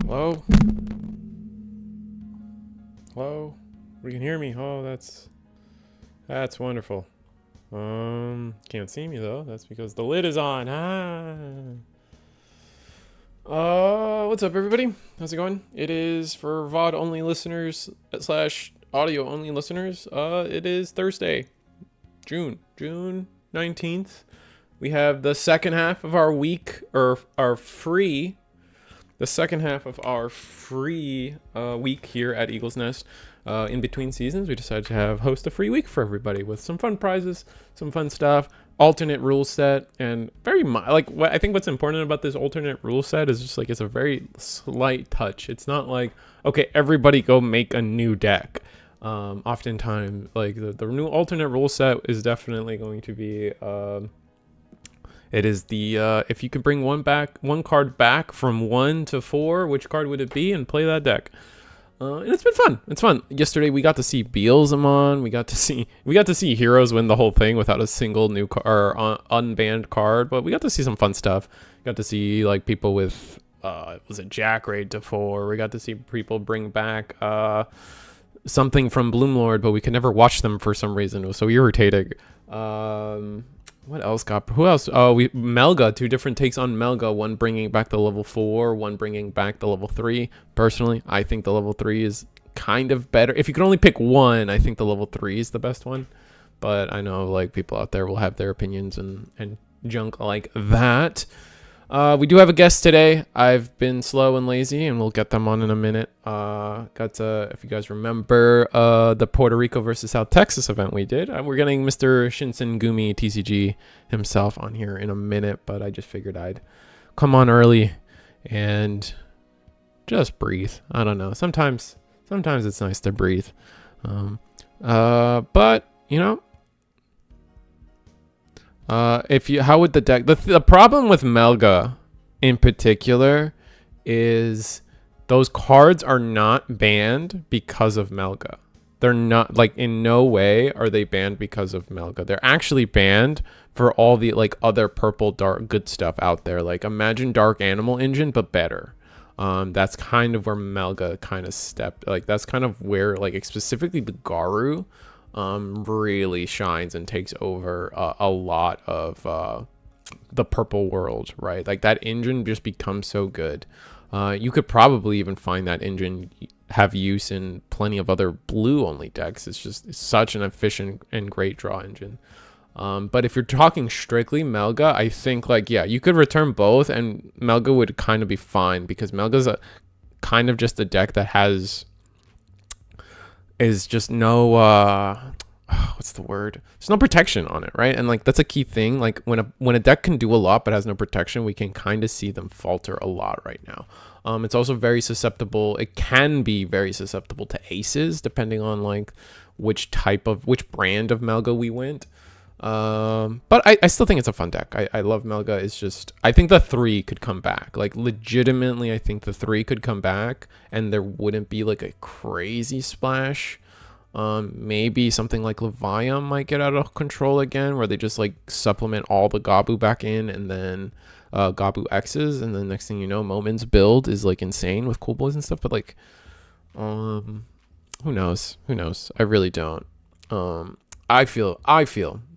Hello? Hello? You can hear me? Oh, that's wonderful. Can't see me though. That's because the lid is on. What's up everybody? How's it going? It is for VOD only listeners / audio only listeners. It is Thursday, June 19th. We have the second half of our week, or the second half of our free week here at Eagle's Nest. In between seasons, we decided to host a free week for everybody with some fun prizes, some fun stuff, alternate rule set, and I think what's important about this alternate rule set is just like it's a very slight touch. It's not like, okay, everybody go make a new deck. Oftentimes, like the new alternate rule set is definitely going to be it is the if you could bring one card back from 1 to 4, which card would it be, and play that deck. And it's been fun. It's fun. Yesterday we got to see Beelzemon. We got to see Heroes win the whole thing without a single new unbanned card. But we got to see some fun stuff. Got to see like people with was it Jack Raid to 4. We got to see people bring back something from Bloomlord, but we could never watch them for some reason. It was so irritating. What else who else? Oh, Melga, 2 different takes on Melga, one bringing back the level 4, one bringing back the level 3. Personally, I think the level 3 is kind of better. If you could only pick one, I think the level 3 is the best one. But I know like people out there will have their opinions and junk like that. We do have a guest today. I've been slow and lazy, and we'll get them on in a minute. If you guys remember the Puerto Rico versus South Texas event we did, we're getting Mr. Shinsengumi TCG himself on here in a minute, but I just figured I'd come on early and just breathe. I don't know. Sometimes it's nice to breathe. But you know, how would the deck, the problem with Melga in particular is those cards are not banned because of Melga. They're not, like, in no way are they banned because of Melga. They're actually banned for all the like other purple dark good stuff out there. Like imagine Dark Animal Engine but better. That's kind of where Melga kind of stepped, like that's kind of where like specifically the Garu really shines and takes over a lot of the purple world, right? Like that engine just becomes so good. You could probably even find that engine have use in plenty of other blue only decks. It's such an efficient and great draw engine. But if you're talking strictly Melga, I think like, yeah, you could return both and Melga would kind of be fine, because Melga's kind of just a deck that is just no what's the word, there's no protection on it, right? And like that's a key thing. Like when a deck can do a lot but has no protection, we can kind of see them falter a lot right now. It's also very susceptible, it can be very susceptible to aces depending on like which brand of Melga we went. But I still think it's a fun deck. I love Melga. It's just, I think the 3 could come back. Like legitimately, I think the 3 could come back and there wouldn't be like a crazy splash. Maybe something like Levium might get out of control again, where they just like supplement all the Gaboo back in, and then Gaboo X's, and then next thing you know, Moment's build is like insane with Cool Boys and stuff. But like, who knows? I really don't. I feel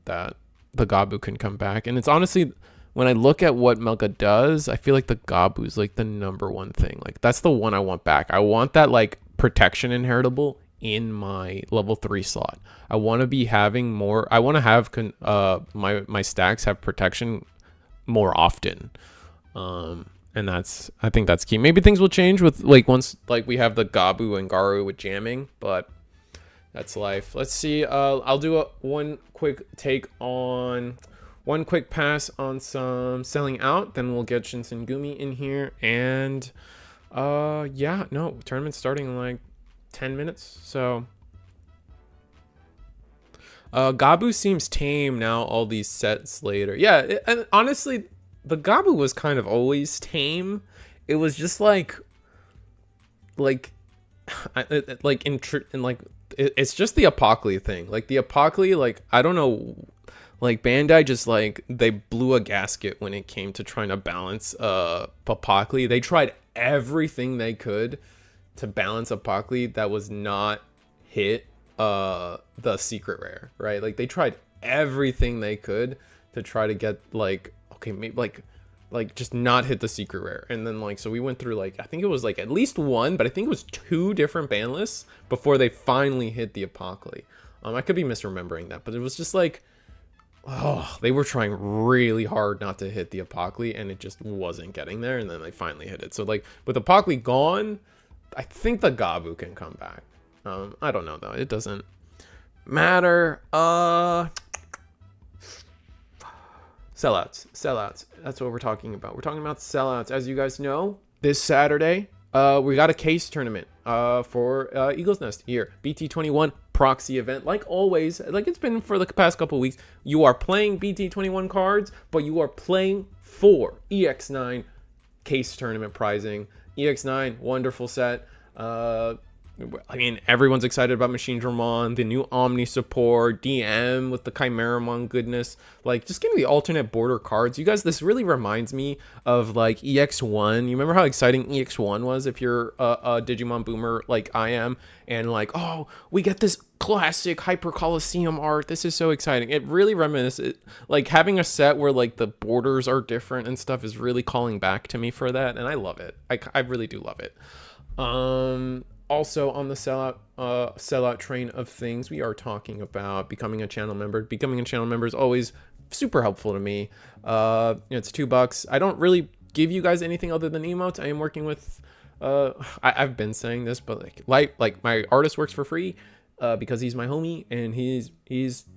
that the Gaboo can come back, and it's honestly, when I look at what Melga does, I feel like the Gaboo is like the number one thing. Like that's the one I want back. I want that like protection inheritable in my level 3 slot. I want to be having more. I want to have my stacks have protection more often. And I think that's key. Maybe things will change with like once like we have the Gaboo and Garu with jamming, but that's life. Let's see. I'll do one quick pass on some selling out, then we'll get Shinsengumi in here, and yeah, no, tournament's starting in like 10 minutes. So Gaboo seems tame now all these sets later. Yeah, and honestly the Gaboo was kind of always tame. It was just like it's just the Apocally thing. Like the Apocally, like I don't know, Like Bandai just like they blew a gasket when it came to trying to balance Papakli. They tried everything they could to balance Papakli that was not hit the secret rare, right? Like they tried everything they could to try to get like, okay, maybe like just not hit the secret rare. And then like, so we went through like, I think it was like at least one, but I think it was 2 different ban lists before they finally hit the Apocally. I could be misremembering that, but it was just like, oh, they were trying really hard not to hit the Apocally and it just wasn't getting there. And then they finally hit it. So like with Apocally gone, I think the Gaboo can come back. I don't know though. It doesn't matter. Sellouts. That's what we're talking about. We're talking about sellouts. As you guys know, this Saturday, we got a case tournament for Eagle's Nest here. BT21 proxy event. Like always, like it's been for the past couple weeks, you are playing BT21 cards, but you are playing for EX09 Case tournament prizing. EX9, wonderful set. I mean, everyone's excited about Machine Dramon, the new Omni support, DM with the Chimeramon goodness. Like, just give me the alternate border cards. You guys, this really reminds me of, like, EX1. You remember how exciting EX1 was if you're a Digimon boomer like I am? And, like, oh, we get this classic Hyper Coliseum art. This is so exciting. It really reminisces, like, having a set where, like, the borders are different and stuff is really calling back to me for that. And I love it. I really do love it. Also on the sellout train of things, we are talking about becoming a channel member. Becoming a channel member is always super helpful to me. It's $2. I don't really give you guys anything other than emotes. I am working with, I've been saying this, but like my artist works for free because he's my homie and he's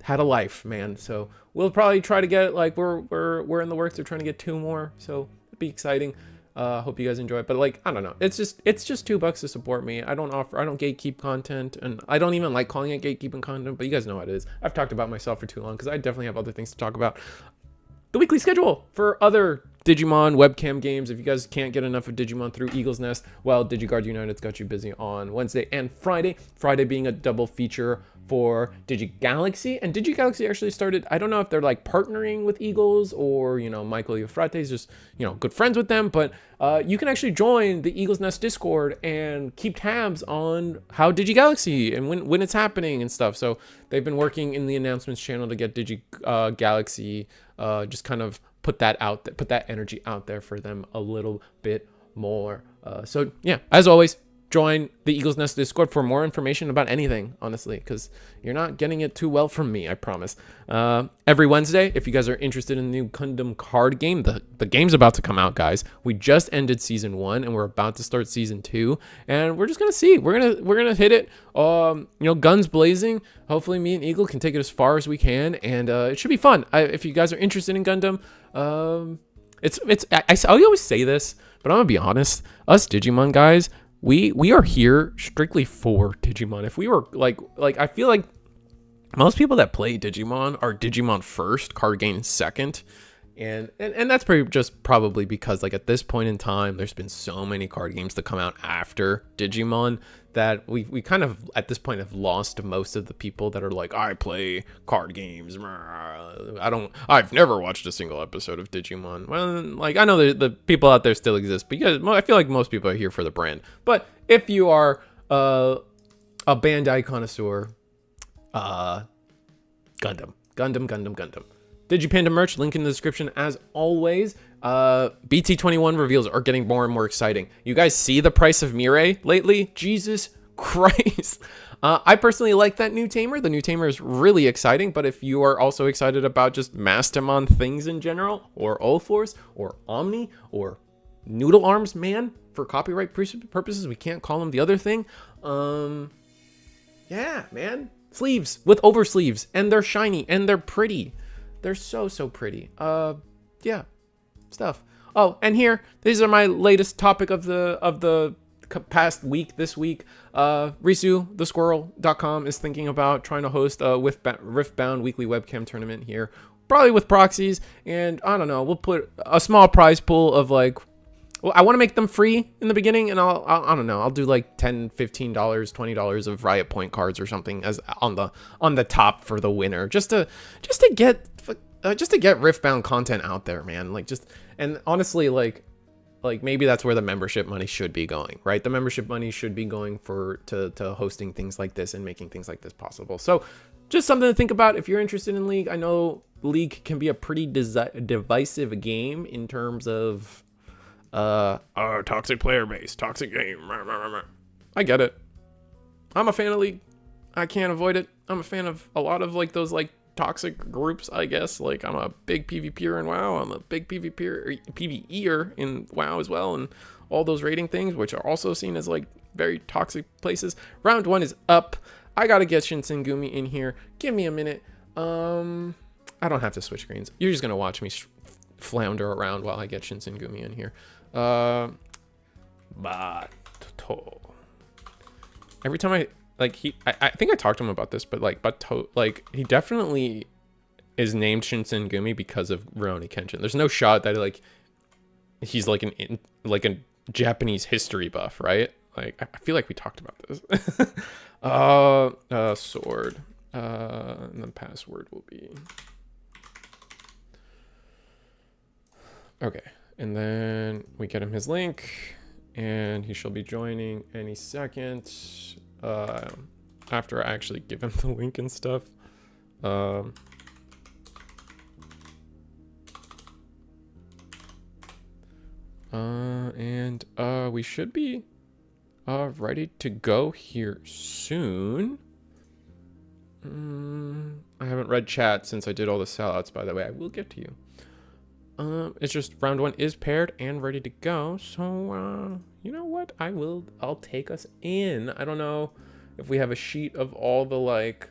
had a life, man. So we'll probably try to get, like, we're in the works of trying to get 2 more. So it'd be exciting. Hope you guys enjoy it, but like, I don't know, it's just $2 to support me. I don't gatekeep content, and I don't even like calling it gatekeeping content, but you guys know what it is. I've talked about myself for too long because I definitely have other things to talk about. The weekly schedule for other Digimon webcam games. If you guys can't get enough of Digimon through Eagle's Nest, well, DigiGuard United's got you busy on Wednesday and Friday. Friday being a double feature for DigiGalaxy, and DigiGalaxy actually started, I don't know if they're like partnering with Eagles or, you know, Michael Iofrate is just, you know, good friends with them, but you can actually join the Eagle's Nest Discord and keep tabs on how DigiGalaxy and when it's happening and stuff. So they've been working in the announcements channel to get DigiGalaxy just kind of put that energy out there for them a little bit more. So yeah, as always, join the Eagle's Nest Discord for more information about anything, honestly, because you're not getting it too well from me, I promise. Every Wednesday, if you guys are interested in the new Gundam card game, the game's about to come out, guys. We just ended season 1 and we're about to start season 2, and we're just gonna see. We're gonna hit it, you know, guns blazing. Hopefully me and Eagle can take it as far as we can, and it should be fun. If you guys are interested in Gundam, I always say this, but I'm gonna be honest, us Digimon guys, we are here strictly for Digimon. If we were like I feel like most people that play Digimon are Digimon first, card game second. And that's probably because, like, at this point in time, there's been so many card games that come out after Digimon that we kind of at this point have lost most of the people that are like, I play card games. I've never watched a single episode of Digimon. Well, like, I know the people out there still exist, but I feel like most people are here for the brand. But if you are a Bandai connoisseur, Gundam. Digipanda merch, link in the description as always. BT21 reveals are getting more and more exciting. You guys see the price of Mirai lately? Jesus Christ. I personally like that new tamer. The new tamer is really exciting, but if you are also excited about just Mastamon things in general, or Ulforce, or Omni, or Noodle Arms Man, for copyright purposes, we can't call them the other thing. Yeah, man. Sleeves with over sleeves, and they're shiny, and they're pretty. They're so pretty. Yeah, stuff. Oh, and here, these are my latest topic of the past week. This week, RisuTheSquirrel.com is thinking about trying to host a Riftbound weekly webcam tournament here, probably with PROXYS, and I don't know. We'll put a small prize pool of like I want to make them free in the beginning, and I don't know, I'll do like $10, $15, $20 of Riot Point cards or something as on the top for the winner, just to get Riftbound content out there, man. Like, just, and honestly, like maybe that's where the membership money should be going, right? The membership money should be going to hosting things like this and making things like this possible. So just something to think about if you're interested in League. I know League can be a pretty divisive game in terms of toxic player base, toxic game. I get it. I'm a fan of League. I can't avoid it. I'm a fan of a lot of like those like toxic groups, I guess. Like, I'm a big PvPer in WoW. I'm a big PvEer in WoW as well, and all those rating things, which are also seen as like very toxic places. Round 1 is up. I gotta get Shinsengumi in here. Give me a minute. I don't have to switch screens. You're just gonna watch me flounder around while I get Shinsengumi in here. Bato. Every time I think I talked to him about this, but like Bato, like, he definitely is named Shinsengumi because of Rurouni Kenshin. There's no shot that like he's like a Japanese history buff, right? Like, I feel like we talked about this. Sword. And the password will be. Okay. And then we get him his link, and he shall be joining any second. After I actually give him the link and stuff. And we should be ready to go here soon. I haven't read chat since I did all the sellouts, by the way. I will get to you. It's just round 1 is paired and ready to go. So, you know what? I'll take us in. I don't know if we have a sheet of all the like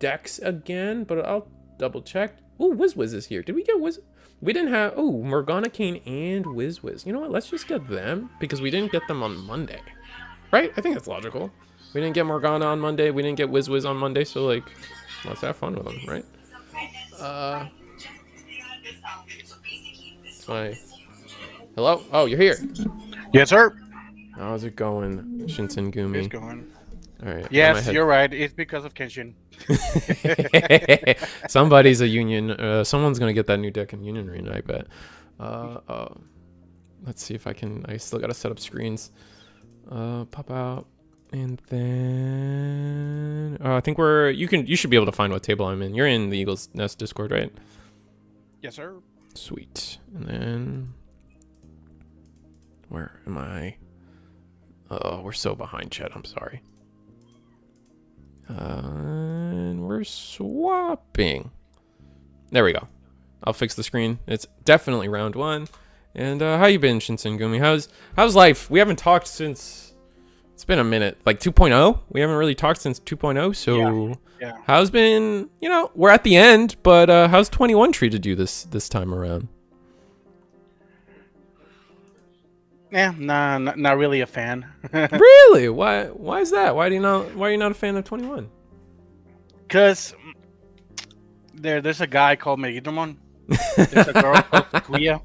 decks again, but I'll double check. Ooh, WizWiz is here. Did we get Wiz? We didn't have, Morgana Kane and WizWiz. You know what? Let's just get them because we didn't get them on Monday. Right? I think that's logical. We didn't get Morgana on Monday. We didn't get WizWiz on Monday. So, like, let's have fun with them, right? It's my... Hello? Oh, you're here. Yes, sir. How's it going, Shinsengumi? It's going. All right. Yes, you're right. It's because of Kenshin. Somebody's a union. Someone's going to get that new deck in Union Arena, I bet. Let's see if I can... I still got to set up screens. Pop out. And then I think you should be able to find what table I'm in. You're in the Eagle's Nest Discord, right? Yes, sir. Sweet. And then where am I? Oh, we're so behind, Chet. I'm sorry. And we're swapping. There we go. I'll fix the screen. It's definitely round 1. And how you been, Shinsengumi? How's life? We haven't talked since... It's been a minute, like 2.0. We haven't really talked since 2.0. So yeah. How's been, we're at the end, but how's 21 treated you this time around? Yeah, nah, not really a fan. Really? Why is that? Why are you not a fan of 21? Because there's a guy called Mega Digimon. There's a girl called Kuya.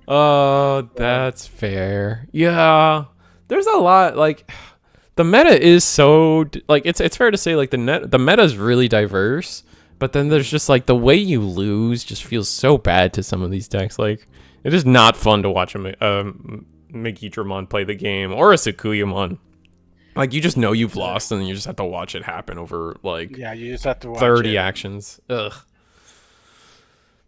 Oh, that's fair. Yeah. There's a lot, like, the meta is so, like, it's fair to say, like, the meta is really diverse, but then there's just, like, the way you lose just feels so bad to some of these decks. Like, it is not fun to watch a Megidramon play the game, or a Sakuyamon. Like, you just know you've lost, and then you just have to watch it happen over, like, yeah, you just have to watch 30 actions. Ugh.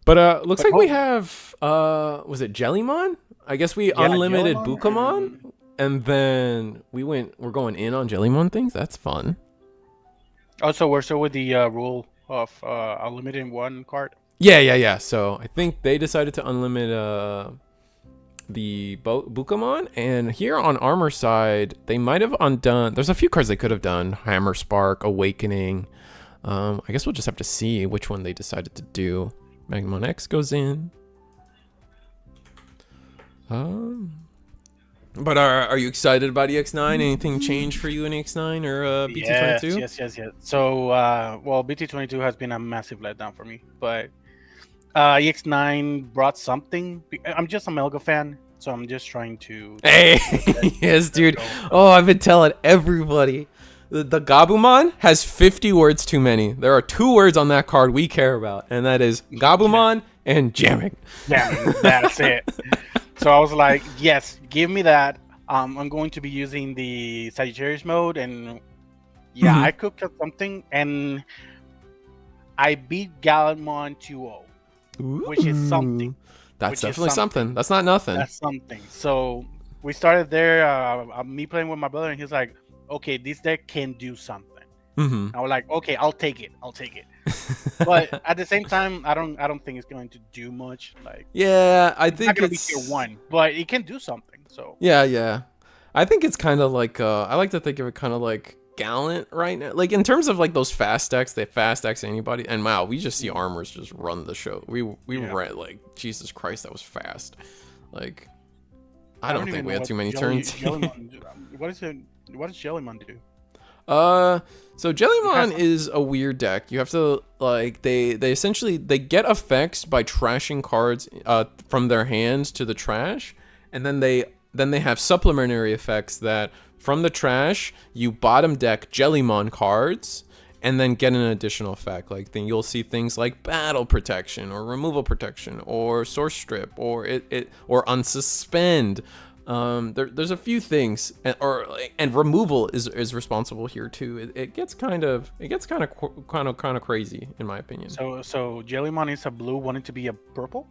But, looks like we have, was it Jellymon? I guess we unlimited Bukamon. And then we're going in on Jellymon things. That's fun. Also, we're still with the rule of unlimited 1 card. Yeah. So I think they decided to unlimit the Bukamon. And here on Armor side, they might have undone... There's a few cards they could have done. Hammer Spark, Awakening. I guess we'll just have to see which one they decided to do. Magnamon X goes in. But are you excited about EX9? Anything changed for you in EX9 or BT22? Yes. So, well, BT22 has been a massive letdown for me. But EX9 brought something. I'm just a Melga fan. So I'm just trying to. Hey, yes, dude. Oh, I've been telling everybody. The Gabumon has 50 words too many. There are 2 words on that card we care about, and that is Gabumon and jamming. Jamming, that's it. So I was like, yes, give me that. I'm going to be using the Sagittarius mode, and yeah, I cooked up something, and I beat Gallimon 2-0, which is something. That's definitely something. That's not nothing. That's something. So we started there, me playing with my brother, and he's like, okay, this deck can do something. I was like, okay, I'll take it. But at the same time, I don't think it's going to do much. Like, yeah, I think it's not going to be tier 1, but it can do something. So yeah. I think it's kind of like I like to think of it kind of like Gallant right now. Like in terms of like those fast decks, they fast decks anybody. And wow, we just see armors just run the show. We read like Jesus Christ, that was fast. Like I don't think we had too many turns. What does Jellymon do? So Jellymon is a weird deck. You have to like they essentially they get effects by trashing cards from their hands to the trash, and then they have supplementary effects that from the trash you bottom deck Jellymon cards and then get an additional effect. Like then you'll see things like battle protection or removal protection or source strip or or unsuspend. There's a few things, and removal is responsible here too. It gets kind of crazy in my opinion. So Jellymon is a blue wanting to be a purple.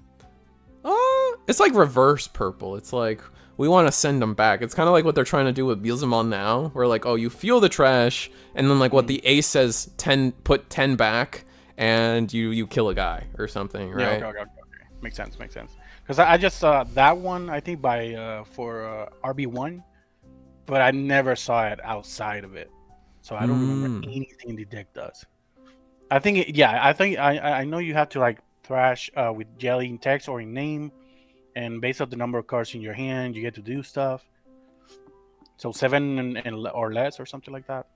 It's like reverse purple. It's like we want to send them back. It's kind of like what they're trying to do with Beelzemon now, where like, oh, you feel the trash, and then like what the ace says, 10, put 10 back, and you kill a guy or something, right? Yeah, okay. Makes sense. Because I just saw that one, I think by for RB1, but I never saw it outside of it, so I don't remember anything the deck does. I think I know you have to like thrash with jelly in text or in name, and based on the number of cards in your hand, you get to do stuff. So 7 or less or something like that.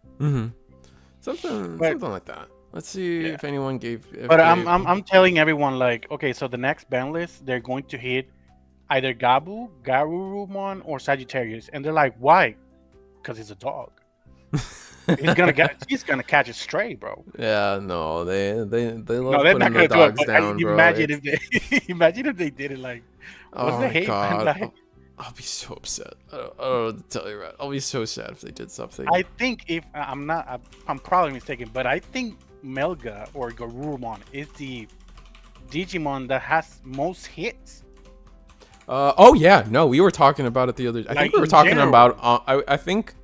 Something like that. Let's see if anyone gave. I'm telling everyone like, okay, so the next ban list they're going to hit either Gaboo, Garurumon, or Sagittarius, and they're like, why? Because he's a dog. He's gonna catch a stray, bro. Yeah, no, they love putting the dogs down, bro. Imagine if they did it like. Oh my god. I'll be so upset. I don't know what to tell you, right? I'll be so sad if they did something. I think if I'm probably mistaken, but I think Melga or Garurumon is the Digimon that has most hits. Oh yeah, no, we were talking about it the other. I think we were talking about. I think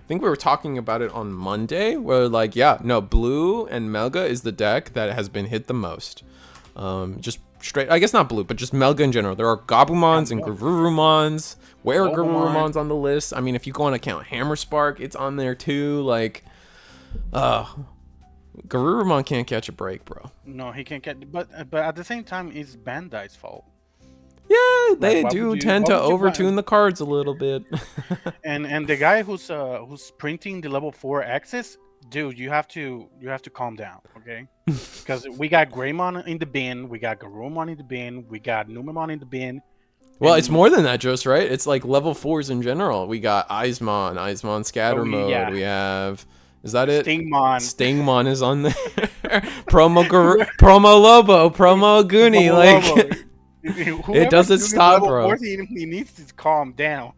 we were talking about it on Monday. Where like, yeah, no, Blue and Melga is the deck that has been hit the most. Just straight, I guess not Blue, but just Melga in general. There are Gabumons and Garurumons. Where are Garurumons on the list? I mean, if you go on account Hammer Spark, it's on there too. Like, Garurumon can't catch a break, bro. No, he can't catch. But at the same time, it's Bandai's fault. Yeah, they do tend to overtune the cards a little bit. and the guy who's printing the level 4 X's, dude, you have to calm down, okay? Because we got Greymon in the bin, we got Garurumon in the bin, we got Numemon in the bin. Well, it's more than that, Jost, right? It's like level 4s in general. We got Eismon Scatter Mode. Yeah. We have, is that it? Stingmon is on there. Promo Lobo, Promo Goonie, like. It doesn't stop, bro. 4, he needs to calm down.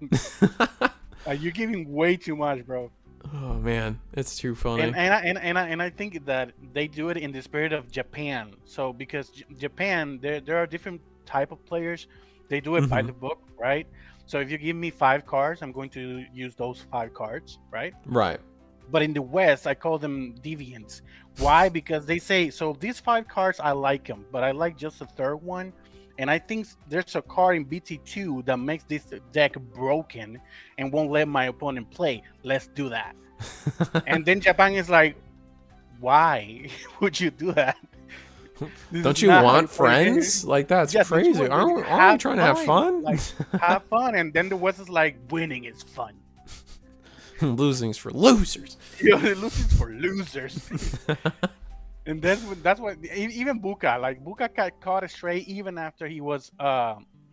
You're giving way too much, bro. Oh man, it's too funny. And I think that they do it in the spirit of Japan. So because Japan, there are different type of players. They do it by the book, right? So if you give me 5 cards, I'm going to use those 5 cards, right? Right. But in the West, I call them deviants. Why? Because they say, so these 5 cards, I like them, but I like just the third one. And I think there's a card in BT2 that makes this deck broken and won't let my opponent play. Let's do that. And then Japan is like, why would you do that? Don't you want friends? Like, that's crazy. Aren't we trying to have fun? Like, have fun. And then the West is like, winning is fun. Losing's for losers. Yeah, losing's for losers. And that's what even Buka got caught astray even after he was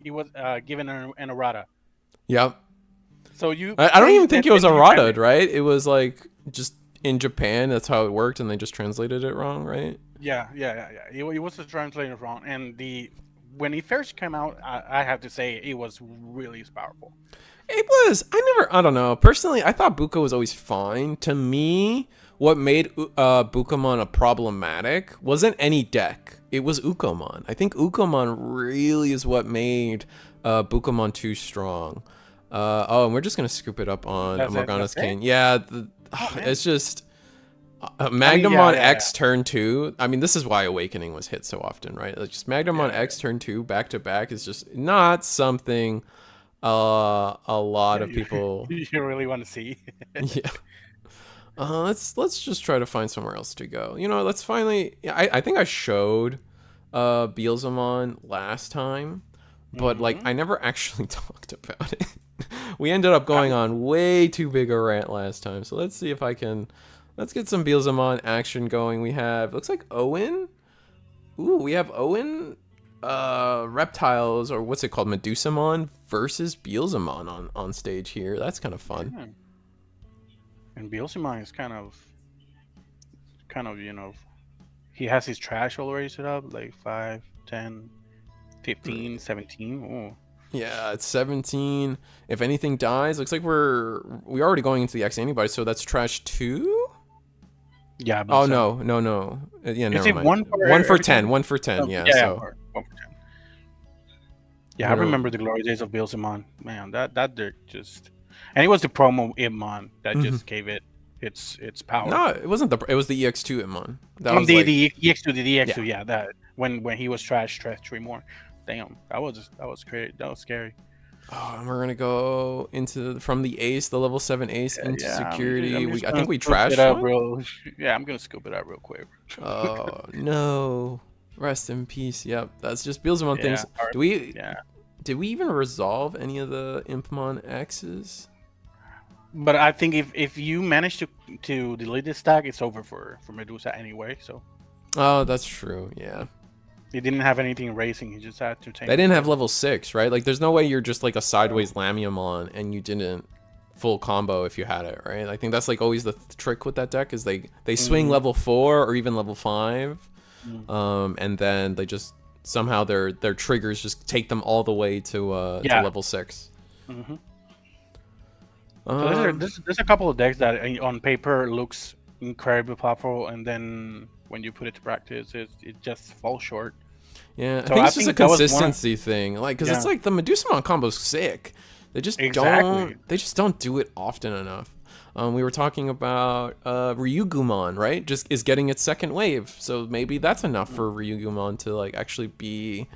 given an errata. Yep. So you. I don't even think it was errata, errata, right? It was like just in Japan. That's how it worked, and they just translated it wrong, right? Yeah. It was translated wrong, and when it first came out, I have to say it was really powerful. It was. I don't know. Personally, I thought Buka was always fine. To me, what made Bukamon problematic wasn't any deck. It was Ukomon. I think Ukomon really is what made Bukamon too strong. And we're just going to scoop it up on Morgana's Cane. Yeah, it's just... Magnamon X turn 2. I mean, this is why Awakening was hit so often, right? Like, just Magnamon X turn 2 back to back is just not something a lot of people you really want to see. Yeah. Let's just try to find somewhere else to go. You know, let's finally. I think I showed Beelzemon last time, but like I never actually talked about it. We ended up going on way too big a rant last time, so let's see if I can. Let's get some Beelzemon action going. We have, looks like Owen. Ooh, we have Owen Reptiles, or what's it called, Medusamon versus Beelzemon on stage here. That's kind of fun. Yeah. And Beelzemon is kind of, you know, he has his trash already set up, like 5, 10, 15, 17. Ooh. Yeah, it's 17. If anything dies, looks like we're already going into the X antibody, so that's trash 2? Yeah. Oh, no. Yeah, never mind. One for 10. 1 for 10, yeah. So. 1 for 10. Yeah, I remember the glory days of Beelzemon. Man, that dirt just... And it was the promo Imon that just gave it its power. No, it wasn't it was the EX2 Imon. That was the EX2, yeah, that when he was trash 3 more. Damn, that was crazy. That was scary. Oh, and we're gonna go from the ace, the level 7 ace, into security. I think we trashed one. Yeah, I'm gonna scoop it up real quick. Oh no! Rest in peace. Yep, that's just Beelzemon things. Did we even resolve any of the Impmon X's? But I think if you manage to delete this stack, it's over for Medusa anyway. So. Oh, that's true. Yeah. He didn't have anything racing. He just had to take. They didn't have level 6, right? Like, there's no way you're just like a sideways Lamiamon and you didn't full combo if you had it, right? I think that's like always the trick with that deck is they swing level 4 or even level 5, and then they just somehow their triggers just take them all the way to level 6. So there's a couple of decks that on paper looks incredibly powerful, and then when you put it to practice, it just falls short. Yeah, I think it's just a consistency thing. Like, because it's like the Medusamon combo's sick. They just don't do it often enough. We were talking about Ryugumon, right? Just is getting its second wave, so maybe that's enough for Ryugumon to like actually be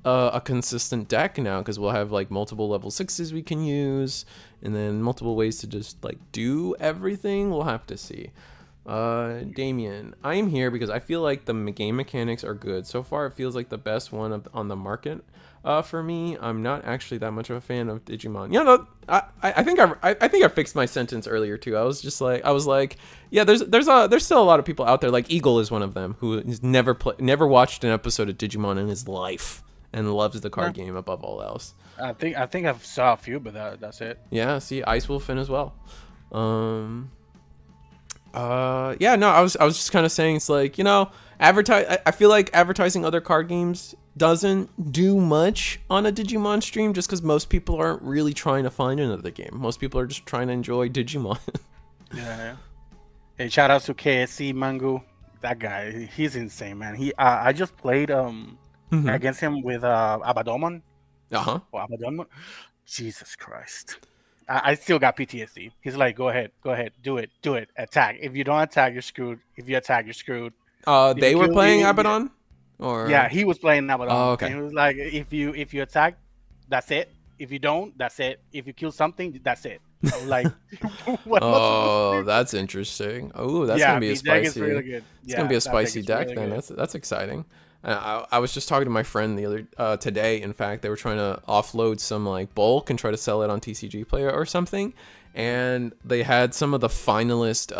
a consistent deck now, because we'll have like multiple level 6s we can use, and then multiple ways to just like do everything. We'll have to see. Damien, I am here because I feel like the game mechanics are good. So far, it feels like the best one on the market. For me, I'm not actually that much of a fan of Digimon. You know, I think I fixed my sentence earlier too. I was like, yeah, there's still a lot of people out there. Like Eagle is one of them who has never watched an episode of Digimon in his life and loves the card game above all else. I think I've saw a few, but that's it. Yeah, see, Ice Wolf in as well. Yeah, no, I was just kind of saying, it's like, you know, I feel like advertising other card games doesn't do much on a Digimon stream, just because most people aren't really trying to find another game. Most people are just trying to enjoy Digimon. Yeah. Hey, shout out to KSC Mango. That guy, he's insane, man. I just played against him with Abadomon. Or Abadomon. Jesus Christ. I still got PTSD. He's like, go ahead, do it, attack. If you don't attack, you're screwed. If you attack, you're screwed. They were playing Abaddon? Or yeah, he was playing Abaddon. Oh, okay. And he was like, if you attack, that's it. If you don't, that's it. If you kill something, that's it. I was like, what oh, that's interesting. Oh, that's gonna be a spicy. Really good. It's gonna be a spicy deck really then. That's exciting. I was just talking to my friend the other today. In fact, they were trying to offload some like bulk and try to sell it on TCG Player or something, and they had some of the finalist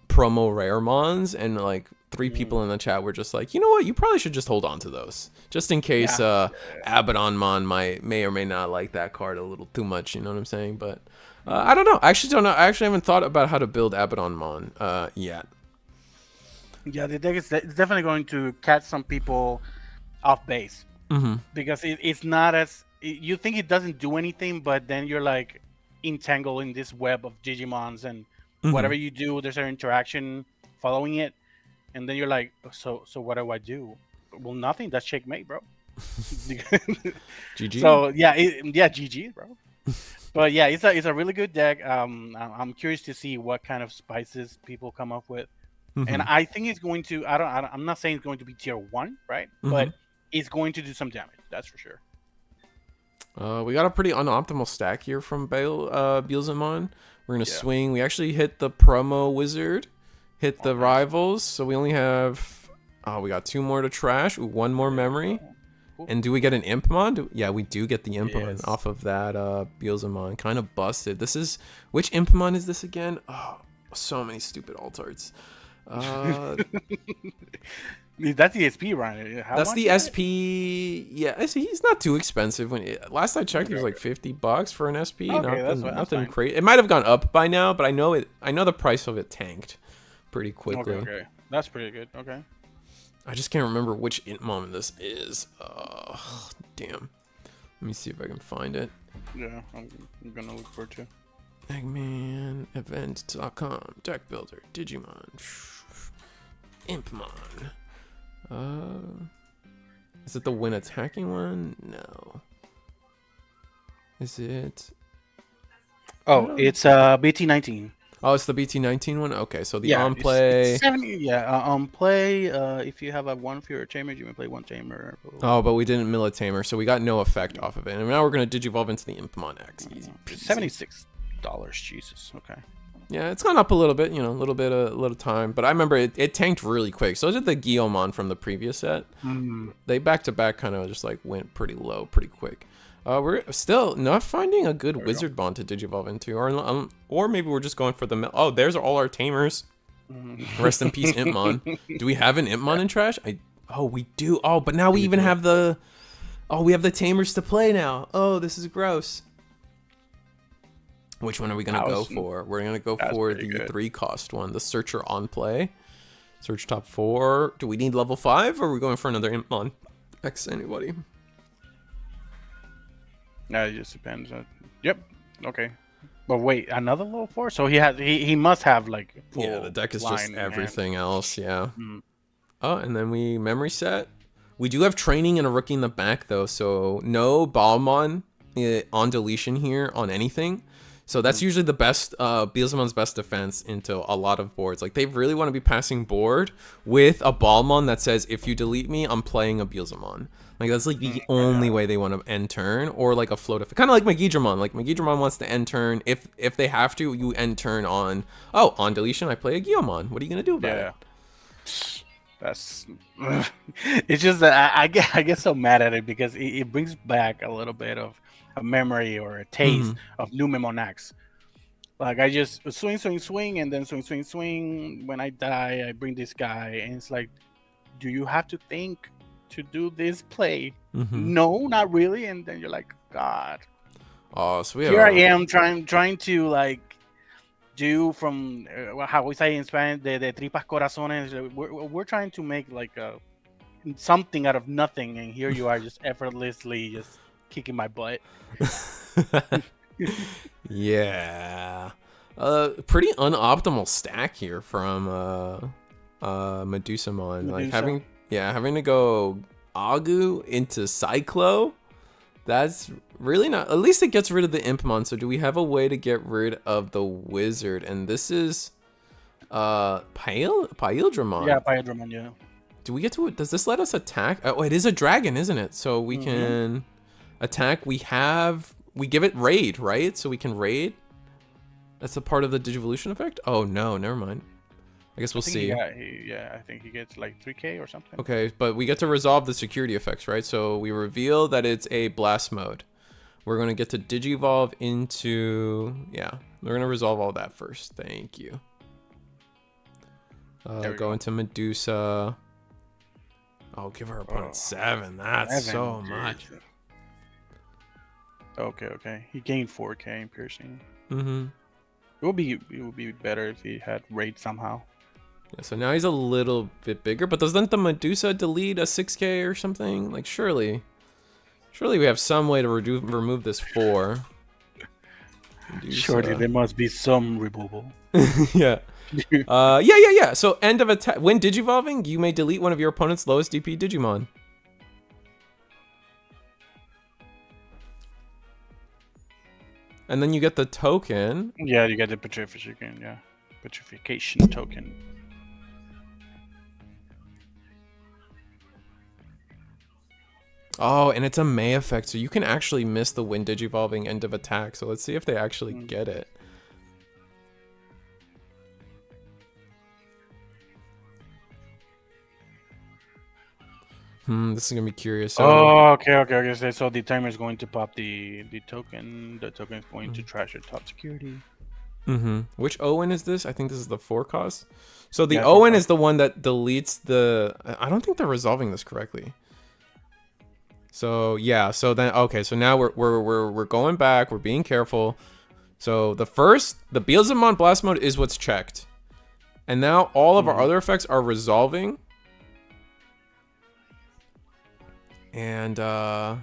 promo rare mons, and like 3 people in the chat were just like, you know what, you probably should just hold on to those, just in case Abaddonmon may or may not like that card a little too much. You know what I'm saying? But I don't know. I actually don't know. I actually haven't thought about how to build Abaddonmon yet. Yeah, the deck is definitely going to catch some people off base because it's not as you think it doesn't do anything, but then you're like entangled in this web of Digimons, and whatever you do, there's an interaction following it, and then you're like, so what do I do? Well, nothing. That's checkmate, bro. GG. So yeah, GG, bro. But yeah, it's a really good deck. I'm curious to see what kind of spices people come up with. And I think it's going to. I'm not saying it's going to be tier 1, right? But it's going to do some damage. That's for sure. We got a pretty unoptimal stack here from Beelzemon. We're gonna swing. We actually hit the promo wizard, hit the rivals. So we only have. We got 2 more to trash. Ooh, 1 more memory. And do we get an Impmon? Yeah, we do get the Impmon off of that Beelzemon. Kind of busted. This is which Impmon is this again? Oh, so many stupid alt arts. That's the SP, right? That's the SP. Yeah, he's not too expensive. Last I checked, he was like $50 for an SP. Nothing crazy. It might have gone up by now, but I know the price of it tanked pretty quickly. Okay, that's pretty good. Okay. I just can't remember which Intmon this is. Damn. Let me see if I can find it. Yeah, I'm gonna look for it too. EggmanEvent.com. Deck Builder. Digimon. Impmon. Is it the win attacking one? No. Is it? Oh, it's BT19. Oh, it's the BT19 one? Okay, so the on play. It's 70, on play, if you have a 1 for your tamer, you may play 1 tamer. Oh, but we didn't mill a tamer, so we got no effect off of it. And now we're going to Digivolve into the Impmon X. Easy. $76. Jesus. Okay. Yeah, it's gone up a little bit, a little time. But I remember it tanked really quick. So did the Guillaumon from the previous set. They back-to-back kind of just like went pretty low pretty quick. We're still not finding a good wizard bond to Digivolve into, or maybe we're just going for the. Oh, there's all our tamers. Rest in peace, Impmon. Do we have an Impmon in trash? Oh, we do. Oh, but now we even have the. Oh, we have the tamers to play now. Oh, this is gross. Which one are we gonna go for? We're gonna go for the 3-cost one, the Searcher on play. Search top 4. Do we need level 5, or are we going for another Impmon X? Anybody? No, it just depends. Yep. Okay. But wait, another level 4? So he must have like full the deck is just everything else. Yeah. Oh, and then we memory set. We do have training and a rookie in the back though, so no Balmon on deletion here on anything. So that's usually the best, Beelzemon's best defense into a lot of boards. Like, they really want to be passing board with a Balmon that says, if you delete me, I'm playing a Beelzemon. Like, that's like the only way they want to end turn, or like a float effect. Kind of like Megidramon. Like, Megidramon wants to end turn. If they have to, you end turn on, on deletion, I play a Guillaumon. What are you going to do about it? That's it's just that I get so mad at it because it brings back a little bit of a memory or a taste of Numemon X. Like, I just swing, and then swing. When I die, I bring this guy, and it's like, do you have to think to do this play? No, not really. And then you're like, God. Oh, so here I am trying to like do from how we say in Spanish, de tripas corazones. We're trying to make like something out of nothing, and here you are just effortlessly just kicking my butt. Yeah. Pretty unoptimal stack here from Medusamon. Like having to go Agu into Cyclo. That's really not. At least it gets rid of the Impmon. So do we have a way to get rid of the wizard? And this is Paildramon. Yeah, Paildramon, yeah. Do we get to it? Does this let us attack? Oh, it is a dragon, isn't it? So we can attack. We give it raid, right? So we can raid. That's a part of the Digivolution effect? Oh no, never mind. I guess we'll see. I think he gets like 3k or something. Okay, but we get to resolve the security effects, right? So we reveal that it's a blast mode. We're going to get to Digivolve into... Yeah, we're going to resolve all that first. Thank you. Go into Medusa. Oh, give her opponent 7. That's 7, so much. Okay. He gained 4K in piercing. Mm-hmm. It would be better if he had raid somehow. Yeah, so now he's a little bit bigger, but doesn't the Medusa delete a 6K or something? Like, surely we have some way to remove this 4. Medusa. Surely there must be some removal. Yeah. Yeah. So end of attack. When digivolving, you may delete one of your opponent's lowest DP Digimon. And then you get the token. Yeah, you get the petrification. Yeah, petrification token. Oh, and it's a May effect, so you can actually miss the when digivolving end of attack. So let's see if they actually get it. This is gonna be curious. So, Okay. So the timer is going to pop the token. The token is going to trash your top security. Which Owen is this? I think this is the 4 cost. So the Owen is the one that deletes the. I don't think they're resolving this correctly. So yeah. So then so now we're going back. We're being careful. So the Beelzemon Blast Mode is what's checked, and now all of our other effects are resolving. And I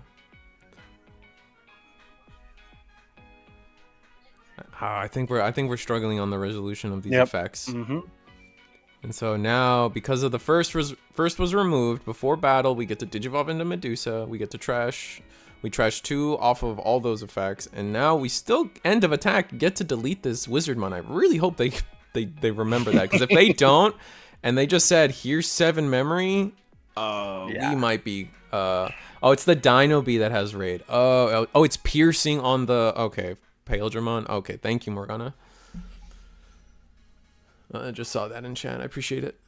think we're struggling on the resolution of these effects. And so now, because of the first was removed before battle, we get to digivolve into Medusa. We get to trash 2 off of all those effects, and now we still end of attack get to delete this Wizardmon. I really hope they remember that, because if they don't, and they just said here's 7 memory, we might be. It's the Dino Bee that has raid. It's piercing on the Paildramon. Okay, thank you, Morgana. I just saw that in chat. I appreciate it.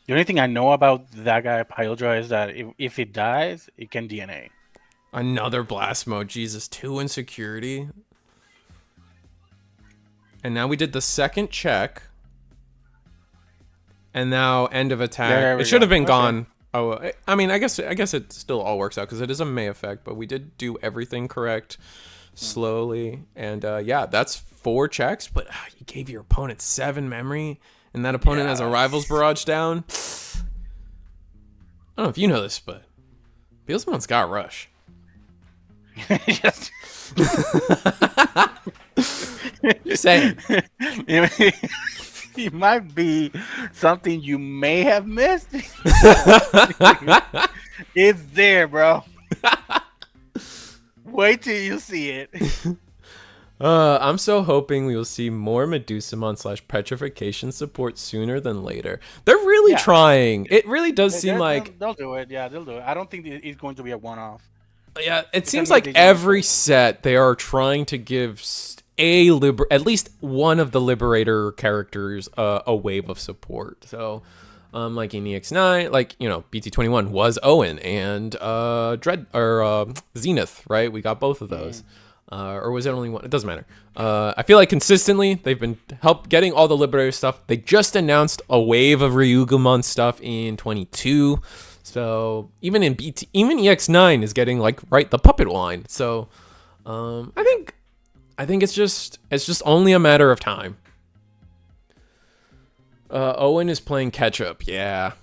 The only thing I know about that guy Pyldra is that if it dies, it can DNA. Another blast mode. Jesus, 2 insecurity. And now we did the second check. And now end of attack. It should have been gone. Oh, I mean, I guess it still all works out because it is a May effect, but we did do everything correct slowly. And yeah, that's 4 checks, but you gave your opponent 7 memory, and that opponent has a Rivals Barrage down. I don't know if you know this, but Beelzemon's got Rush. Yes. Just saying. It might be something you may have missed. It's there, bro. Wait till you see it. I'm so hoping we will see more Medusamon / Petrification support sooner than later. They're really trying. It really does seem like they'll do it. Yeah, they'll do it. I don't think it's going to be a one-off. Yeah, it seems like every set they are trying to give at least one of the Liberator characters a wave of support. So, like in EX9, like, you know, BT21 was Owen and Zenith, right? We got both of those. Or was it only one? It doesn't matter. I feel like consistently they've been getting all the Liberator stuff. They just announced a wave of Ryugamon stuff in 22. So even in EX9 is getting the puppet line. So I think it's just only a matter of time. Owen is playing catch up. Yeah.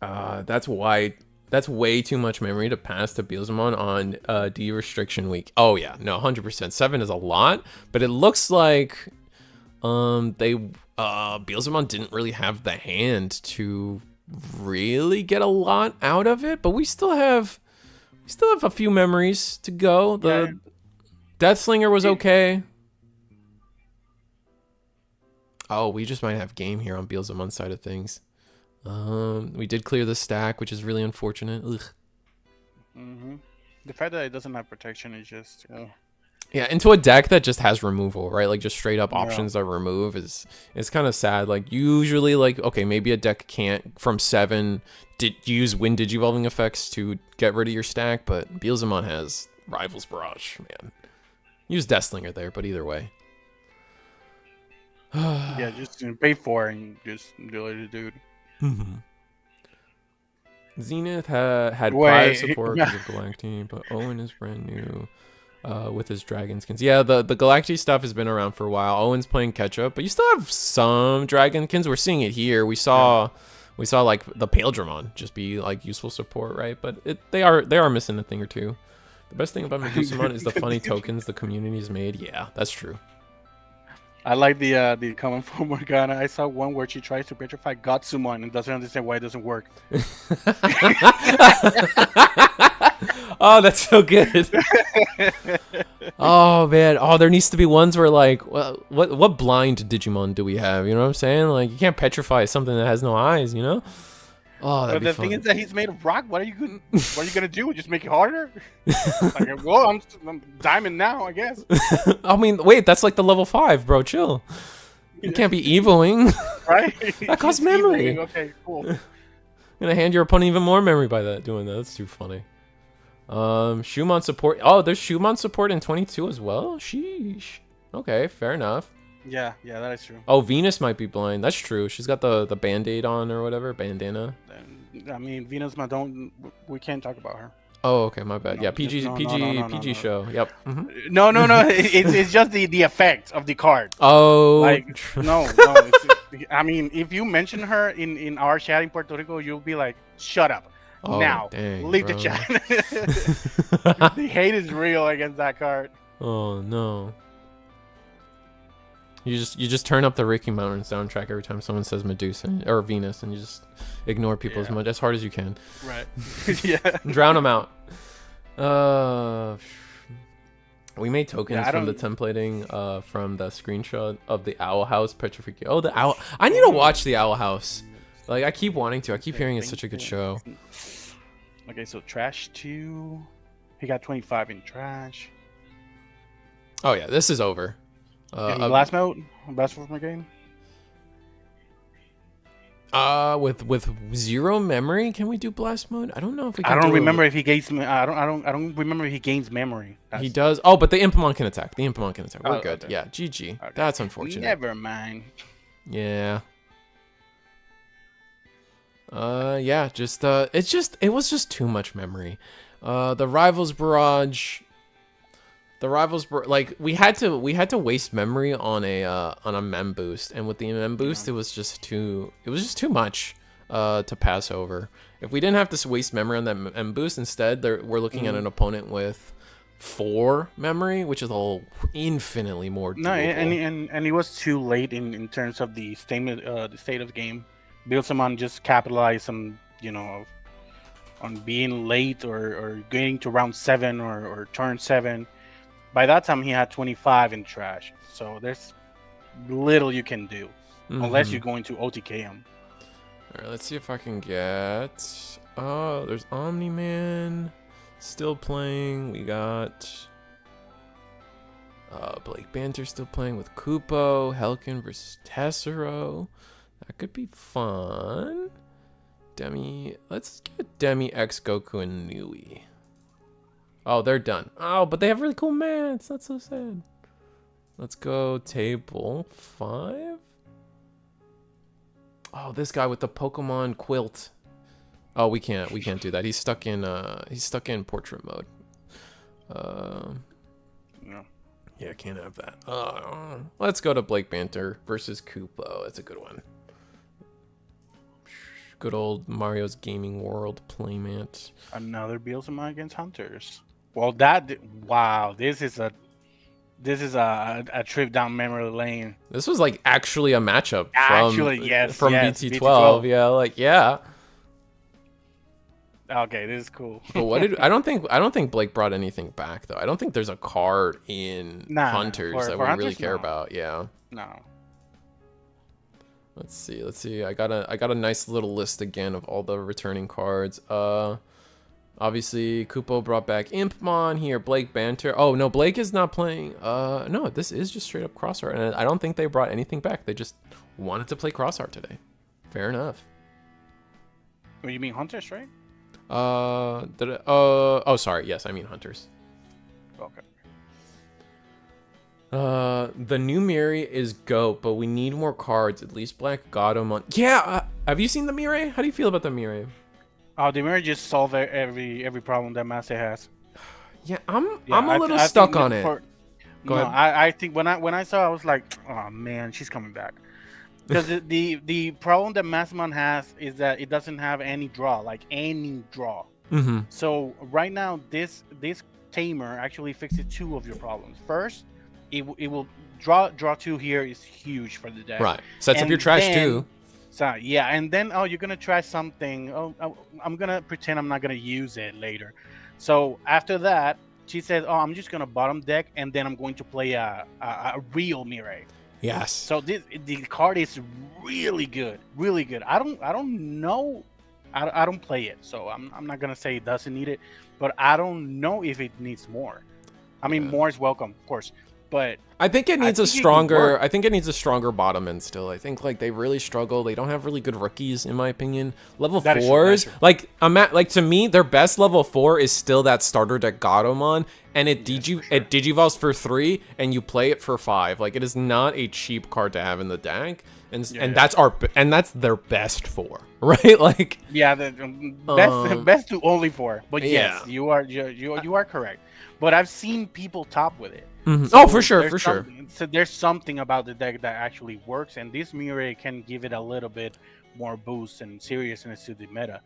That's way too much memory to pass to Beelzemon on de-restriction week. Oh yeah, no, 100%. 7 is a lot, but it looks like Beelzemon didn't really have the hand to really get a lot out of it, but we still have a few memories to go. The Deathslinger was okay. Oh, we just might have game here on Beelzemon's side of things. We did clear the stack, which is really unfortunate. Ugh. The fact that it doesn't have protection is just yeah, into a deck that just has removal, right? Like just straight up options that remove is kind of sad. Like usually, okay, maybe a deck can't from 7 use Wind Digivolving effects to get rid of your stack, but Beelzemon has Rivals Barrage, man. Use Deathslinger there, but either way. Yeah, just pay for it and just delete it, dude. Zenith had prior Wait, support because of Galacti, but Owen is brand new with his dragon skins. Yeah, the Galacti stuff has been around for a while. Owen's playing catch up, but you still have some dragonskins. We're seeing it here. We saw like the Pale Dramon just be like useful support, right? But they are missing a thing or two. The best thing about Medusamon is the funny tokens the community's made. Yeah, that's true. I like the comment from Morgana. I saw one where she tries to petrify Godsumon and doesn't understand why it doesn't work. Oh, that's so good. Oh man. Oh, there needs to be ones where like, what blind Digimon do we have? You know what I'm saying? Like, you can't petrify something that has no eyes. You know? Oh, that'd But be the fun. thing is that he's made of rock. What are you gonna do? Just make it harder? Like, well, I'm diamond now, I guess. I mean, wait, that's like the level 5, bro. Chill. You can't be evoing. Right? That costs memory. Okay, cool. Gonna hand your opponent even more memory by doing that. That's too funny. Shumon support. Oh, there's Shumon support in 22 as well. Sheesh. Okay, fair enough. Yeah, that is true. Oh, Venus might be blind. That's true. She's got the band-aid on or whatever, bandana. I mean, Venus, we can't talk about her. Oh, okay, my bad. No, yeah, PG no. show. Yep. No. It's just the effect of the card. Oh, Like, no. I mean, if you mention her in our chat in Puerto Rico, you'll be like, shut up. Oh, now, dang, leave bro. the chat. The hate is real against that card. Oh no. You just turn up the Ricky Mountain soundtrack every time someone says Medusa or Venus, and you just ignore people as hard as you can. Right. Yeah. Drown them out. We made tokens from the templating from the screenshot of the Owl House petrification. Oh, the Owl. I need to watch the Owl House. Like, I keep wanting to. I keep hearing it's such a good show. Okay, so trash 2. He got 25 in trash. Oh yeah, this is over. Blast mode? Blast from my game? With 0 memory, can we do blast mode? I don't know if we can. I don't remember if he gains. I don't remember if he gains memory. He does. Oh, but the Impamon can attack. We're good. Okay. Yeah, GG. Okay. That's unfortunate. Never mind. Yeah. Yeah, it was just too much memory. The Rivals Barrage. Like, we had to waste memory on a mem boost, and with the mem boost, it was just too much to pass over. If we didn't have to waste memory on that mem boost, instead we're looking at an opponent with 4 memory, which is infinitely more doable. No, and he was too late in terms of the state of the game. Bilsamon just capitalized on on being late or getting to round 7 or turn 7. By that time, he had 25 in trash. So there's little you can do unless you're going to OTK him. All right, let's see if I can get. Oh, there's Omni-Man still playing. We got Blake Banter still playing with Kupo. Helkin versus Tessero. That could be fun. Let's get Demi X Goku and Nui. Oh, they're done. Oh, but they have really cool mats. That's so sad. Let's go table 5. Oh, this guy with the Pokemon quilt. Oh, we can't do that. He's stuck in portrait mode. No. Yeah, can't have that. Let's go to Blake Banter versus Kupo. That's a good one. Good old Mario's Gaming World playmat. Another Bilsamon against Hunters. Well, this is a trip down memory lane. This was like actually a matchup from BT12. Yeah. Okay, this is cool. But I don't think Blake brought anything back though. I don't think there's a card in Hunters that we really care about. Yeah. No. Let's see. I got a nice little list again of all the returning cards. Obviously, Kupo brought back Impmon here. Blake Banter. Oh, no, Blake is not playing. No, this is just straight up cross art. And I don't think they brought anything back. They just wanted to play cross art today. Fair enough. Well, you mean Hunters, right? Oh, sorry. Yes, I mean Hunters. Okay. The new Mirai is GOAT, but we need more cards. At least Black Gatomon. Yeah, have you seen the Mirai? How do you feel about the Mirai? Oh, the mirror just solve every problem that Master has. Yeah, I'm a little stuck on it. Go ahead. I think when I saw it, I was like, oh man, she's coming back. Because the problem that Masamon has is that it doesn't have any draw, like any draw. Mm-hmm. So right now, this tamer actually fixes two of your problems. First, it will draw 2 here is huge for the deck. Right. Sets up your trash too. So yeah, and then you're gonna try something. I'm gonna pretend I'm not gonna use it later. So after that, she says, "Oh, I'm just gonna bottom deck, and then I'm going to play a real Mirai." Yes. So the card is really good, really good. I don't know, I don't play it, so I'm not gonna say it doesn't need it, but I don't know if it needs more. I mean, more is welcome, of course. But I think it needs a stronger. I think it needs a stronger bottom end still. I think like they really struggle. They don't have really good rookies, in my opinion. Level 4s, like to me, their best level 4 is still that starter deck Gatomon, and it digivolves for 3, and you play it for 5. Like it is not a cheap card to have in the deck, and that's their best 4, right? Like the best to only 4. But yes, you are correct. But I've seen people top with it. Mm-hmm. So for sure. So there's something about the deck that actually works, and this Mirai can give it a little bit more boost and seriousness to the meta.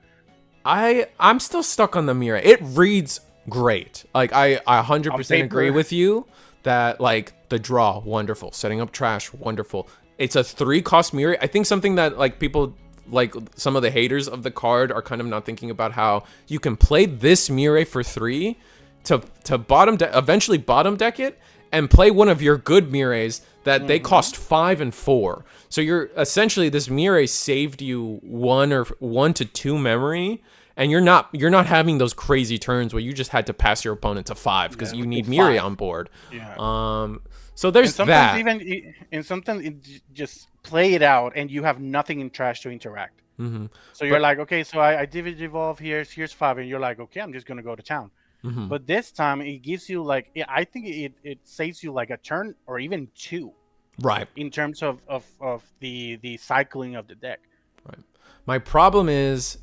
I'm still stuck on the Mirai. It reads great. Like I 100% agree with you that like the draw, wonderful. Setting up trash, wonderful. It's a 3-cost Mirai. I think something that like people like some of the haters of the card are kind of not thinking about how you can play this Mirai for 3 to bottom eventually bottom deck it and play one of your good Mirais that they cost 5 and 4. So you're essentially, this Mirai saved you 1 to 2 memory, and you're not having those crazy turns where you just had to pass your opponent to 5 because you need Mirai on board. Yeah. So there's that. Sometimes it just play it out and you have nothing in trash to interact. Mm-hmm. So you're like, okay, so I Digivolve here's 5, and you're like, okay, I'm just gonna go to town. Mm-hmm. But this time it gives you like, I think it saves you like a turn or even 2, right? In terms of the cycling of the deck. Right. My problem is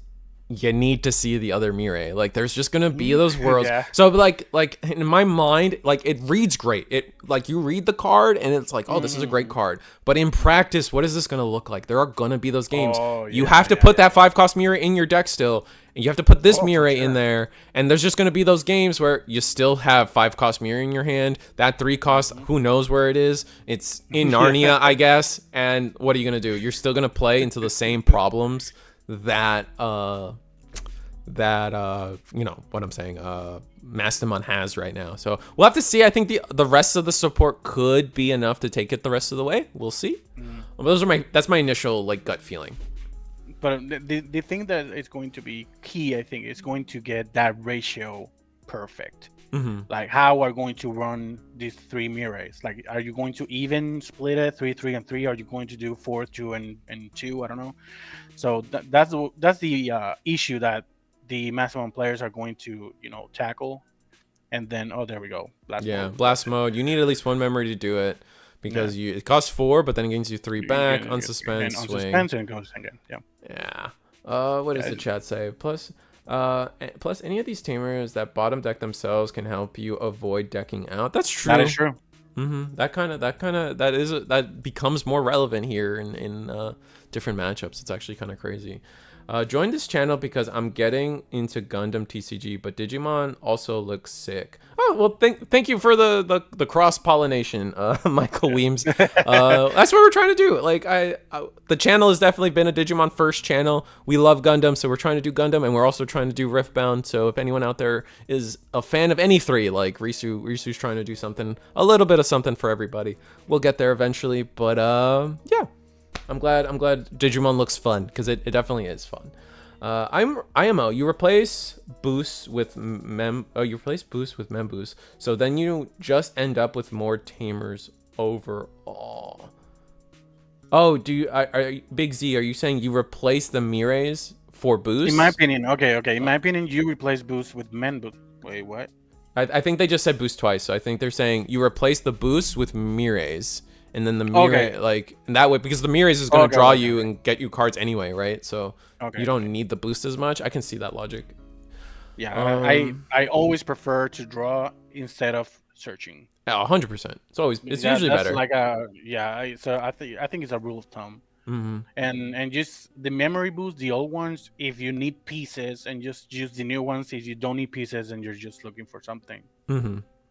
you need to see the other Mirai. Like there's just gonna be those worlds. Yeah. So like in my mind, like it reads great. It like you read the card and it's like, oh, this is a great card. But in practice, what is this gonna look like? There are gonna be those games. You have to put that 5-cost Mirai in your deck still. And you have to put this Mirai in there, and there's just going to be those games where you still have 5-cost Mirai in your hand. That 3-cost, who knows where it is? It's in Narnia, I guess. And what are you going to do? You're still going to play into the same problems that you know what I'm saying, Mastamon has right now. So we'll have to see. I think the rest of the support could be enough to take it the rest of the way. We'll see. That's my initial like gut feeling. But the thing that is going to be key, I think, is going to get that ratio perfect. Mm-hmm. Like, how are going to run these 3 Mirais? Like, are you going to even split it 3, 3, and 3? Are you going to do 4, 2, and 2? I don't know. So that's the issue that the Masamon players are going to tackle. And then there we go. Blast mode. You need at least 1 memory to do it. Because it costs 4, but then it gives you 3 back, unsuspend, swing. Unsuspend, and goes again. Yeah. What does the chat say? Plus any of these tamers that bottom deck themselves can help you avoid decking out. That's true. That is true. Mm-hmm. That becomes more relevant here in different matchups. It's actually kind of crazy. Join this channel because I'm getting into Gundam TCG, but Digimon also looks sick. Oh, well, thank you for the cross-pollination, Michael Weems. That's what we're trying to do. Like, the channel has definitely been a Digimon first channel. We love Gundam, so we're trying to do Gundam, and we're also trying to do Riftbound. So if anyone out there is a fan of any 3, like Risu's trying to do a little bit of something for everybody. We'll get there eventually, but yeah. I'm glad Digimon looks fun, because it definitely is fun. IMO, you replace boosts with memboosts, so then you just end up with more tamers overall. Oh, Big Z, are you saying you replace the Mirais for boosts? In my opinion, okay. In my opinion, you replace boosts with men boost. Wait, what? I think they just said boost twice. So I think they're saying you replace the boost with Mires. And then the Mire, like, and that way, because the Mires is going to draw you and get you cards anyway, right? So you don't need the boost as much. I can see that logic. Yeah, I always prefer to draw instead of searching. 100%. It's usually that's better. Like so I think it's a rule of thumb. And just the memory boost, the old ones, if you need pieces, and just use the new ones if you don't need pieces and you're just looking for something.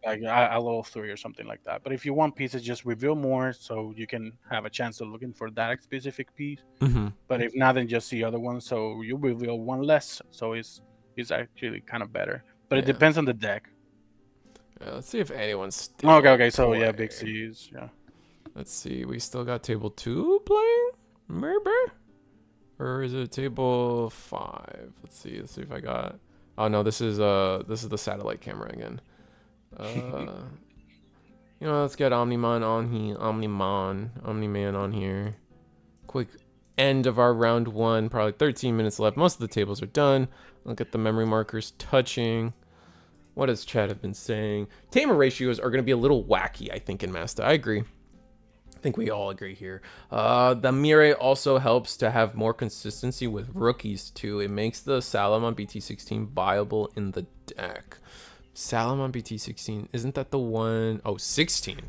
Like a level 3 or something like that. But if you want pieces, just reveal more so you can have a chance of looking for that specific piece. But if not, then just the other one, so you reveal one less. So it's actually kind of better. But it depends on the deck. Let's see if anyone's still okay. So playing. Yeah, big C's. Yeah. Let's see. We still got table 2 playing, maybe, or is it table 5? Let's see if I got. Oh no, this is the satellite camera again. Let's get Omni-Man on here. Quick end of our round 1. Probably 13 minutes left. Most of the tables are done. Look at the memory markers touching. What does chat have been saying? Tamer ratios are going to be a little wacky, I think, in Master. I agree. I think we all agree here. The Mire also helps to have more consistency with rookies, too. It makes the Salamon BT16 viable in the deck. Salamon BT16, isn't that the one? Oh, 16.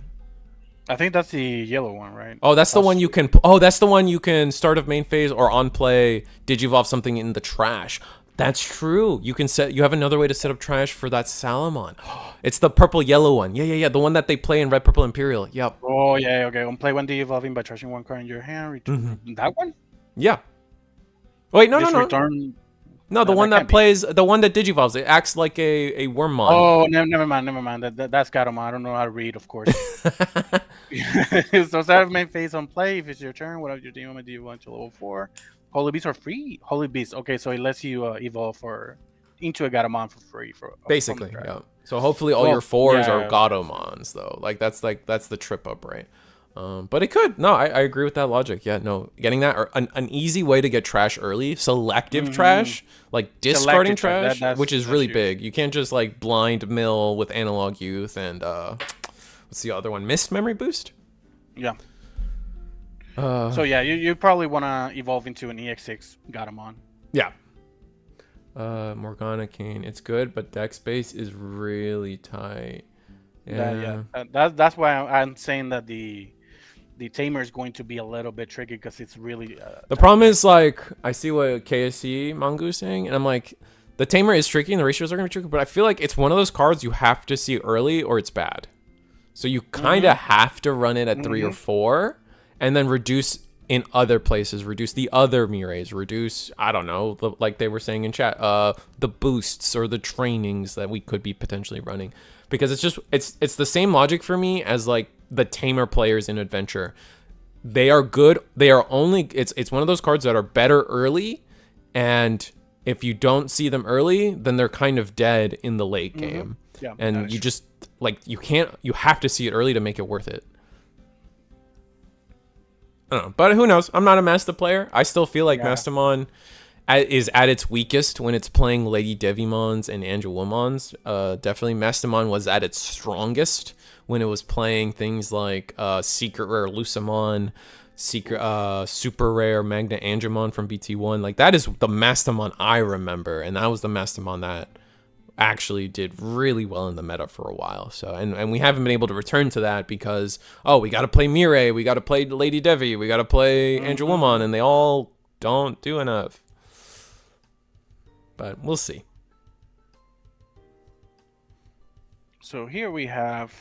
I think that's the yellow one, right? Oh, that's the one you can. Oh, that's the one you can start of main phase or on play Digivolve something in the trash. That's true. You can set. You have another way to set up trash for that Salamon. It's the purple yellow one. Yeah. The one that they play in Red Purple Imperial. Yep. Oh yeah. Okay. On play when Digivolving by trashing one card in your hand. That one. Yeah. Wait. No. Return. No, the one that plays, the one that digivolves, it acts like a Wormmon. Oh, never mind. That's Gatomon. I don't know how to read, of course. So instead of main phase on play, if it's your turn, whatever your Digimon do you want to level 4. Holy Beasts are free. Holy Beasts. Okay, so it lets you evolve into a Gatomon for free basically. Yeah. So hopefully all your 4s are Gatomons though. That's the trip up, right? But it could. No, I agree with that logic. Yeah, no, getting that or an easy way to get trash early, selective trash, like discarding trash, which is really big. You can't just like blind mill with Analog Youth and what's the other one? Mist Memory Boost. Yeah. So yeah, you probably want to evolve into an EX6 Gatomon. Yeah. Morgana Kane, it's good, but deck space is really tight. Yeah. That's why I'm saying that the Tamer is going to be a little bit tricky because it's really the problem is, like, I see what KSC Mangu's saying and I'm like, the Tamer is tricky and the ratios are gonna be tricky, but I feel like it's one of those cards you have to see early or it's bad. So you kind of have to run it at 3 or 4 and then reduce in other places, reduce the other Mires, reduce, I don't know, like they were saying in chat, the boosts or the trainings that we could be potentially running. Because it's the same logic for me as like the Tamer players in Adventure. They are good. They are only, it's one of those cards that are better early, and if you don't see them early, then they're kind of dead in the late game. Yeah, and you just like you have to see it early to make it worth it. I don't know, but who knows? I'm not a Master player. I still feel like Mastamon is at its weakest when it's playing Lady Devimons and Angelwomons. Definitely Mastamon was at its strongest when it was playing things like Secret Rare Lucamon, Super Rare Magna Angemon from BT1. Like, that is the Mastamon I remember, and that was the Mastamon that actually did really well in the meta for a while. So and we haven't been able to return to that because we got to play Mire, we got to play Lady Devi, we got to play Angelwomon, and they all don't do enough. But we'll see. So here we have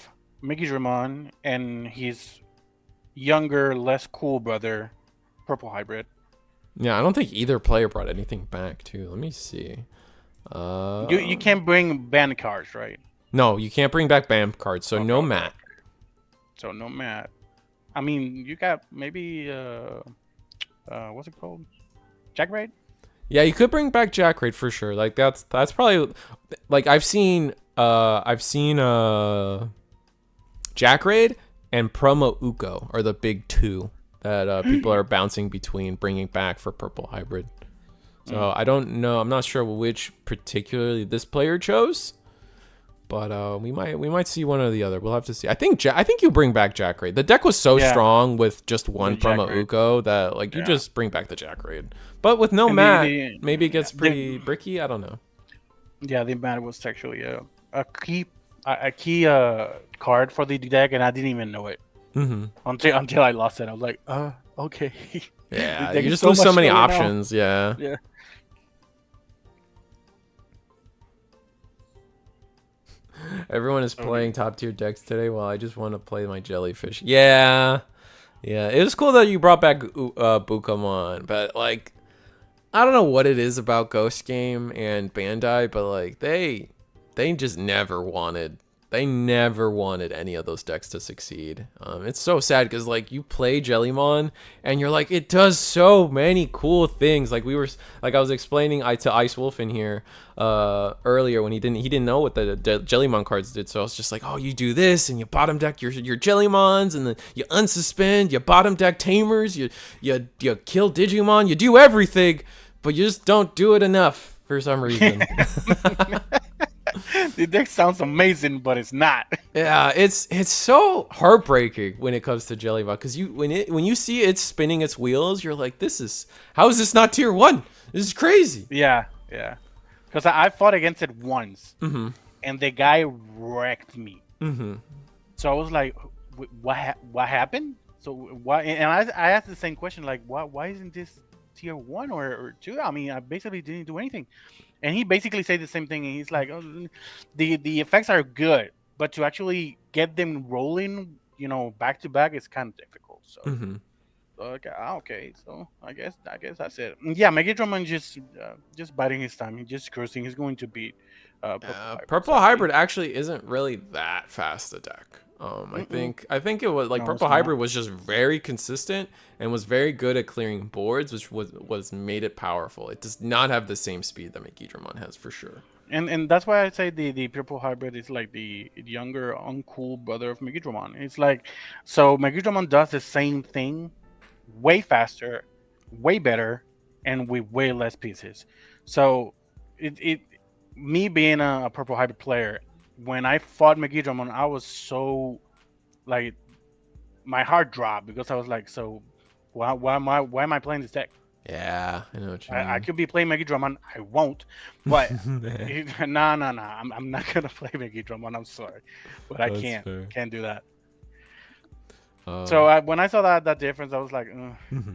Mega Digimon and his younger, less cool brother, Purple Hybrid. Yeah, I don't think either player brought anything back, too. Let me see. You can't bring banned cards, right? No, you can't bring back banned cards, so no Matt. So no Matt. I mean, you got maybe, what's it called? Jackraid? Yeah, you could bring back Jackraid for sure. Like, that's probably, like, I've seen Jackraid and Promo Uko are the big two that people are bouncing between bringing back for Purple Hybrid. So I don't know. I'm not sure which particularly this player chose, But we might see one or the other. We'll have to see. I think you bring back Jack Raid. The deck was so strong with just one promo Uko that like you just bring back the Jack Raid. But with no mat, maybe it gets pretty bricky. I don't know. Yeah, the mat was actually a key card for the deck, and I didn't even know it until I lost it. I was like, okay. Yeah, you just lose so many options. Yeah. Yeah. Everyone is playing top tier decks today while I just want to play my jellyfish. Yeah. It was cool that you brought back Bukamon, but like, I don't know what it is about Ghost Game and Bandai, but like they just never wanted any of those decks to succeed. It's so sad because like you play Jellymon and you're like, it does so many cool things. Like I was explaining to Ice Wolf in here earlier when he didn't know what the Jellymon cards did. So I was just like, oh, you do this and you bottom deck your Jellymons, and then you unsuspend, you bottom deck Tamers, you kill Digimon, you do everything, but you just don't do it enough for some reason. The deck sounds amazing, but it's not. Yeah, it's so heartbreaking when it comes to Jellybot, because when you see it spinning its wheels, you're like, how is this not tier 1? This is crazy. Yeah. Because I fought against it once, and the guy wrecked me. So I was like, what happened? So why? And I asked the same question, like, why isn't this tier 1 or 2? I mean, I basically didn't do anything. And he basically said the same thing. And he's like, oh, the effects are good, but to actually get them rolling, back to back is kind of difficult. So, okay. So I guess that's it. Yeah, Mega Digimon just biding his time. He's just cruising. He's going to beat Purple Hybrid actually isn't really that fast a deck. I think it was like Purple Hybrid was just very consistent and was very good at clearing boards, which was made it powerful. It does not have the same speed that Megidramon has for sure. And that's why I say the Purple Hybrid is like the younger, uncool brother of Megidramon. It's like, so Megidramon does the same thing, way faster, way better, and with way less pieces. So me being a Purple Hybrid player, when I fought Megidramon, I was so, like, my heart dropped, because I was like, so why am I playing this deck? Yeah, I know what you mean. I could be playing Megidramon. I won't, but nah. I'm not gonna play Megidramon. I'm sorry, but I can't do that. So when I saw that difference, I was like,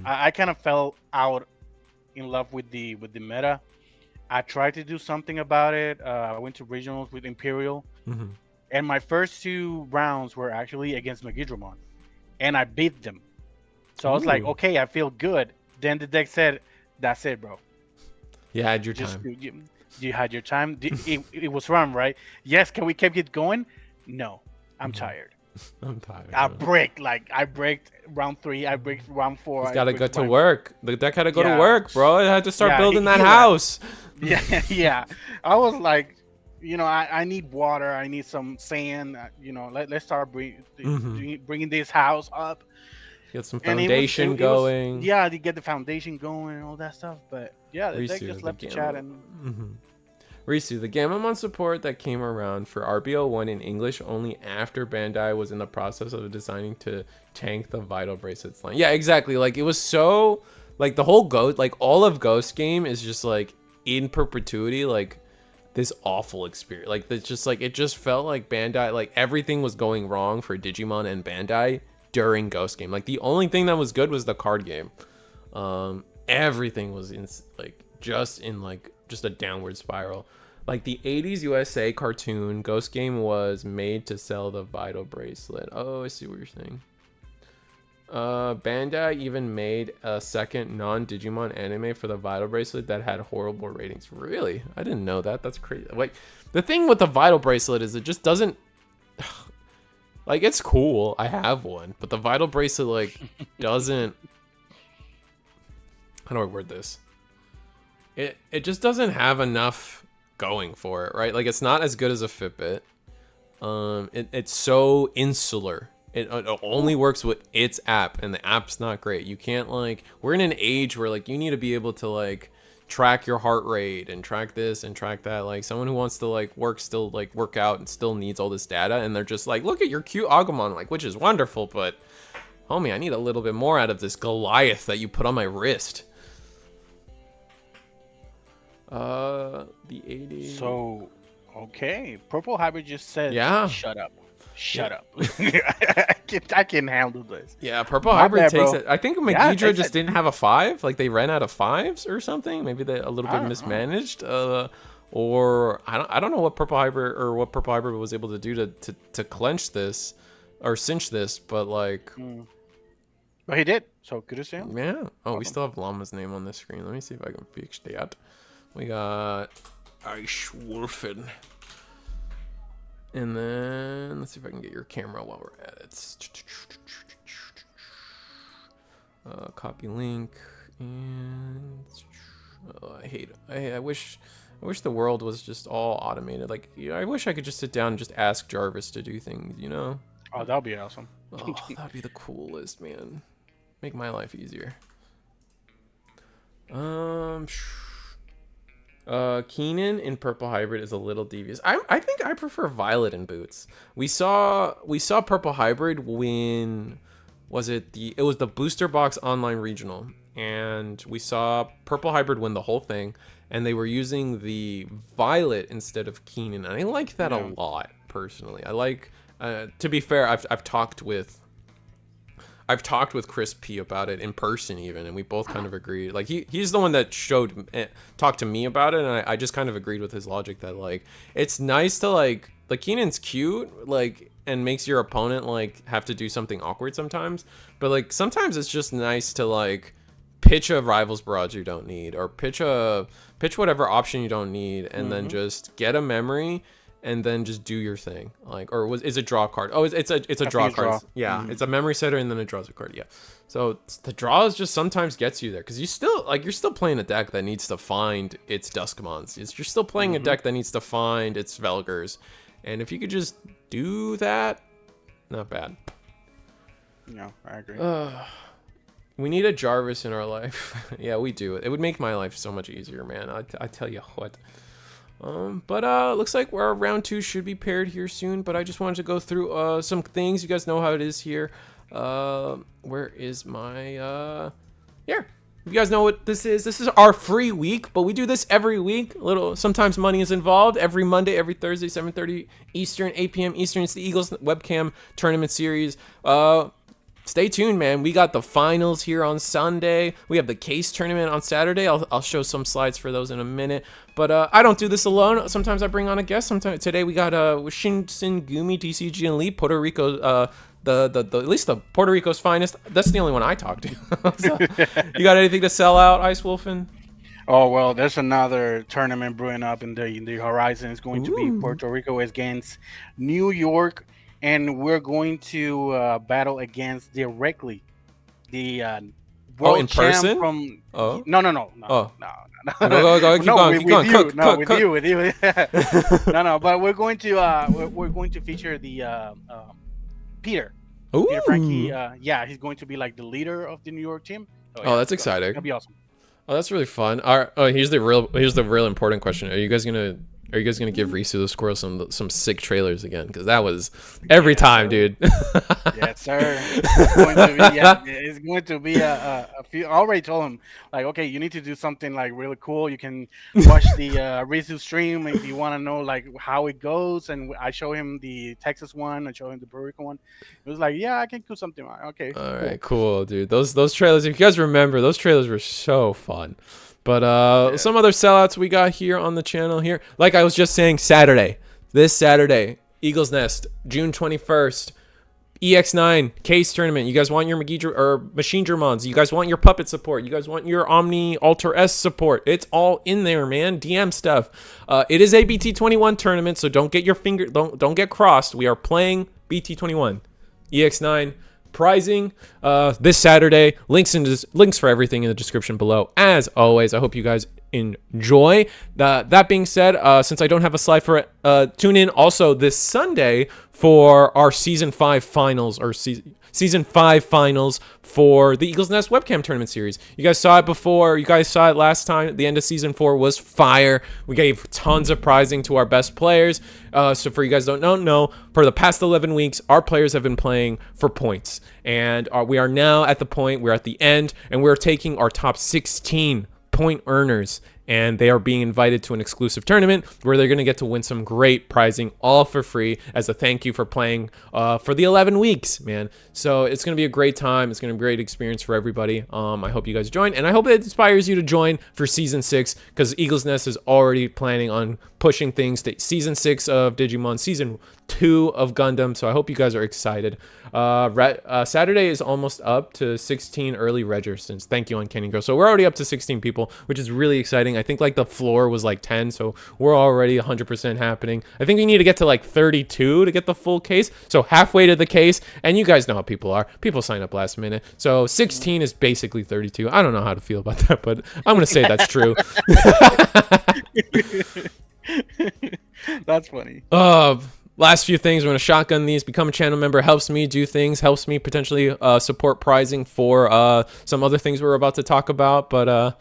I kind of fell out in love with the meta. I tried to do something about it. I went to regionals with Imperial, and my first 2 rounds were actually against Megidramon, and I beat them. So I was like, okay, I feel good. Then the deck said, "That's it, bro. You had your time. You had your time. It was run, right? Yes. Can we keep it going? No, I'm tired. I'm tired. I braked round 3. I braked round 4. It's gotta go to work. The deck had to go to work, bro. It had to start building that house. Yeah. I was like, I need water. I need some sand. Let's start bringing this house up. Get some foundation going. To get the foundation going and all that stuff. But yeah, the deck just left the chat and. Risu, the Gamamon support that came around for RBO1 in English only after Bandai was in the process of designing to tank the Vital Bracelets line. Yeah, exactly. Like, it was so, like, the whole all of Ghost Game is just, like, in perpetuity, like, this awful experience. Like, it's just, like, it just felt like Bandai, like, everything was going wrong for Digimon and Bandai during Ghost Game. Like, the only thing that was good was the card game. Everything was just a downward spiral. Like, the 80s USA cartoon Ghost Game was made to sell the Vital Bracelet. Oh, I see what you're saying. Bandai even made a second non-Digimon anime for the Vital Bracelet that had horrible ratings. Really? I didn't know that. That's crazy. Like, the thing with the Vital Bracelet is it just doesn't... Like, it's cool. I have one. But the Vital Bracelet, like, doesn't... How do I word this? It just doesn't have enough going for it, right? Like, it's not as good as a Fitbit. It's so insular. It only works with its app, and the app's not great. You can't, like, we're in an age where, like, you need to be able to, like, track your heart rate and track this and track that. Like someone who wants to like work out and still needs all this data, and they're just like, look at your cute Agumon, like, which is wonderful, but homie, I need a little bit more out of this Goliath that you put on my wrist. The 80. So, okay, Purple Hybrid just said, yeah, shut up. Shut up. I can handle this. Yeah, Purple My Hybrid bad, takes bro. it. I think Yeah, Megidra just didn't have a 5. Like they ran out of 5s or something. Maybe they a little bit mismanaged. Or I don't know what Purple Hybrid was able to do to clench this or cinch this, but like. But he did. So good to see him. Yeah. Oh, we still have Llama's name on this screen. Let me see if I can fix that. We got Ice Wolfen. And then let's see if I can get your camera while we're at it. Copy link, and I hate it. I wish the world was just all automated. Like, I wish I could just sit down and just ask Jarvis to do things, you know? Oh, that'd be awesome. Oh, that'd be the coolest, man. Make my life easier. Keenan in Purple Hybrid is a little devious. I think I prefer Violet in Boots. We saw Purple Hybrid when it was the booster box online regional, and we saw Purple Hybrid win the whole thing, and they were using the Violet instead of Keenan, and I like that a lot personally. I like to be fair, I've talked with Chris P about it in person even, and we both kind of agreed. Like he's the one that talked to me about it, and I just kind of agreed with his logic that like it's nice to like Keenan's cute, like, and makes your opponent like have to do something awkward sometimes, but like sometimes it's just nice to like pitch a Rivals Barrage you don't need, or pitch whatever option you don't need, and then just get a memory and then just do your thing. Like, or is it draw a card? Oh, it's a draw card. Yeah, it's a memory setter and then it draws a card. Yeah. So the draws just sometimes gets you there, because you're still playing a deck that needs to find its Duskmons. You're still playing a deck that needs to find its Velgers. And if you could just do that, not bad. No, I agree. We need a Jarvis in our life. Yeah, we do. It would make my life so much easier, man. I tell you what. But looks like our round 2 should be paired here soon, but I just wanted to go through some things. You guys know how it is here. Where is my here? You guys know what this is. This is our free week, but we do this every week. Sometimes money is involved. Every Monday, every Thursday, 7:30 Eastern, 8 p.m. Eastern. It's the Eagles WEBCAM tournament series. Stay tuned, man. We got the finals here on Sunday. We have the case tournament on Saturday. I'll show some slides for those in a minute. But I don't do this alone. Sometimes I bring on a guest. Sometimes today we got Shinsen Gumi, TCG and Lee, Puerto Rico. At least the Puerto Rico's finest. That's the only one I talk to. So, you got anything to sell out, Ice Wolfen? Oh, well, there's another tournament brewing up in the horizon. It's going to be Puerto Rico against New York. And we're going to battle against directly the world in champ person? from. Oh. No. Go. Keep going. With you. No. But we're going to feature the Peter. Ooh. Peter Frankie. Yeah, he's going to be like the leader of the New York team. So, yeah, that's exciting. That'll be awesome. Oh, that's really fun. All right. Oh, here's the real important question. Are you guys gonna give Risu the Squirrel some sick trailers again? Because that was every time, dude. Yes, sir. It's going to be a few. I already told him, like, okay, you need to do something like really cool. You can watch the Risu stream if you want to know like how it goes. And I show him the Texas one. I show him the Puerto Rico one. It was like, yeah, I can do something. Okay. All right, cool, dude. Those trailers. If you guys remember, those trailers were so fun. But some other sellouts we got here on the channel here. Like I was just saying, this Saturday, Eagles Nest, June 21st, EX9 Case tournament. You guys want your Machine Germans. You guys want your Puppet support. You guys want your Omni Alter S support. It's all in there, man. DM stuff. It is a BT21 tournament, so don't get your finger, don't get crossed. We are playing BT21. EX9 prizing this Saturday. Links for everything in the description below. As always, I hope you guys enjoy. That being said, since I don't have a slide for it, tune in also this Sunday for our season 5 finals, or season 5 finals for the Eagles Nest webcam tournament series. You guys saw it before. You guys saw it last time. The end of season 4 was fire. We gave tons of prizing to our best players. So for you guys don't know, for the past 11 weeks, our players have been playing for points. And we are now at the point, we're at the end, and we're taking our top 16 point earners, and they are being invited to an exclusive tournament where they're going to get to win some great prizing, all for free, as a thank you for playing for the 11 weeks, man. So it's going to be a great time. It's going to be a great experience for everybody. I hope you guys join, and I hope it inspires you to join for season 6, because Eagles Nest is already planning on pushing things to season 6 of Digimon, season 2 of Gundam. So I hope you guys are excited. Saturday is almost up to 16 early registrants. Thank you, Uncanny Girl. So we're already up to 16 people, which is really exciting. I think like the floor was like 10, so we're already 100% happening. I think we need to get to like 32 to get the full case, so halfway to the case. And you guys know how people are. People sign up last minute, so 16 is basically 32. I don't know how to feel about that, but I'm gonna say that's true. That's funny. Last few things, we're going to shotgun these. Become a channel member helps me do things, helps me potentially support prizing for some other things we're about to talk about. But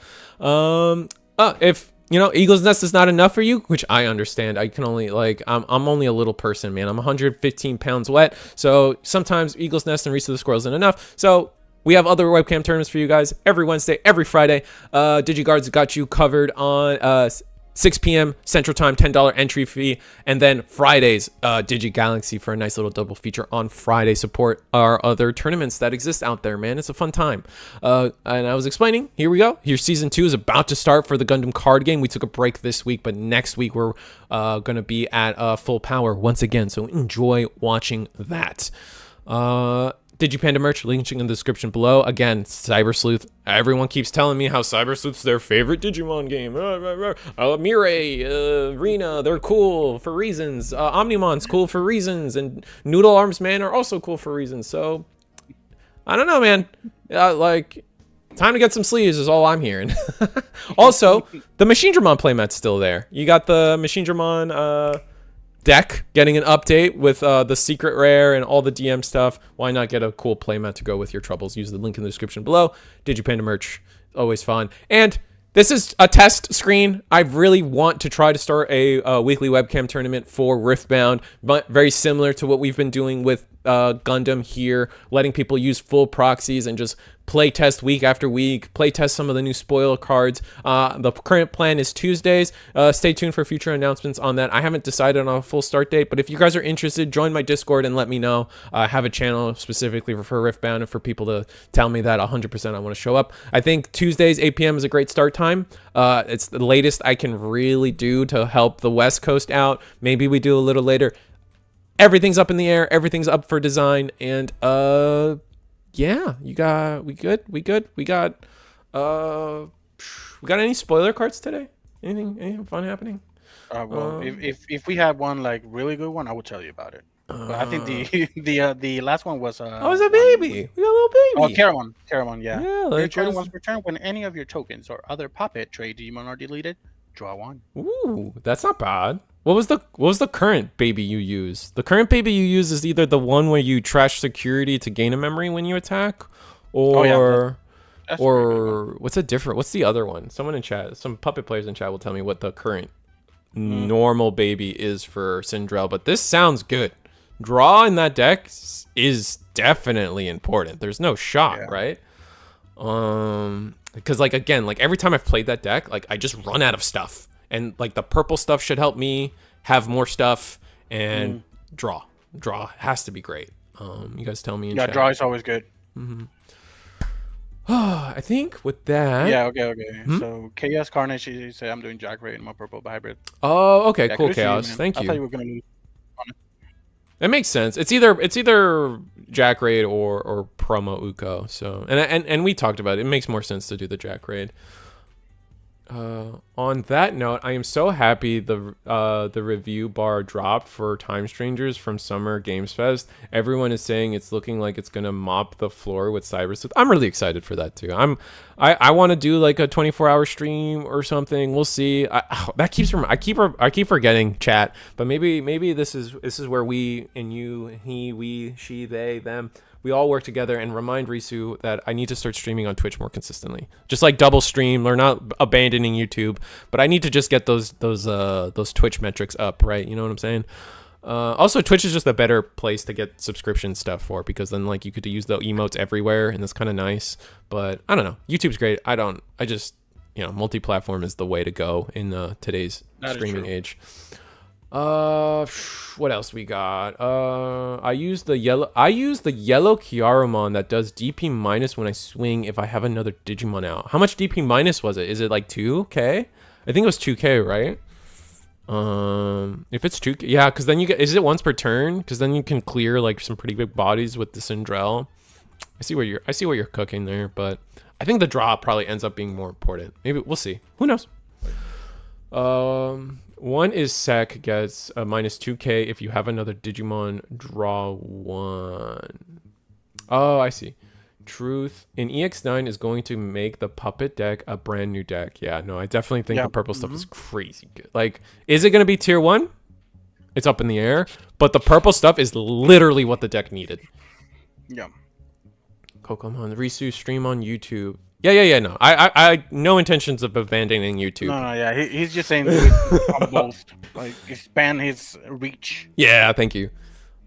if you know Eagles Nest is not enough for you, which I understand, I can only I'm only a little person, man. I'm 115 pounds wet, so sometimes Eagles Nest and Reach of the Squirrel isn't enough. So we have other webcam tournaments for you guys every Wednesday, every Friday. DigiGuards got you covered on 6 p.m. Central Time, $10 entry fee. And then Fridays, Digi Galaxy for a nice little double feature on Friday. Support our other tournaments that exist out there, man. It's a fun time. And I was explaining, here we go. Here, season 2 is about to start for the Gundam card game. We took a break this week, but next week we're going to be at full power once again. So enjoy watching that. Digipanda merch, linking in the description below. Again, Cyber Sleuth. Everyone keeps telling me how Cyber Sleuth's their favorite Digimon game. Mirai, Rina, they're cool for reasons. Omnimon's cool for reasons. And Noodle Arms Man are also cool for reasons. So, I don't know, man. Time to get some sleeves is all I'm hearing. Also, the Machine Dramon playmat's still there. You got the Machine Dramon deck getting an update with the secret rare and all the DM stuff. Why not get a cool playmat to go with your troubles? Use the link in the description below. Digipanda merch, always fun. And this is a test screen. I really want to try to start a weekly webcam tournament for Riftbound, but very similar to what we've been doing with Gundam here, letting people use full proxies and just play test week after week, play test some of the new spoiler cards. The current plan is Tuesdays. Stay tuned for future announcements on that. I haven't decided on a full start date, but if you guys are interested, join my Discord and let me know. I have a channel specifically for Riftbound and for people to tell me that 100% I want to show up. I think Tuesdays 8 p.m. is a great start time. It's the latest I can really do to help the West Coast out. Maybe we do a little later. Everything's up in the air. Everything's up for design. And yeah, we got any spoiler cards today? Anything fun happening? Well, if we had one like really good one, I would tell you about it. But I think the last one was oh, it's a baby. We got a little baby. Oh, Caramon, yeah. Yeah, your once returned when any of your tokens or other puppet trade Digimon are deleted. Draw one. Ooh, that's not bad. What was the current baby you use? The current baby you use is either the one where you trash security to gain a memory when you attack, or that's what's the other one? Someone in chat, some puppet players in chat will tell me what the current normal baby is for Syndrell. But this sounds good. Draw in that deck is definitely important. There's no shot, right? Because again, every time I've played that deck, I just run out of stuff. And the purple stuff should help me have more stuff, and draw has to be great. You guys tell me in chat. Draw is always good. I think with that. Yeah, okay. So Chaos Carnage, he said I'm doing Jack Ray in my purple hybrid. Oh, okay, cool, Chaos. Thank you. I thought you were gonna lose on it. It makes sense. It's either Jack Raid or promo Uko. So and we talked about it. It makes more sense to do the Jack Raid. On that note, I am so happy the review bar dropped for Time Strangers from Summer Games Fest. Everyone is saying it's looking like it's gonna mop the floor with Cyber. I'm really excited for that too. I want to do like a 24-hour stream or something. We'll see. That keeps from I keep forgetting chat, but maybe this is where we and you, he, we, she, they, them, we all work together and remind Risu that I need to start streaming on Twitch more consistently. Just like double stream, or not abandoning YouTube, but I need to just get those Twitch metrics up, right? You know what I'm saying? Also, Twitch is just a better place to get subscription stuff for, because then like you could use the emotes everywhere, and that's kind of nice. But I don't know. YouTube's great. I just multi-platform is the way to go in today's streaming age. What else we got? I use the yellow Kiaromon that does DP minus when I swing if I have another Digimon out. How much DP minus was it? Is it like 2k? I think it was 2k, right? If it's 2k, yeah, because then you get, is it once per turn? Because then you can clear like some pretty big bodies with the Syndrell. I see what you're cooking there, but I think the draw probably ends up being more important. Maybe we'll see. Who knows? One is Sec gets a minus 2k if you have another Digimon draw one. Oh, I see. Truth in EX9 is going to make the puppet deck a brand new deck. Yeah, no, I definitely think the purple stuff is crazy good. Like, is it going to be tier 1? It's up in the air, but the purple stuff is literally what the deck needed. Yeah. Kokomon, Risu stream on YouTube. Yeah. No, I no intentions of abandoning YouTube. No, yeah. He's just saying on both, like expand his reach. Yeah, thank you.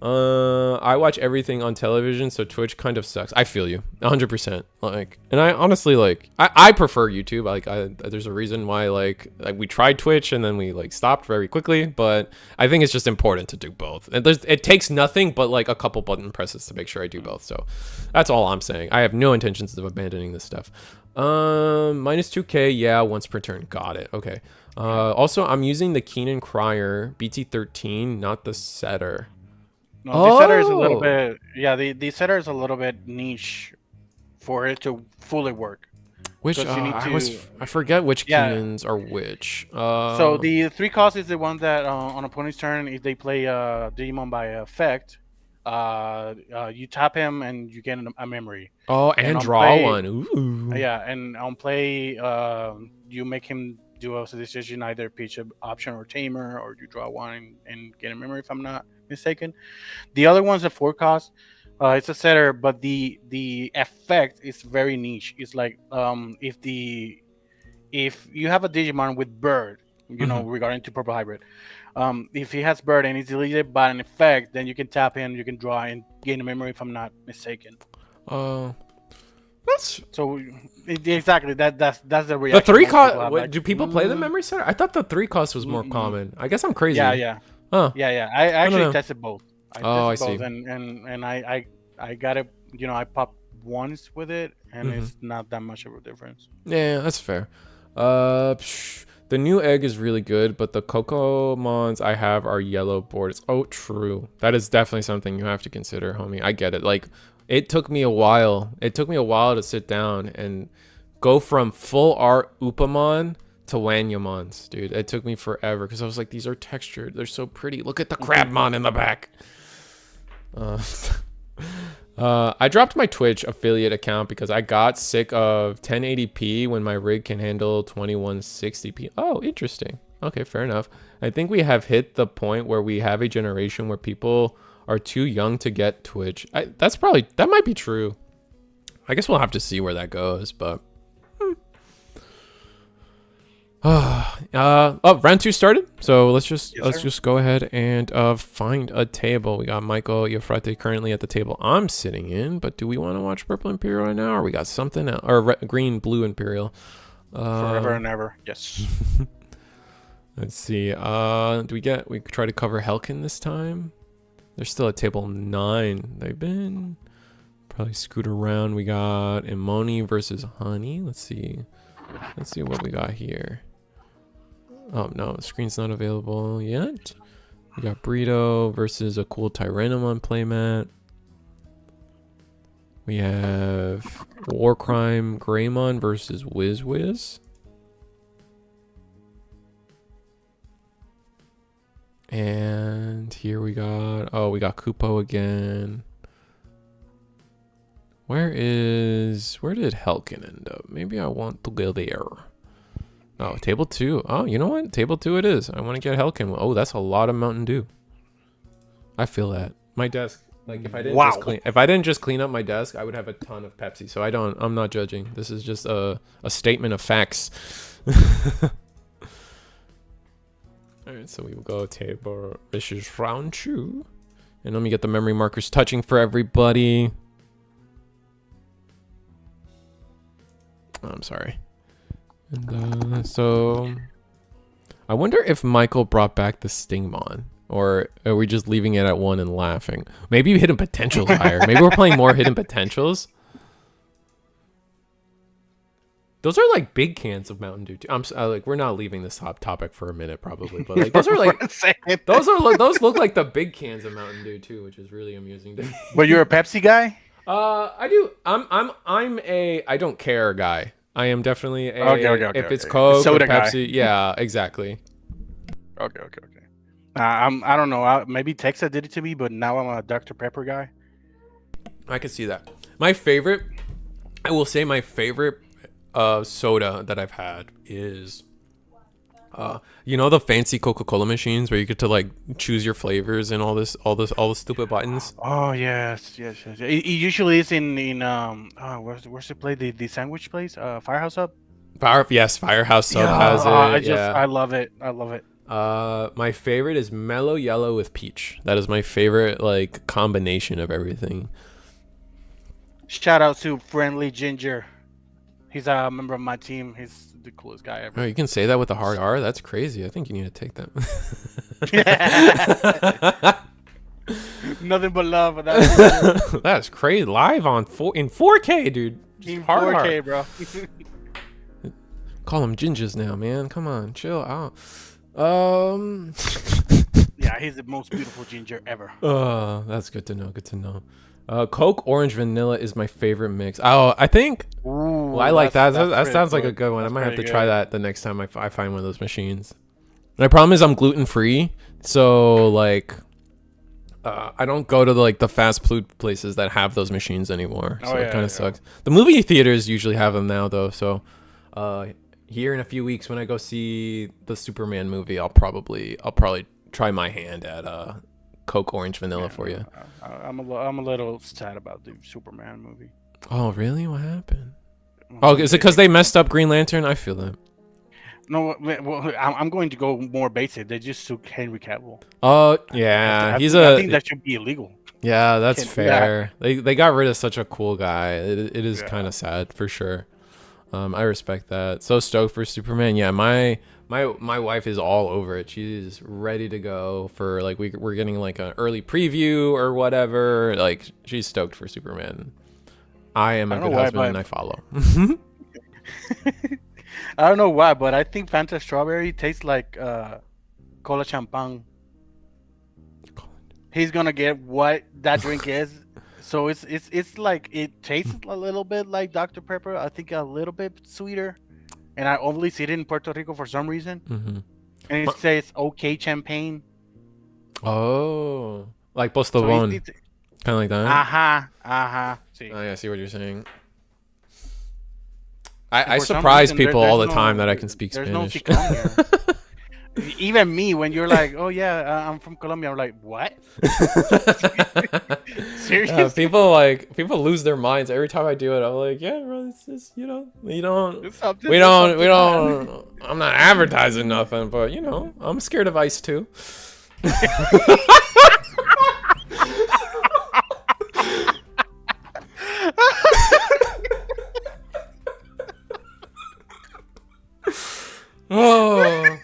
I watch everything on television, so Twitch kind of sucks. I feel you 100%. Like, and I honestly like I prefer YouTube. Like, there's a reason why like we tried Twitch and then we like stopped very quickly, but I think it's just important to do both. And it takes nothing but like a couple button presses to make sure I do both. So that's all I'm saying. I have no intentions of abandoning this stuff. Minus 2k, yeah, once per turn. Got it. Okay. Also, I'm using the Keenan Crier BT13, not the setter. No, the setter is a little bit. Yeah, the setter is a little bit niche for it to fully work. Which I forget which Keenans are which. So the 3 cost is the one that on opponent's turn, if they play Digimon by effect, you tap him and you get a memory. Oh, and draw one. Ooh. Yeah, and on play, you make him do a decision, either pitch an option or tamer, or you draw one and get a memory, if I'm not mistaken. The other one's a 4 cost. It's a setter, but the effect is very niche. It's like if you have a Digimon with bird, regarding to purple hybrid, if he has bird and he's deleted by an effect, then you can tap him, you can draw and gain a memory, if I'm not mistaken. That's so exactly that's the reaction. The 3 cost. Do people play the memory setter? I thought the 3 cost was more common. I guess I'm crazy. Yeah. Huh. Yeah. I actually tested both. I see. And I got it. I popped once with it, and it's not that much of a difference. Yeah, that's fair. The new egg is really good, but the Kokomons I have are yellow boards. Oh, true. That is definitely something you have to consider, homie. I get it. Like, it took me a while. It took me a while to sit down and go from full art Upamon to Wanyamons, dude. It took me forever because I was like, these are textured. They're so pretty. Look at the Crabmon in the back. I dropped my Twitch affiliate account because I got sick of 1080p when my rig can handle 2160p. Oh, interesting. Okay, fair enough. I think we have hit the point where we have a generation where people are too young to get Twitch. That might be true. I guess we'll have to see where that goes, but round 2 started, so let's just go ahead and find a table. We got Michael Iofrate currently at the table I'm sitting in, but do we want to watch Purple Imperial right now, or we got something else, or Green Blue Imperial? Forever and ever. Yes. Let's see. We try to cover Helkin this time? They're still at table 9. They've been probably scoot around. We got Imoni versus Honey. Let's see what we got here. Oh no, the screen's not available yet. We got Burrito versus a cool Tyrannomon playmat. We have Warcrime Greymon versus Wiz. And here we got Kupo again. Where did Helkin end up? Maybe I want to go there. Oh, table 2. Oh, you know what? Table 2 it is. I want to get Helkin. Oh, that's a lot of Mountain Dew. I feel that. My desk, like if I didn't just clean up my desk, I would have a ton of Pepsi. So I'm not judging. This is just a statement of facts. All right, so we will go table. This is round 2. And let me get the memory markers touching for everybody. Oh, I'm sorry. And so I wonder if Michael brought back the Stingmon, or are we just leaving it at 1 and laughing? Maybe hidden potentials higher. Maybe we're playing more hidden potentials. Those are like big cans of Mountain Dew. Like we're not leaving this topic for a minute, probably, but like those are like those look like the big cans of Mountain Dew too, which is really amusing to me. But you're a Pepsi guy? I do. I'm a I don't care guy. I am definitely a if it's Coke or Pepsi. Guy. Yeah, exactly. Okay. I don't know. Maybe Texas did it to me, but now I'm a Dr. Pepper guy. I can see that. My favorite, I will say, my favorite soda that I've had is, you know, the fancy Coca-Cola machines where you get to like choose your flavors and all the stupid buttons. Oh yes. It usually is in where's it played? The sandwich place? Firehouse Hub. Firehouse Hub has it. I love it. My favorite is Mellow Yellow with peach. That is my favorite like combination of everything. Shout out to Friendly Ginger. He's a member of my team. He's the coolest guy ever. Oh, you can say that with a hard R? That's crazy. I think you need to take that. Nothing but love. That's crazy. Live in 4K, dude. In 4K, bro. Call them gingers now, man. Come on, chill out. Yeah, he's the most beautiful ginger ever. That's good to know. Good to know. Coke Orange Vanilla is my favorite mix. Oh, I think. Ooh, I like that. That sounds like a good one. I might have to try that the next time I find one of those machines. My problem is I'm gluten free, so like, I don't go to the fast food places that have those machines anymore. So it kind of sucks. The movie theaters usually have them now, though. So, here in a few weeks when I go see the Superman movie, I'll probably try my hand at Coke Orange Vanilla for you. I'm a little sad about the Superman movie. Oh really? What happened? Oh, is it because they messed up Green Lantern? I feel that. No, well, I'm going to go more basic. They just took Henry Cavill. Oh yeah, I think that should be illegal. Yeah, that's fair. They got rid of such a cool guy. It is kind of sad for sure. I respect that. So stoked for Superman. Yeah, my wife is all over it. She's ready to go for like we're getting like an early preview or whatever. Like she's stoked for Superman. I am a good husband and I follow. I don't know why, but I think Fanta Strawberry tastes like Cola Champagne. He's gonna get what that drink is. So it's like it tastes a little bit like Dr. Pepper. I think a little bit sweeter. And I only see it in Puerto Rico for some reason. Mm-hmm. And it says OK Champagne. Oh, like Postobon. Kind of like that. See. Oh, yeah, I see what you're saying. I surprise people all the time that I can speak Spanish. No even me, when you're like, oh yeah, I'm from Colombia, I'm like, what? Seriously? People lose their minds every time I do it. I'm like, yeah, bro, it's just, we don't, I'm not advertising nothing, but I'm scared of ice too. Oh.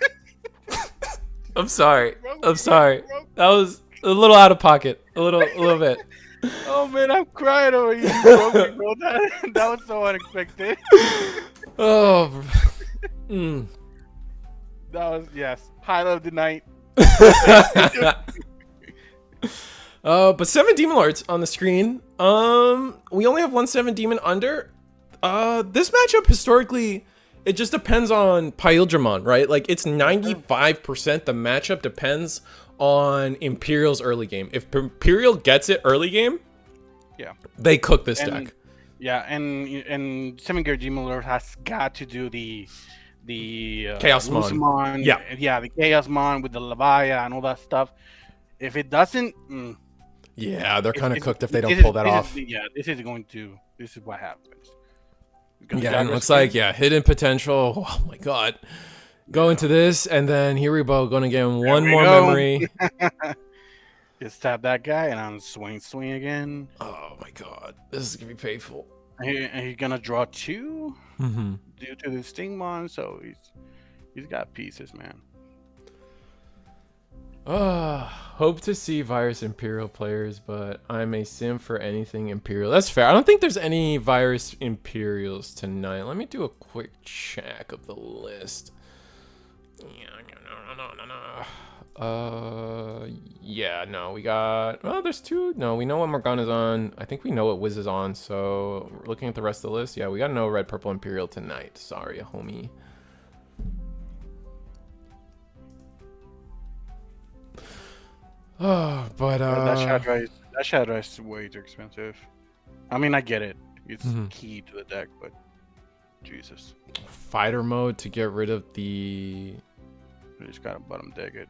I'm sorry. That was a little out of pocket. A little bit. Oh man, I'm crying over you, bro. That was so unexpected. Oh. That was highlight of the night. But 7 Demon Lords on the screen. We only have 1 7 Demon under. This matchup historically, it just depends on Paildramon, right? Like it's 95% the matchup depends on Imperial's early game. If Imperial gets it early game, yeah, they cook this deck. Yeah, and 7 Demon Lord has got to do the Chaos Mon. Yeah, the Chaos Mon with the Levia and all that stuff. If it doesn't, yeah, they're kind of cooked if they don't pull that off. This is what happens. Yeah, and it looks like hidden potential. Oh my god, go into this, and then here we go, going to get one more memory. Just tap that guy, and I'm swing again. Oh my god, this is gonna be painful. And he's gonna draw 2 due to the Stingmon, so he's got pieces, man. Hope to see Virus Imperial players, but I'm a sim for anything Imperial. That's fair. I don't think there's any Virus Imperials tonight. Let me do a quick check of the list. Yeah, no, we got, well, there's 2. No, we know what Morgana's on. I think we know what Wiz is on. So looking at the rest of the list, yeah, we got no Red Purple Imperial tonight. Sorry, homie. Oh, but that Shadow is way too expensive. I mean, I get it. It's key to the deck, but Jesus. Fighter mode to get rid of the. We just gotta bottom deck it.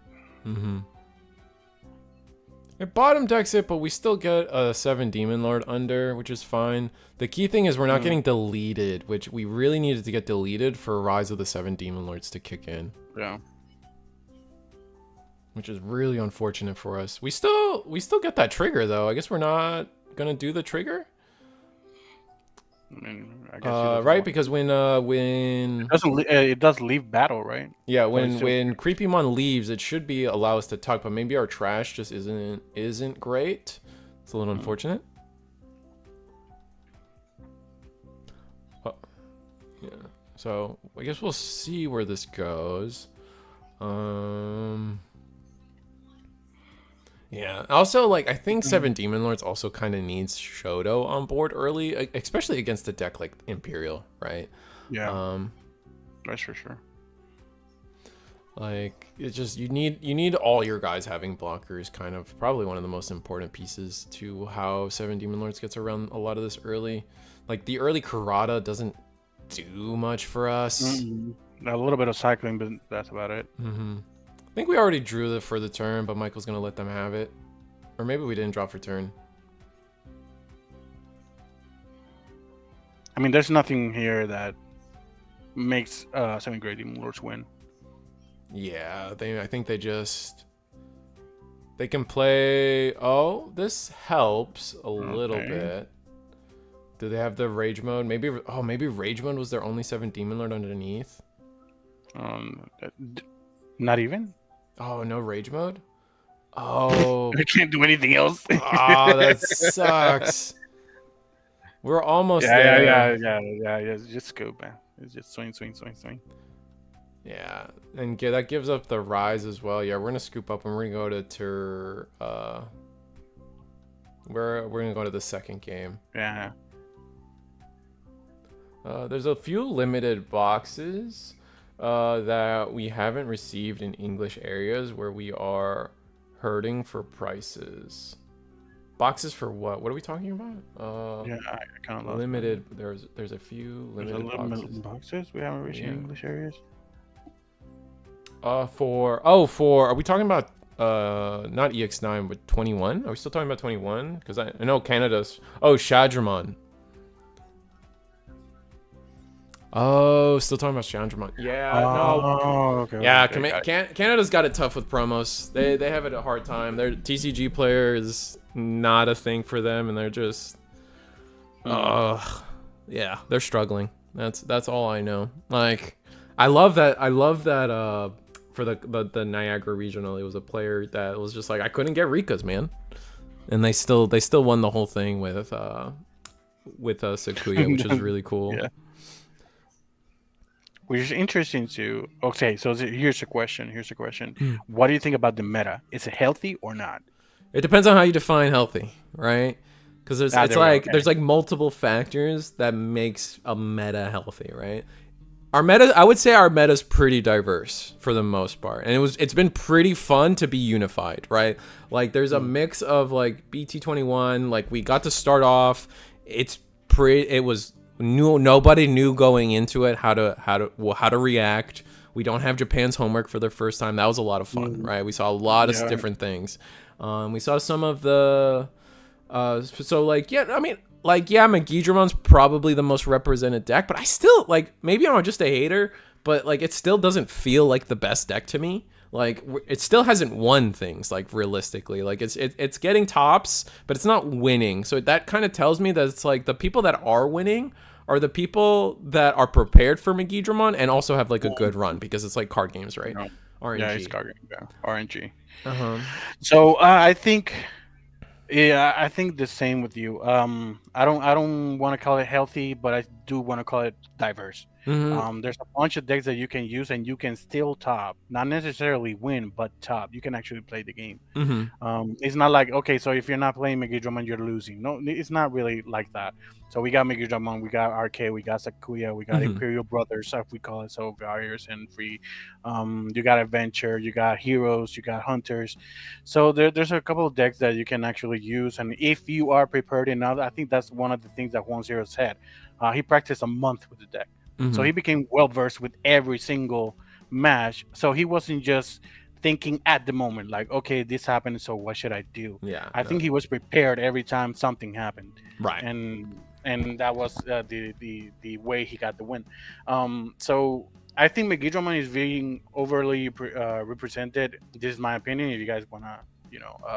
It bottom decks it, but we still get a 7 Demon Lord under, which is fine. The key thing is we're not getting deleted, which we really needed to get deleted for Rise of the 7 Demon Lords to kick in. Yeah. Which is really unfortunate for us. We still get that trigger though. I guess we're not gonna do the trigger. I mean, I guess right, because when it does leave battle, right? Yeah, when Creepymon leaves, it should be allow us to talk, but maybe our trash just isn't great. It's a little unfortunate. Yeah. So I guess we'll see where this goes. Yeah. Also, like, I think 7 Demon Lords also kind of needs Shoto on board early, especially against a deck like Imperial, right? Yeah. That's for sure. Like, it's just you need all your guys having blockers. Kind of probably one of the most important pieces to how 7 Demon Lords gets around a lot of this early. Like the early Karada doesn't do much for us. A little bit of cycling, but that's about it. I think we already drew for the turn, but Michael's gonna let them have it, or maybe we didn't draw for turn. I mean, there's nothing here that makes 7 Great Demon Lords win. Yeah, I think they can play. Oh, this helps a little bit. Do they have the Rage Mode? Maybe Rage Mode was their only 7 Demon Lord underneath. Not even. Oh, no Rage Mode? Oh. I can't do anything else. Oh, that sucks. We're almost there. Yeah. Just scoop, man. It's just swing. Yeah, and that gives up the Rise as well. Yeah, we're going to scoop up and we're going to go to we're going to go to the second game. Yeah. There's a few limited boxes that we haven't received in English areas where we are hurting for prices. Boxes for what? What are we talking about? Yeah, I kind of limited. There's a few limited boxes we haven't reached in English areas. Are we talking about not EX9 but 21? Are we still talking about 21? Because I know Canada's. Oh, Shadramon. Oh, still talking about Chandramon. Yeah, no. Okay. Yeah, Canada's got it tough with promos. They have a hard time. Their TCG player is not a thing for them, and they're just, yeah, they're struggling. That's all I know. Like, I love that. For the Niagara Regional, it was a player that was just like, I couldn't get Rika's, man, and they still won the whole thing with Sakuya, which is really cool. Yeah. Which is interesting too. Okay, so here's the question. What do you think about the meta? Is it healthy or not? It depends on how you define healthy, right? Because there's like multiple factors that makes a meta healthy, right? Our meta, I would say our meta's pretty diverse for the most part, and it's been pretty fun to be unified, right? Like there's a mix of like BT21, like we got to start off, it was new, nobody knew going into it how to react. We don't have Japan's homework for the first time. That was a lot of fun, right? We saw a lot of different things. We saw some of the so like Megidramon's probably the most represented deck, but I still like, maybe I'm just a hater, but like it still doesn't feel like the best deck to me. Like it still hasn't won things, like realistically. Like it's getting tops, but it's not winning. So that kind of tells me that it's like the people that are winning are the people that are prepared for Megidramon and also have like a good run, because it's like card games, right? No. RNG. Yeah, it's card game. Yeah. RNG. Uh-huh. So I think, yeah, I think the same with you. I don't want to call it healthy, but I do want to call it diverse. There's a bunch of decks that you can use, and you can still top, not necessarily win, but top. You can actually play the game. It's not like, okay, so if you're not playing Megidramon, you're losing. No, it's not really like that. So we got Megidramon, we got RK, we got Sakuya, we got Imperial Brothers, if we call it so, Warriors and Free. You got Adventure, you got Heroes, you got Hunters. So there's a couple of decks that you can actually use, and if you are prepared enough, I think that's one of the things that 1-0 said. He practiced a month with the deck. So he became well versed with every single match. So he wasn't just thinking at the moment, like, okay, this happened, so what should I do? Yeah. I think he was prepared every time something happened. Right. And that was the way he got the win. So I think Megidramon is being overly represented. This is my opinion. If you guys wanna,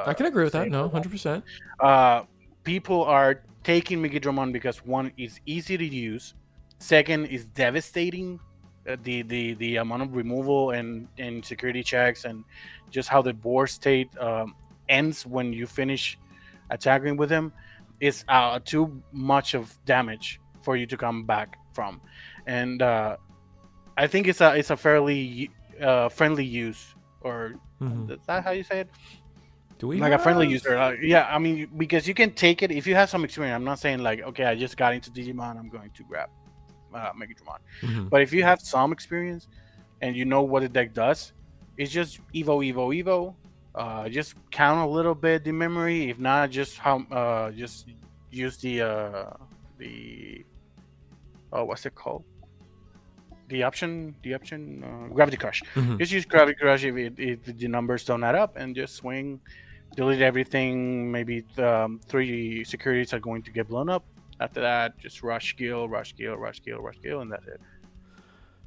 I can agree with that. No, 100%. People are taking Megidramon because one is easy to use. Second is devastating, the amount of removal and security checks, and just how the board state ends when you finish attacking with him is too much of damage for you to come back from. And I think it's a fairly friendly use, or is that how you say it? Do we like a friendly user? Yeah, I mean, because you can take it if you have some experience. I'm not saying like, okay, I just got into Digimon, I'm going to grab Megidramon. But if you have some experience and you know what the deck does, it's just Evo. Just count a little bit the memory. If not, just just use the what's it called? The option Gravity Crush. Just use Gravity Crush if the numbers don't add up, and just swing, delete everything. Maybe 3 securities are going to get blown up. After that, just rush kill, and that's it.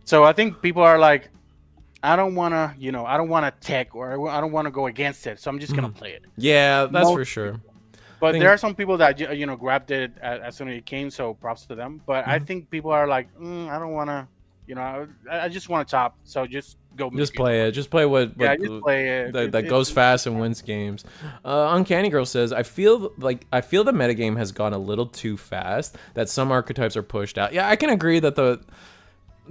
So I think people are like, I don't want to tech, or I don't want to go against it, so I'm just gonna play it. Yeah, that's for sure. But there are some people that grabbed it as soon as it came, so props to them. But I think people are like, I don't want to, I just want to top, so just go. Just play it. Just play what just play it. That goes fast and wins games. Uncanny Girl says, I feel the metagame has gone a little too fast, that some archetypes are pushed out. Yeah, I can agree that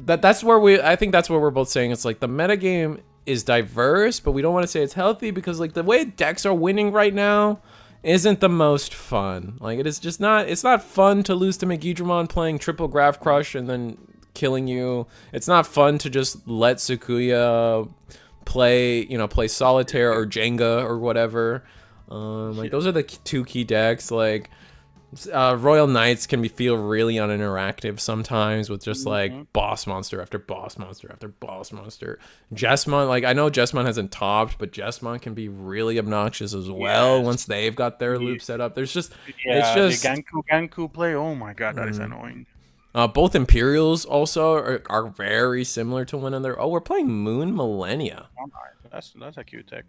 that's where I think that's what we're both saying. It's like the metagame is diverse, but we don't want to say it's healthy, because like the way decks are winning right now isn't the most fun. Like it's not fun to lose to Megidramon playing triple Graph Crush and then killing you. It's not fun to just let Sakuya play Solitaire or Jenga or whatever. Like those are the 2 key decks. Like Royal Knights can feel really uninteractive sometimes, with just like boss monster after boss monster after boss monster. Jesmon, like I know Jesmon hasn't topped, but Jesmon can be really obnoxious as well once they've got their loop set up. There's just it's just the Ganku play. Oh my god, that is annoying. Both Imperials also are very similar to one another. Oh, we're playing Moon Millennia. That's a cute tech.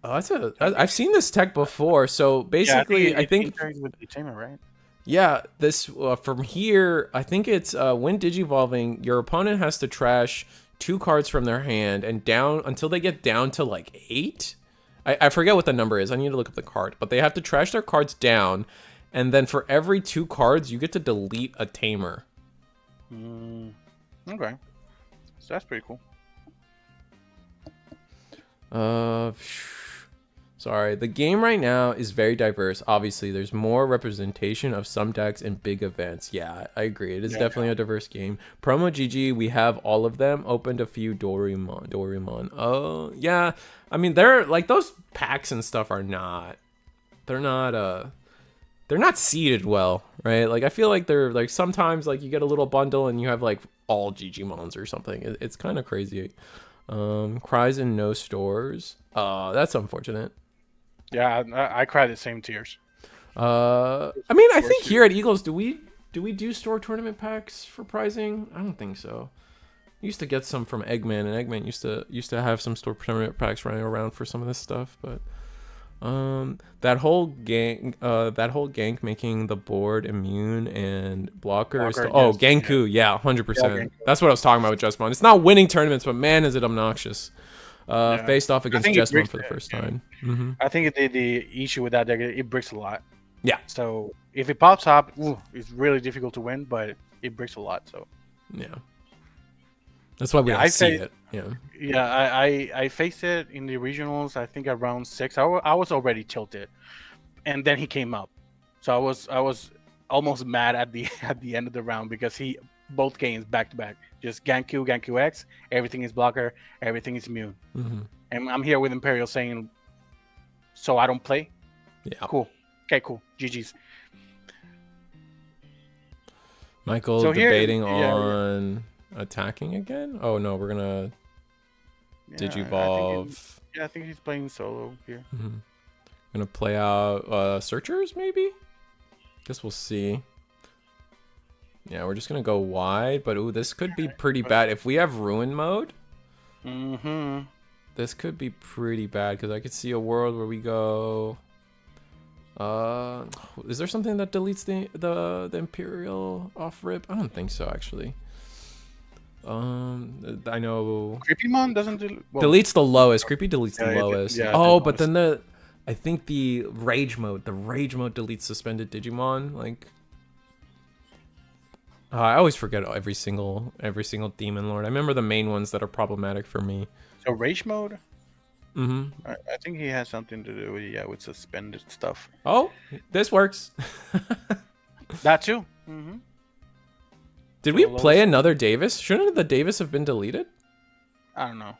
Oh, I've seen this tech before. So basically, I think with the tamer, right? Yeah, this from here, I think it's when digivolving, your opponent has to trash 2 cards from their hand and down until they get down to like 8. I forget what the number is. I need to look up the card, but they have to trash their cards down, and then for every 2 cards, you get to delete a tamer. Okay, so that's pretty cool. Sorry. The game right now is very diverse. Obviously, there's more representation of some decks in big events. Yeah, I agree. It is definitely a diverse game. Promo GG, we have all of them. Opened a few Doraemon. Oh, yeah. I mean, they're like those packs and stuff are not. They're not seeded well, right? Like I feel like they're like sometimes like you get a little bundle and you have like all Digimons or something. It's kind of crazy. Cries in no stores. That's unfortunate. Yeah, I cried the same tears. I mean, I think here at Eagles, do we do store tournament packs for prizing? I don't think so. Used to get some from Eggman, and Eggman used to have some store tournament packs running around for some of this stuff, but that whole gank making the board immune and blocker is still, Genku, yeah, 100%. That's what I was talking about with Jesmon. It's not winning tournaments, but man, is it obnoxious. Faced off against Jesmon for the first time. I think the issue with that deck, it bricks a lot. Yeah. So if it pops up, it's really difficult to win, but it bricks a lot. So yeah. That's why we don't see it. Yeah. Yeah, I faced it in the regionals. I think around 6. I was already tilted, and then he came up, so I was almost mad at the end of the round because he both games back to back, just Ganku X, everything is blocker, everything is immune, and I'm here with Imperial saying, so I don't play. Yeah. Cool. Okay. Cool. GG's. Michael debating on. Attacking again? Oh no, we're gonna Digivolve. I think he's playing solo here. Gonna play out Searchers maybe? Guess we'll see. Yeah, we're just gonna go wide, but ooh, this could be pretty bad. If we have Ruin mode, this could be pretty bad because I could see a world where we go. Is there something that deletes the Imperial off rip? I don't think so actually. I know Creepymon doesn't deletes the lowest. Creepy deletes the lowest. Yeah, but then I think the rage mode deletes suspended Digimon. Like I always forget every single Demon Lord. I remember the main ones that are problematic for me. So rage mode. I think he has something to do with suspended stuff. Oh, this works. That too. Did we play another Davis? Shouldn't the Davis have been deleted? I don't know.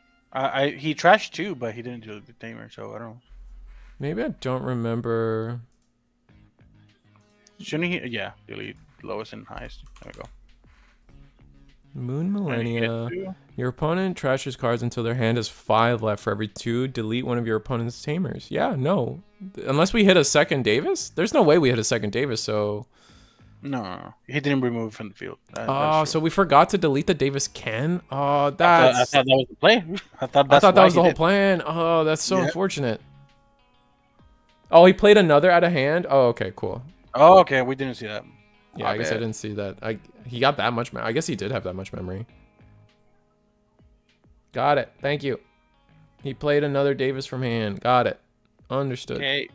He trashed too, but he didn't do the tamer, so I don't know. Maybe I don't remember. Shouldn't he? Yeah, delete lowest and highest. There we go. Moon Millennia. Your opponent trashes cards until their hand has 5 left. For every 2, delete one of your opponent's tamers. Yeah, no. Unless we hit a second Davis? There's no way we hit a second Davis, so... No. He didn't remove from the field. So we forgot to delete the Davis Ken? Oh, that's... I thought that was the play. I thought that was the whole plan. Oh, that's so unfortunate. Oh, he played another out of hand? Oh, okay, cool. Oh, okay. We didn't see that. Yeah, I guess I didn't see that. He got that much. I guess he did have that much memory. Got it. Thank you. He played another Davis from hand. Got it. Understood. Okay.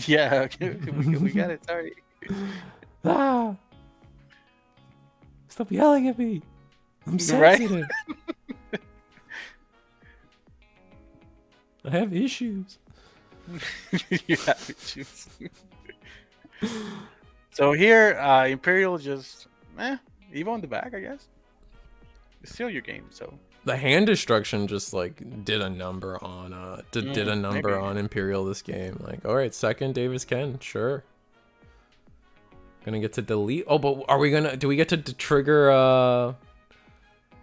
Yeah. Okay. We got it. Sorry. Stop yelling at me. I'm sensitive. Right? I have issues. You have issues. So here, Imperial just, Evo on the back, I guess. It's still your game, so. The hand destruction just like did a number on on Imperial this game. Like, all right, second Davis Ken, sure. Gonna get to delete. Oh, but are we gonna? Do we get to trigger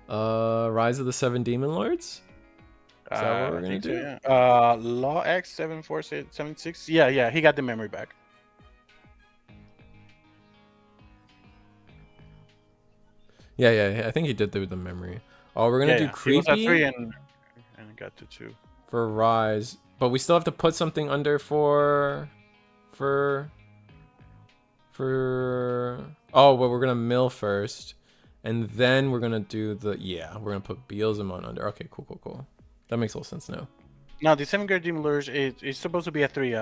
Rise of the 7 Demon Lords? Is that what we're gonna do? So, yeah. Law X 74676. Yeah, he got the memory back. Yeah, I think he did the memory. Oh, we're gonna do creepy. He was at 3 and got to 2 for Rise, but we still have to put something under for. Oh, but we're gonna mill first, and then we're gonna do we're gonna put Beelzemon under. Okay, cool. That makes a little sense now. Now the 7th grade Demon Lures is supposed to be at 3.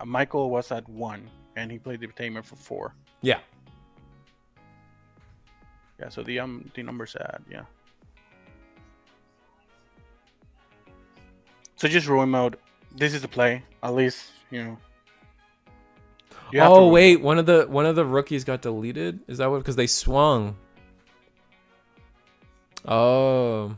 Michael was at 1, and he played the Tamer for 4. Yeah. Yeah, so the number's at So just Ruin mode. This is the play. At least you know. You have Oh to. wait, one of the rookies got deleted. Is that what? Because they swung. Oh.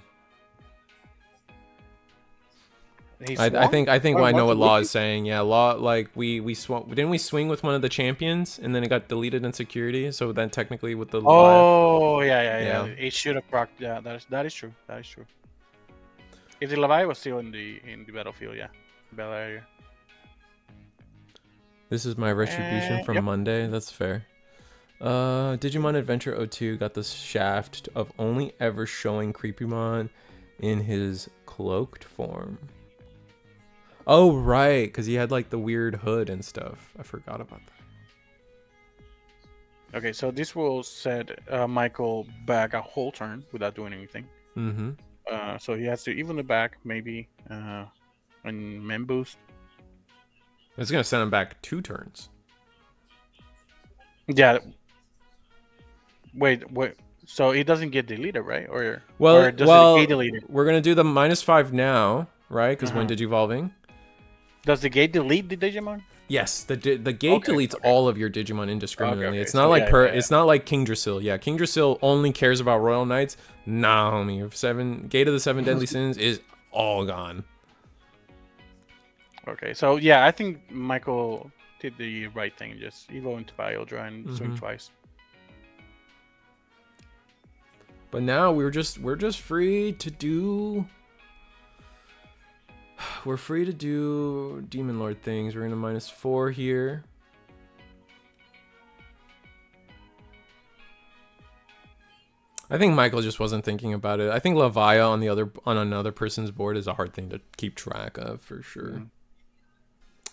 I think I know what Law is saying. Yeah, Law, like we swung. Didn't we swing with one of the champions and then it got deleted in security? So then technically with the Oh yeah. It should have proc. Yeah, that is true. That is true. If the Levi was still in the battlefield, yeah, battle area. This is my retribution from Monday. That's fair. Digimon Adventure 02 got the shaft of only ever showing Creepymon in his cloaked form. Oh, right, because he had like the weird hood and stuff. I forgot about that. Okay, so this will set Michael back a whole turn without doing anything. Mm-hmm. So he has to even the back, maybe, and men boost. It's going to send him back 2 turns. Yeah. Wait. So it doesn't get deleted, right? Or does it get deleted? We're going to do the -5 now, right? Because when Digivolving. Does the gate delete the Digimon? Yes, the gate deletes all of your Digimon indiscriminately. It's not it's not like King Drasil. Yeah, King Drasil only cares about Royal Knights. Nah, homie. Gate of the 7 Deadly Sins is all gone. Okay, so yeah, I think Michael did the right thing. Just evo into Biodra and swing twice. But now we're just free to do. We're free to do Demon Lord things. We're gonna -4 here. I think Michael just wasn't thinking about it. I think Lavaya on another person's board is a hard thing to keep track of for sure.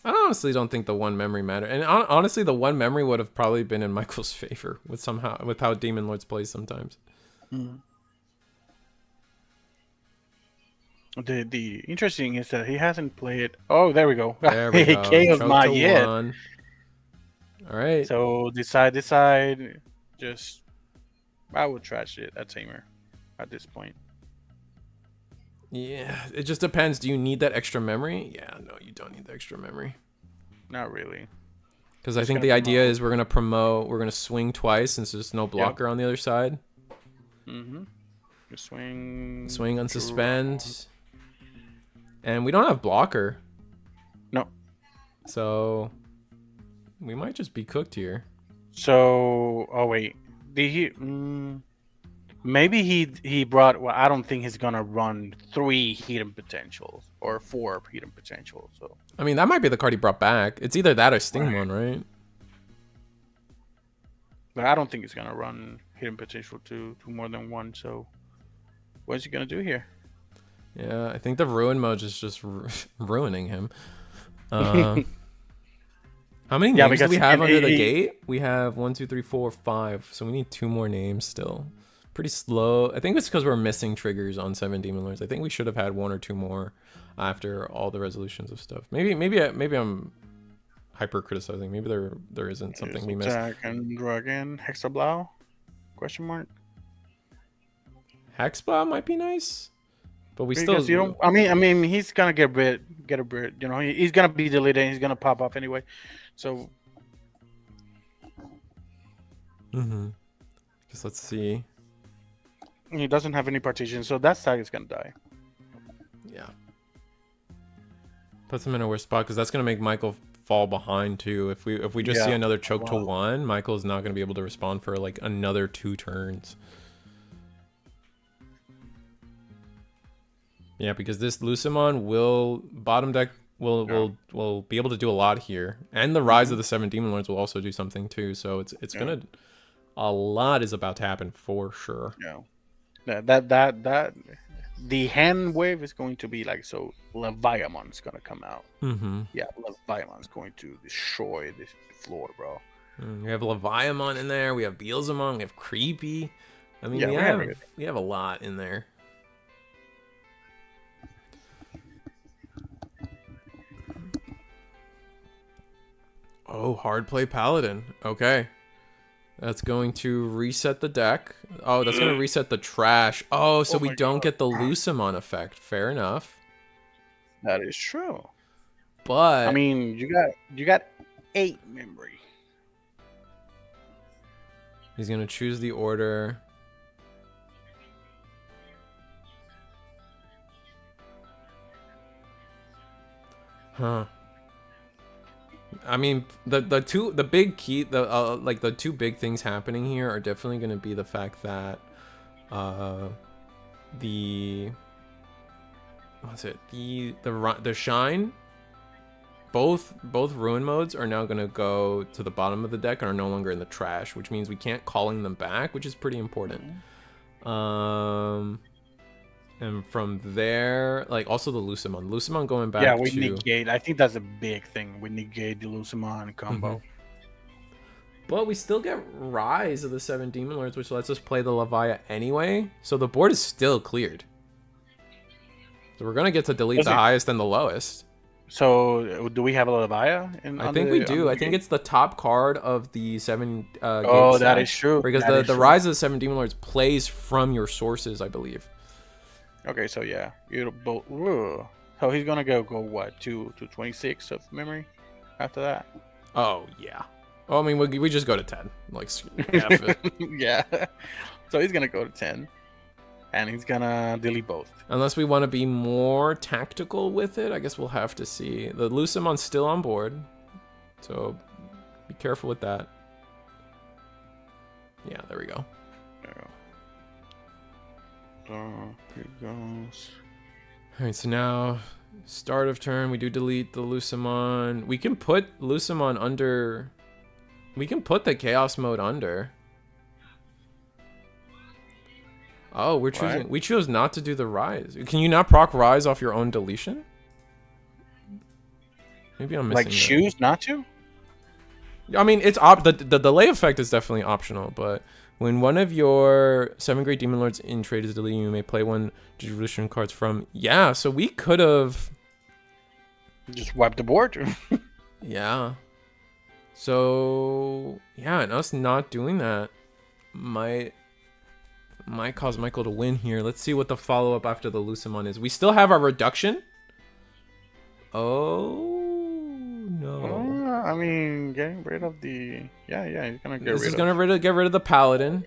I honestly don't think the 1 memory mattered, and honestly, the 1 memory would have probably been in Michael's favor with how Demon Lords play sometimes. The interesting is that he hasn't played. Oh, there we go. There we go. Chaos not yet. All right. So decide. Just I would trash it at Tamer at this point. Yeah, it just depends. Do you need that extra memory? Yeah, no, you don't need the extra memory. Not really. Because I think the idea is we're gonna swing twice since there's no blocker on the other side. Swing unsuspend. And we don't have blocker. No. So we might just be cooked here. So, oh wait, did he? Maybe he brought. Well, I don't think he's gonna run 3 hidden potentials or 4 hidden potentials. So I mean, that might be the card he brought back. It's either that or Stingmon, right? But I don't think he's gonna run hidden potential to more than 1. So what's he gonna do here? Yeah, I think the ruin mode is just ruining him. How many names do we have under the gate? We have 1, 2, 3, 4, 5. So we need 2 more names still. Pretty slow. I think it's because we're missing triggers on 7 Demon Lords. I think we should have had 1 or 2 more after all the resolutions of stuff. Maybe I'm hyper criticizing. Maybe there isn't something we missed. Attack and Dragon Hexablau? Question mark. Hexblow might be nice. But we because still. I mean, he's gonna get a bit. You know, he's gonna be deleted. He's gonna pop off anyway. So. Just let's see. He doesn't have any partition, so that tag is gonna die. Yeah. Puts him in a worse spot because that's gonna make Michael fall behind too. If we just see another choke to 1, Michael's not gonna be able to respond for like another 2 turns. Yeah, because this Lucimon will bottom deck will be able to do a lot here, and the rise of the 7 Demon Lords will also do something too. So it's gonna a lot is about to happen for sure. Yeah, that the hand wave is going to be like so. Leviamon's gonna come out. Yeah, Leviamon's going to destroy the floor, bro. We have Leviamon in there. We have Beelzemon. We have Creepy. I mean, we have a lot in there. Oh, hard play Paladin. Okay. That's going to reset the deck. Oh, that's going to reset the trash. Oh, so we don't get the Lucimon effect. Fair enough. That is true. But I mean, you got 8 memory. he's gonna choose the order. Huh. I mean, the big key, like the two big things happening here are definitely going to be the fact that the shine, both ruin modes are now going to go to the bottom of the deck and are no longer in the trash, which means we can't calling them back, which is pretty important. And from there, like, also the Lucemon going back. Yeah, we negate. I think that's a big thing. We negate the Lucemon combo. But we still get Rise of the 7 Demon Lords, which lets us play the Levia anyway. So the board is still cleared. So we're going to get to delete the highest and the lowest. So do we have a Levia? I think we do. I think it's the top card of the 7 Oh, that is true. Because the Rise of the 7 Demon Lords plays from your sources, I believe. Okay, so yeah, so he's gonna go what, to 26 of memory after that? Oh yeah. Oh, I mean, we just go to 10. Like, yeah. So he's gonna go to 10, and he's gonna delete both. Unless we want to be more tactical with it, I guess we'll have to see. The Lucemon's still on board, so be careful with that. Yeah, there we go. Here it goes. Alright, so now, start of turn, we do delete the Lucemon. We can put Lucemon under... We can put the Chaos mode under. Oh, we're choosing... What? We chose not to do the Rise. Can you not proc Rise off your own deletion? Maybe I'm missing Like, choose not to? I mean, it's the delay effect is definitely optional, but... When one of your 7 Great Demon Lords in trade is deleted, you may play one Digivolution cards from... Yeah, so we could have... Just wiped the board. Yeah. So... Yeah, and us not doing that might cause Michael to win here. Let's see what the follow-up after the Lucemon is. We still have our reduction. Oh, no. I mean, getting rid of the... Yeah, he's gonna get rid of... This is gonna get rid of the Paladin.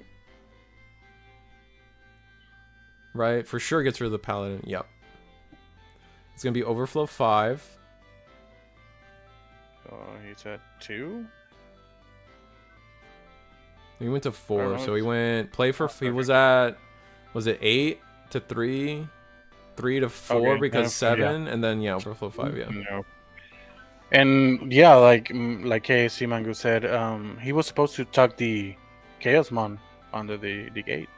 Right, for sure gets rid of the Paladin. Yep. It's gonna be Overflow 5. So he's at 2? He went to 4, so he went... Play for... He was at... Was it 8 to 3? 3 to 4 because 7, and then, yeah, Overflow 5, yeah. No. And yeah, like KSC Mango said, he was supposed to tuck the Chaosmon under the gate.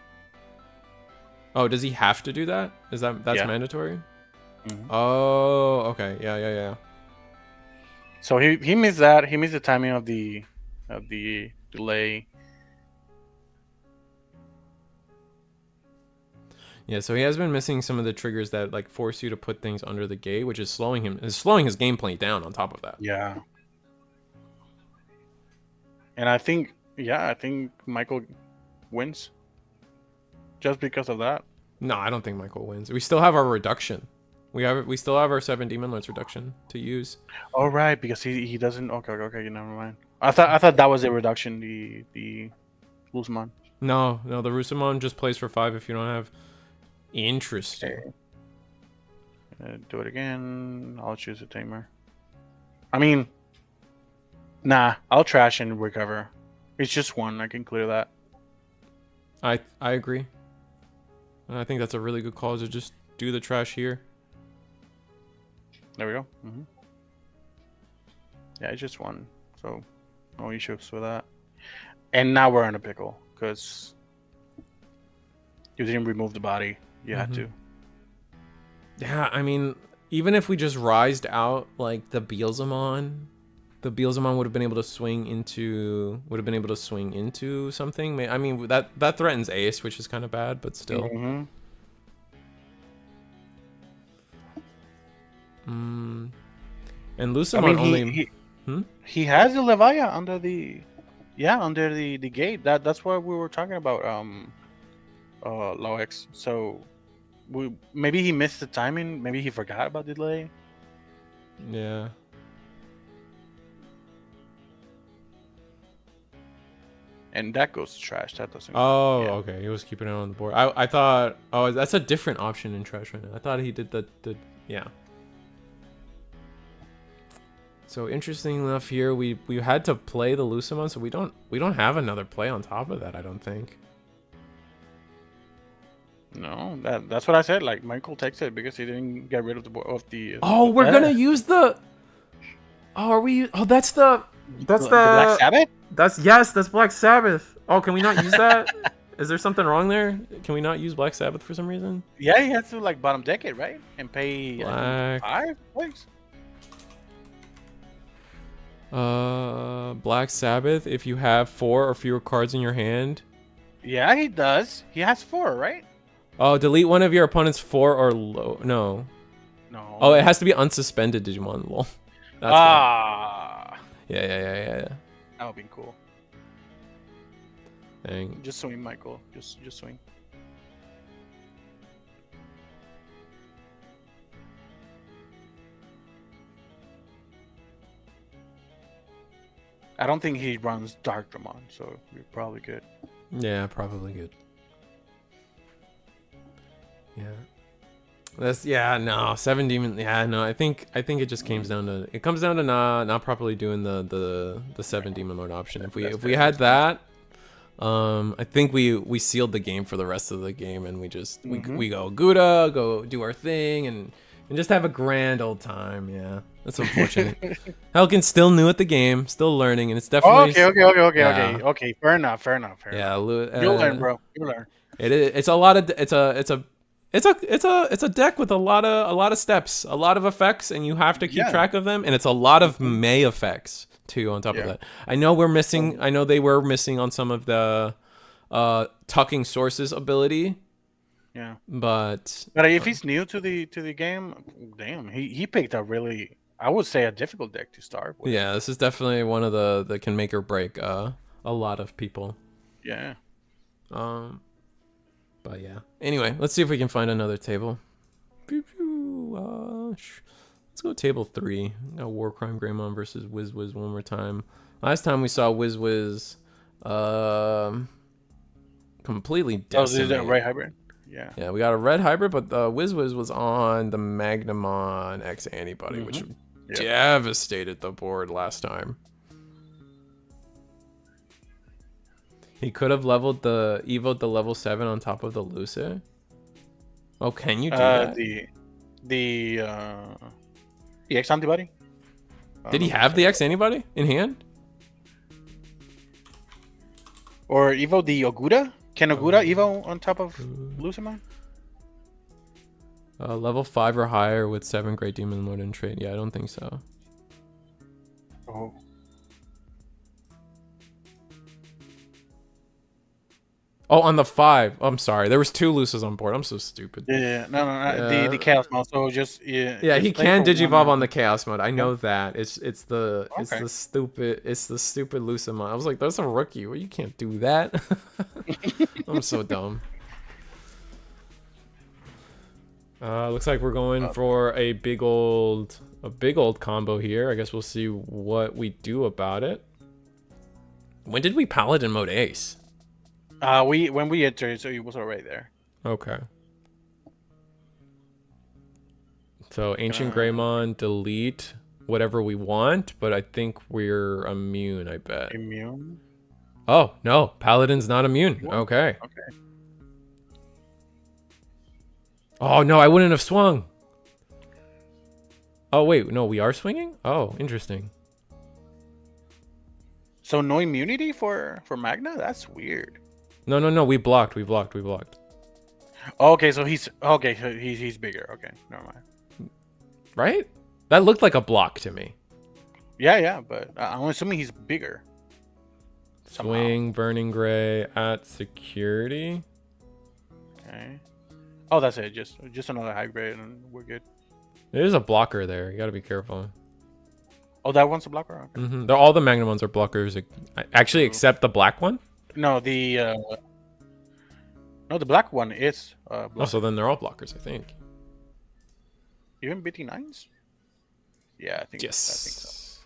Oh, does he have to do that? That's mandatory? Mm-hmm. Oh, okay. Yeah. So he missed that. He missed the timing of the delay. Yeah, so he has been missing some of the triggers that like force you to put things under the gate, which is slowing his gameplay down on top of that. Yeah. And I think Michael wins just because of that. No, I don't think Michael wins. We still have our reduction. We still have our 7 Demon Lords reduction to use. Oh right, because he doesn't. Okay, never mind. I thought that was a reduction. The Lucemon. No, the Lucemon just plays for 5 if you don't have. Interesting. Do it again. I'll choose a tamer. I mean, nah. I'll trash and recover. It's just 1. I can clear that. I agree. And I think that's a really good call to just do the trash here. There we go. Yeah, it's just 1. So no issues with that. And now we're in a pickle because you didn't remove the body. You had to. Yeah, I mean, even if we just rised out like the Beelzemon would have been able to swing into something. I mean, that threatens Ace, which is kind of bad, but still. And Lucemon he has a Levia under the gate. That's what we were talking about. Loex. So maybe he missed the timing. Maybe he forgot about the delay. Yeah. and that goes to trash. That doesn't. Oh, yeah. okay. He was keeping it on the board. I thought. Oh, that's a different option in trash right now. I thought he did the yeah. So interesting enough here, we had to play the Lucamon, so we don't have another play on top of that. I don't think. No, that's what I said. Like Michael takes it because he didn't get rid of the. Oh, we're gonna use the. Oh, are we? Oh, that's the Black Sabbath. That's Black Sabbath. Oh, can we not use that? Is there something wrong there? Can we not use Black Sabbath for some reason? Yeah, he has to like bottom deck it, right, and pay Black. 5 points. Black Sabbath. If you have 4 or fewer cards in your hand. Yeah, he does. He has 4, right? Oh, delete one of your opponent's 4 or low. No. No. Oh, it has to be unsuspended Digimon. Lol. That's why. Yeah. That would be cool. Dang. Just swing, Michael. Just swing. I don't think he runs Dark Dramon, so you're probably good. Yeah, probably good. Yeah. That's no 7 demon. Yeah, no. I think it just comes down to not properly doing the 7 demon lord option. If we had that, I think we sealed the game for the rest of the game, and we just we go Gouda, go do our thing, and just have a grand old time. Yeah, that's unfortunate. Helkin's still new at the game, still learning, and it's definitely okay. Fair enough. Yeah, You'll learn, bro. You'll learn. It's a lot of it's a deck with a lot of steps, a lot of effects, and you have to keep track of them, and it's a lot of May effects too on top of that. I know they were missing on some of the tucking sources ability. Yeah. But if he's new to the game, damn, he picked a really, I would say, a difficult deck to start with. Yeah, this is definitely one of the that can make or break a lot of people. Yeah. But yeah. Anyway, let's see if we can find another table. Let's go table 3. Got Warcrime Greymon versus WizWiz one more time. Last time we saw WizWiz completely decimated. Oh, is it a red hybrid? Yeah. Yeah, we got a red hybrid, but WizWiz was on the Magnamon X Antibody, which devastated the board last time. He could have leveled the level 7 on top of the Lucid. Oh, can you do that? The EX antibody. Did he have the X antibody in hand? Or Evo the Ogura? Can Ogura Evo on top of Lucimon? Level 5 or higher with 7 Great Demon Lord in trade. Yeah, I don't think so. Oh. Oh, on the 5. I'm sorry. There was 2 Luces on board. I'm so stupid. Yeah. No. The Chaos mode. So just yeah, he can Digivolve on the Chaos mode. I know that. It's the stupid Lucamon. I was like, that's a rookie. Well, you can't do that. I'm so dumb. Looks like we're going for a big old combo here. I guess we'll see what we do about it. When did we Paladin mode Ace? When we entered, so it was already there. Okay. So Ancient Greymon, delete whatever we want, but I think we're immune, I bet. Immune? Oh, no. Paladin's not immune. Okay. Oh, no, I wouldn't have swung. Oh, wait. No, we are swinging? Oh, interesting. So no immunity for Magna? That's weird. No. We blocked. Okay, so he's bigger. Okay, never mind. Right? That looked like a block to me. Yeah, but I'm assuming he's bigger. Swing, Burning Gray at security. Okay. Oh, that's it. Just another hybrid, and we're good. There's a blocker there. You gotta be careful. Oh, that one's a blocker. Okay. All the Magnum ones are blockers. Actually, except the black one. No, the black one is. Oh, so then they're all blockers, I think. Even BT9s? Yeah, I think. Yes.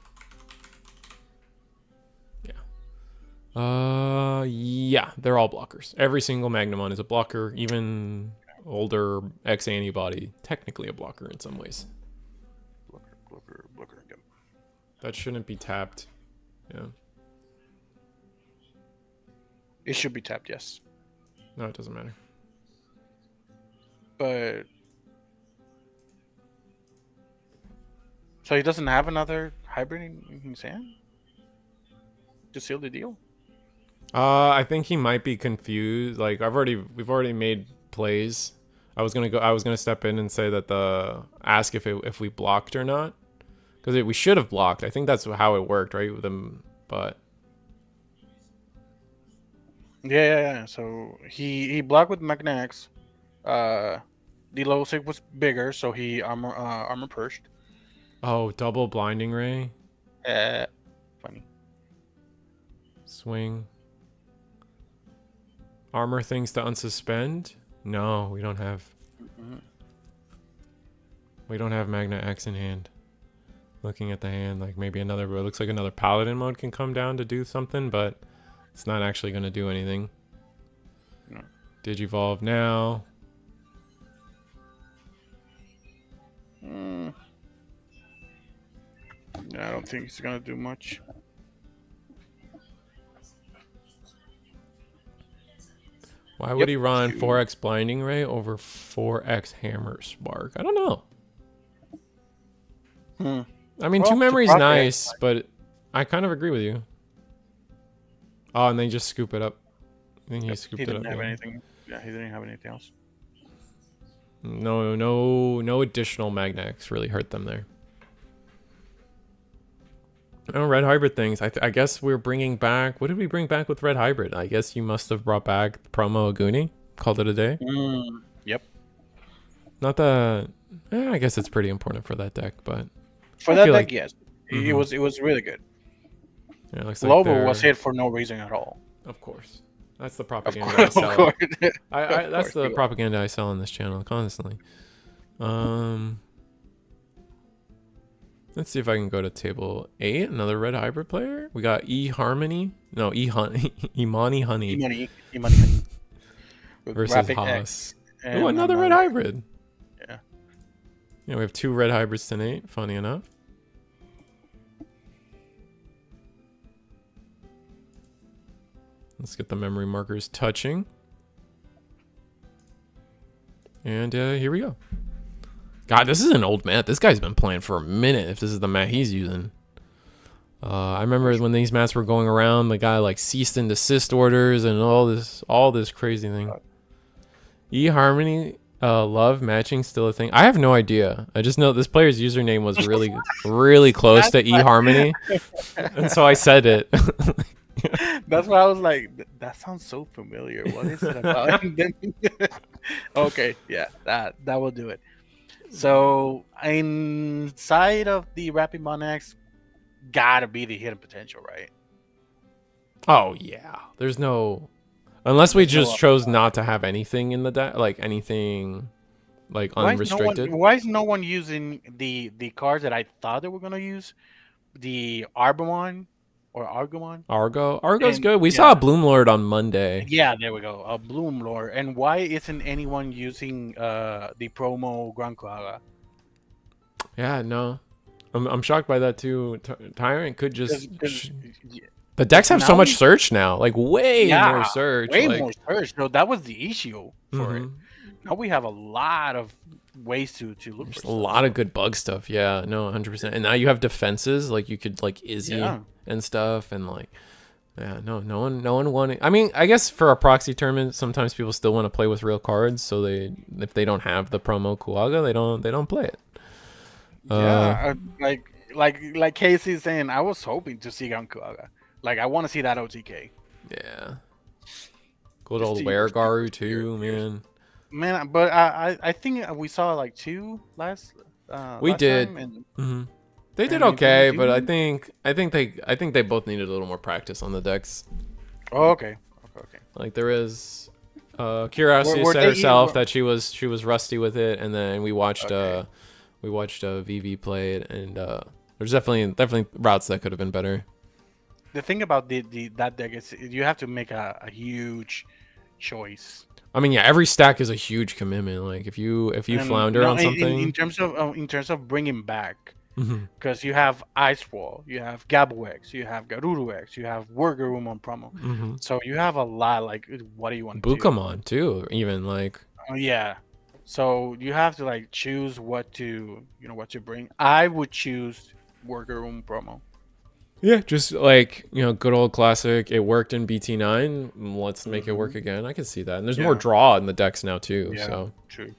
I think so. Yeah. Yeah, they're all blockers. Every single Magnamon is a blocker. Even older X antibody, technically a blocker in some ways. Blocker. Yep. That shouldn't be tapped. Yeah. It should be tapped, yes. No, it doesn't matter. But so he doesn't have another hybrid in his hand to seal the deal? I think he might be confused. Like we've already made plays. I was gonna step in and say that ask if we blocked or not, because we should have blocked. I think that's how it worked, right? With them, but Yeah. So he blocked with Magna X. The low sig was bigger, so he armor purged. oh, double blinding ray. Funny. Swing. Armor things to unsuspend? No, we don't have. We don't have Magna X in hand. Looking at the hand, like maybe it looks like another Paladin mode can come down to do something, but it's not actually going to do anything. No. Digivolve now. Yeah, I don't think it's going to do much. Why would he run 4x Blinding Ray over 4x Hammer Spark? I don't know. I mean, two memory's nice, but I kind of agree with you. Oh, and they just scoop it up. I think he scooped it up. He didn't have anything. Yeah, he didn't have anything else. No additional Magna X really hurt them there. Oh, Red Hybrid things. I guess we're bringing back... What did we bring back with Red Hybrid? I guess you must have brought back promo Aguni. Called it a day. Yep. Not the... I guess it's pretty important for that deck, but... For that deck, yes. It was really good. Yeah, it looks Global like was hit for no reason at all. Of course. That's the propaganda I sell. Of course. That's the propaganda I sell on this channel constantly. Let's see if I can go to table 8. Another Red Hybrid player. We got Imani Honey. Imani Honey. Versus Haas. Oh, another Red Hybrid. Yeah. Yeah, we have 2 Red Hybrids tonight, funny enough. Let's get the memory markers touching. And here we go. God, this is an old mat. This guy's been playing for a minute if this is the mat he's using. I remember when these mats were going around, the guy like ceased and desist orders and all this crazy thing. eHarmony love matching still a thing? I have no idea. I just know this player's username was really close to eHarmony. And so I said it. That's why I was like, that sounds so familiar. What is it about? Okay, yeah, that will do it. So inside of the Rapid X, gotta be the hidden potential, right? Oh yeah, there's no, unless we just chose not to have anything in the deck, like anything, like unrestricted. Why is no one using the cards that I thought they were gonna use? The Arbamon or Argomon? Argo's good. We saw a Bloom Lord on Monday. Yeah, there we go. A Bloom Lord. And why isn't anyone using the promo Grand Clara? Yeah, no. I'm shocked by that too. Tyrant could just... The decks have so much search now. Like, way more search. Way more search. No, that was the issue for it. Now we have a lot of ways to look for stuff. A lot of good bug stuff. Yeah, no, 100%. And now you have defenses. Like, you could, like, Izzy and stuff. And, like, yeah, no one wanted... I mean, I guess for a proxy tournament, sometimes people still want to play with real cards. So if they don't have the promo Kuaga, they don't play it. Yeah, like Casey's saying, I was hoping to see Gankuaga. Like, I want to see that OTK. Yeah. Good old Weregaru too, man. Man, but I think we saw like 2 last. We did. They did okay, but I think they both needed a little more practice on the decks. Oh, okay. Like there is, Curiosity said herself that she was rusty with it, and then we watched VV play it, and there's definitely routes that could have been better. the thing about that deck is you have to make a huge choice. I mean, yeah, every stack is a huge commitment. Like if you And flounder no, on something, in terms of bringing back, mhm. because you have Ice Wall, you have Gaboo X, you have Garuru X, you have Worker Room on promo, so you have a lot. Like, what do you want to do? BT21 too, even like. Oh yeah, so you have to like choose what to what to bring. I would choose Worker Room promo. Yeah, just like, good old classic. It worked in BT9. Let's make it work again. I can see that. And there's more Yeah, draw in the decks now too. yeah, So true.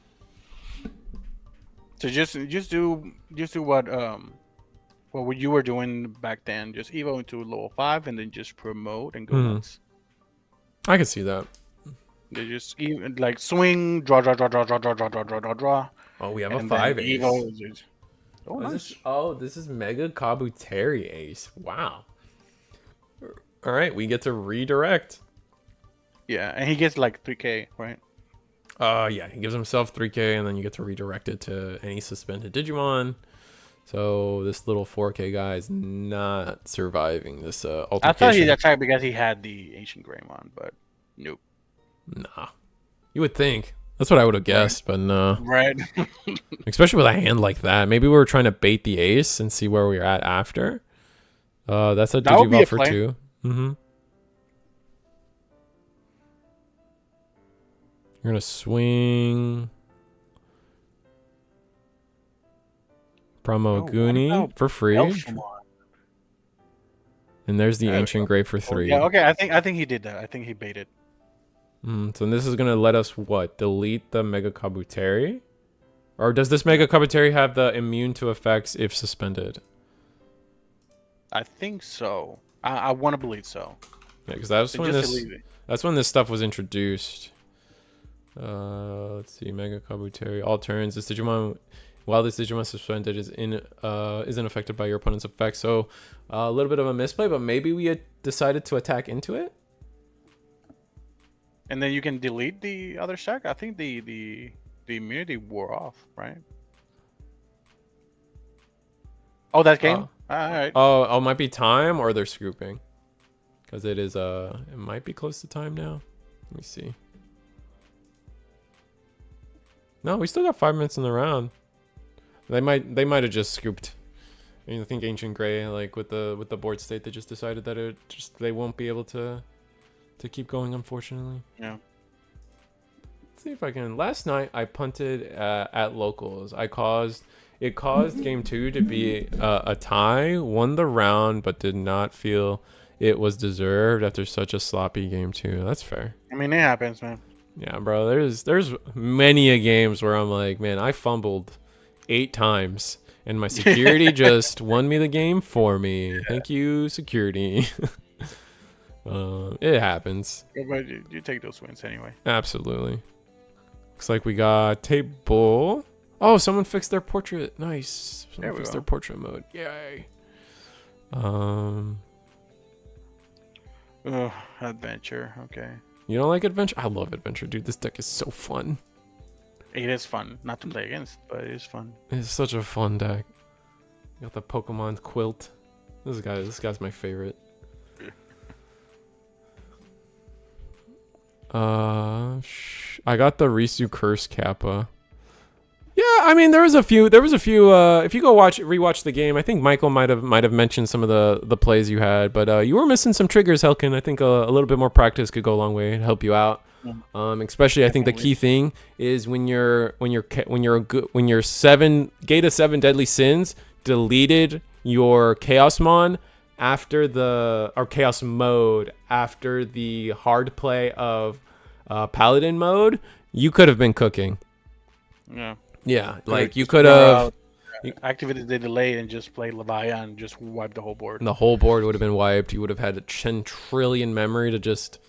So just do what you were doing back then. Just evo into level 5 and then just promote and go nuts. I can see that. They just even like swing, draw, draw, draw, draw, draw, draw, draw, draw, draw, draw, draw. Oh, we have a And then 5 ace. evo is just, oh, nice. This is Mega Kabuteri ace. Wow. All right, we get to redirect. Yeah, and he gets like 3k, right? Yeah, he gives himself 3k, and then you get to redirect it to any suspended Digimon. So this little 4k guy is not surviving this altercation. I thought he attacked because he had the Ancient Greymon, but nope. Nah. You would think. That's what I would have guessed, but no. Right. Especially with a hand like that. Maybe we were trying to bait the ace and see where we were at after. That's a Digivolve for 2. You're gonna swing Promo Goonie for free. And there's the Ancient Grave for 3. Yeah, okay. I think he did that. I think he baited. So this is gonna let us what? Delete the Mega Kabuteri? Or does this Mega Kabuteri have the immune to effects if suspended? I think so. I want to believe so. Yeah, because that's when this stuff was introduced. Let's see, Mega Kabuteri. All turns. This Digimon, while this Digimon suspended, isn't affected by your opponent's effects. So a little bit of a misplay, but maybe we had decided to attack into it. And then you can delete the other stack. I think the immunity wore off, right? Oh, that game. All right. Oh, it might be time, or they're scooping, because it is it might be close to time now. Let me see. No, we still got 5 minutes in the round. They might have just scooped. I mean, I think Ancient Gray, like with the board state, they just decided that they won't be able to keep going, unfortunately. Yeah. Let's see if I can. Last night I punted at locals. It caused game 2 to be a tie. Won the round, but did not feel it was deserved after such a sloppy game 2. That's fair. I mean, it happens, man. Yeah, bro. There's many a games where I'm like, man, I fumbled 8 times, and my security just won me the game for me. Thank you, security. It happens. Yeah, but you take those wins anyway. Absolutely. Looks like we got table. Oh, someone fixed their portrait. Nice. Someone fixed their portrait mode. Yay. Adventure. Okay. You don't like adventure? I love adventure, dude. This deck is so fun. It is fun. Not to play against, but it is fun. It's such a fun deck. Got the Pokemon quilt. This guy's my favorite. I got the Risu Curse Kappa. Yeah, I mean there was a few. If you go rewatch the game, I think Michael might have mentioned some of the plays you had, but you were missing some triggers, Helkin. I think a little bit more practice could go a long way and help you out. Especially, I think the key thing is when your 7 Gate of 7 Deadly Sins deleted your Chaosmon after Chaos mode after the hard play of Paladin mode, you could have been cooking. Yeah, like you could have activated the delay and just played Leviathan and just wiped the whole board. The whole board would have been wiped. You would have had a 10 trillion memory to just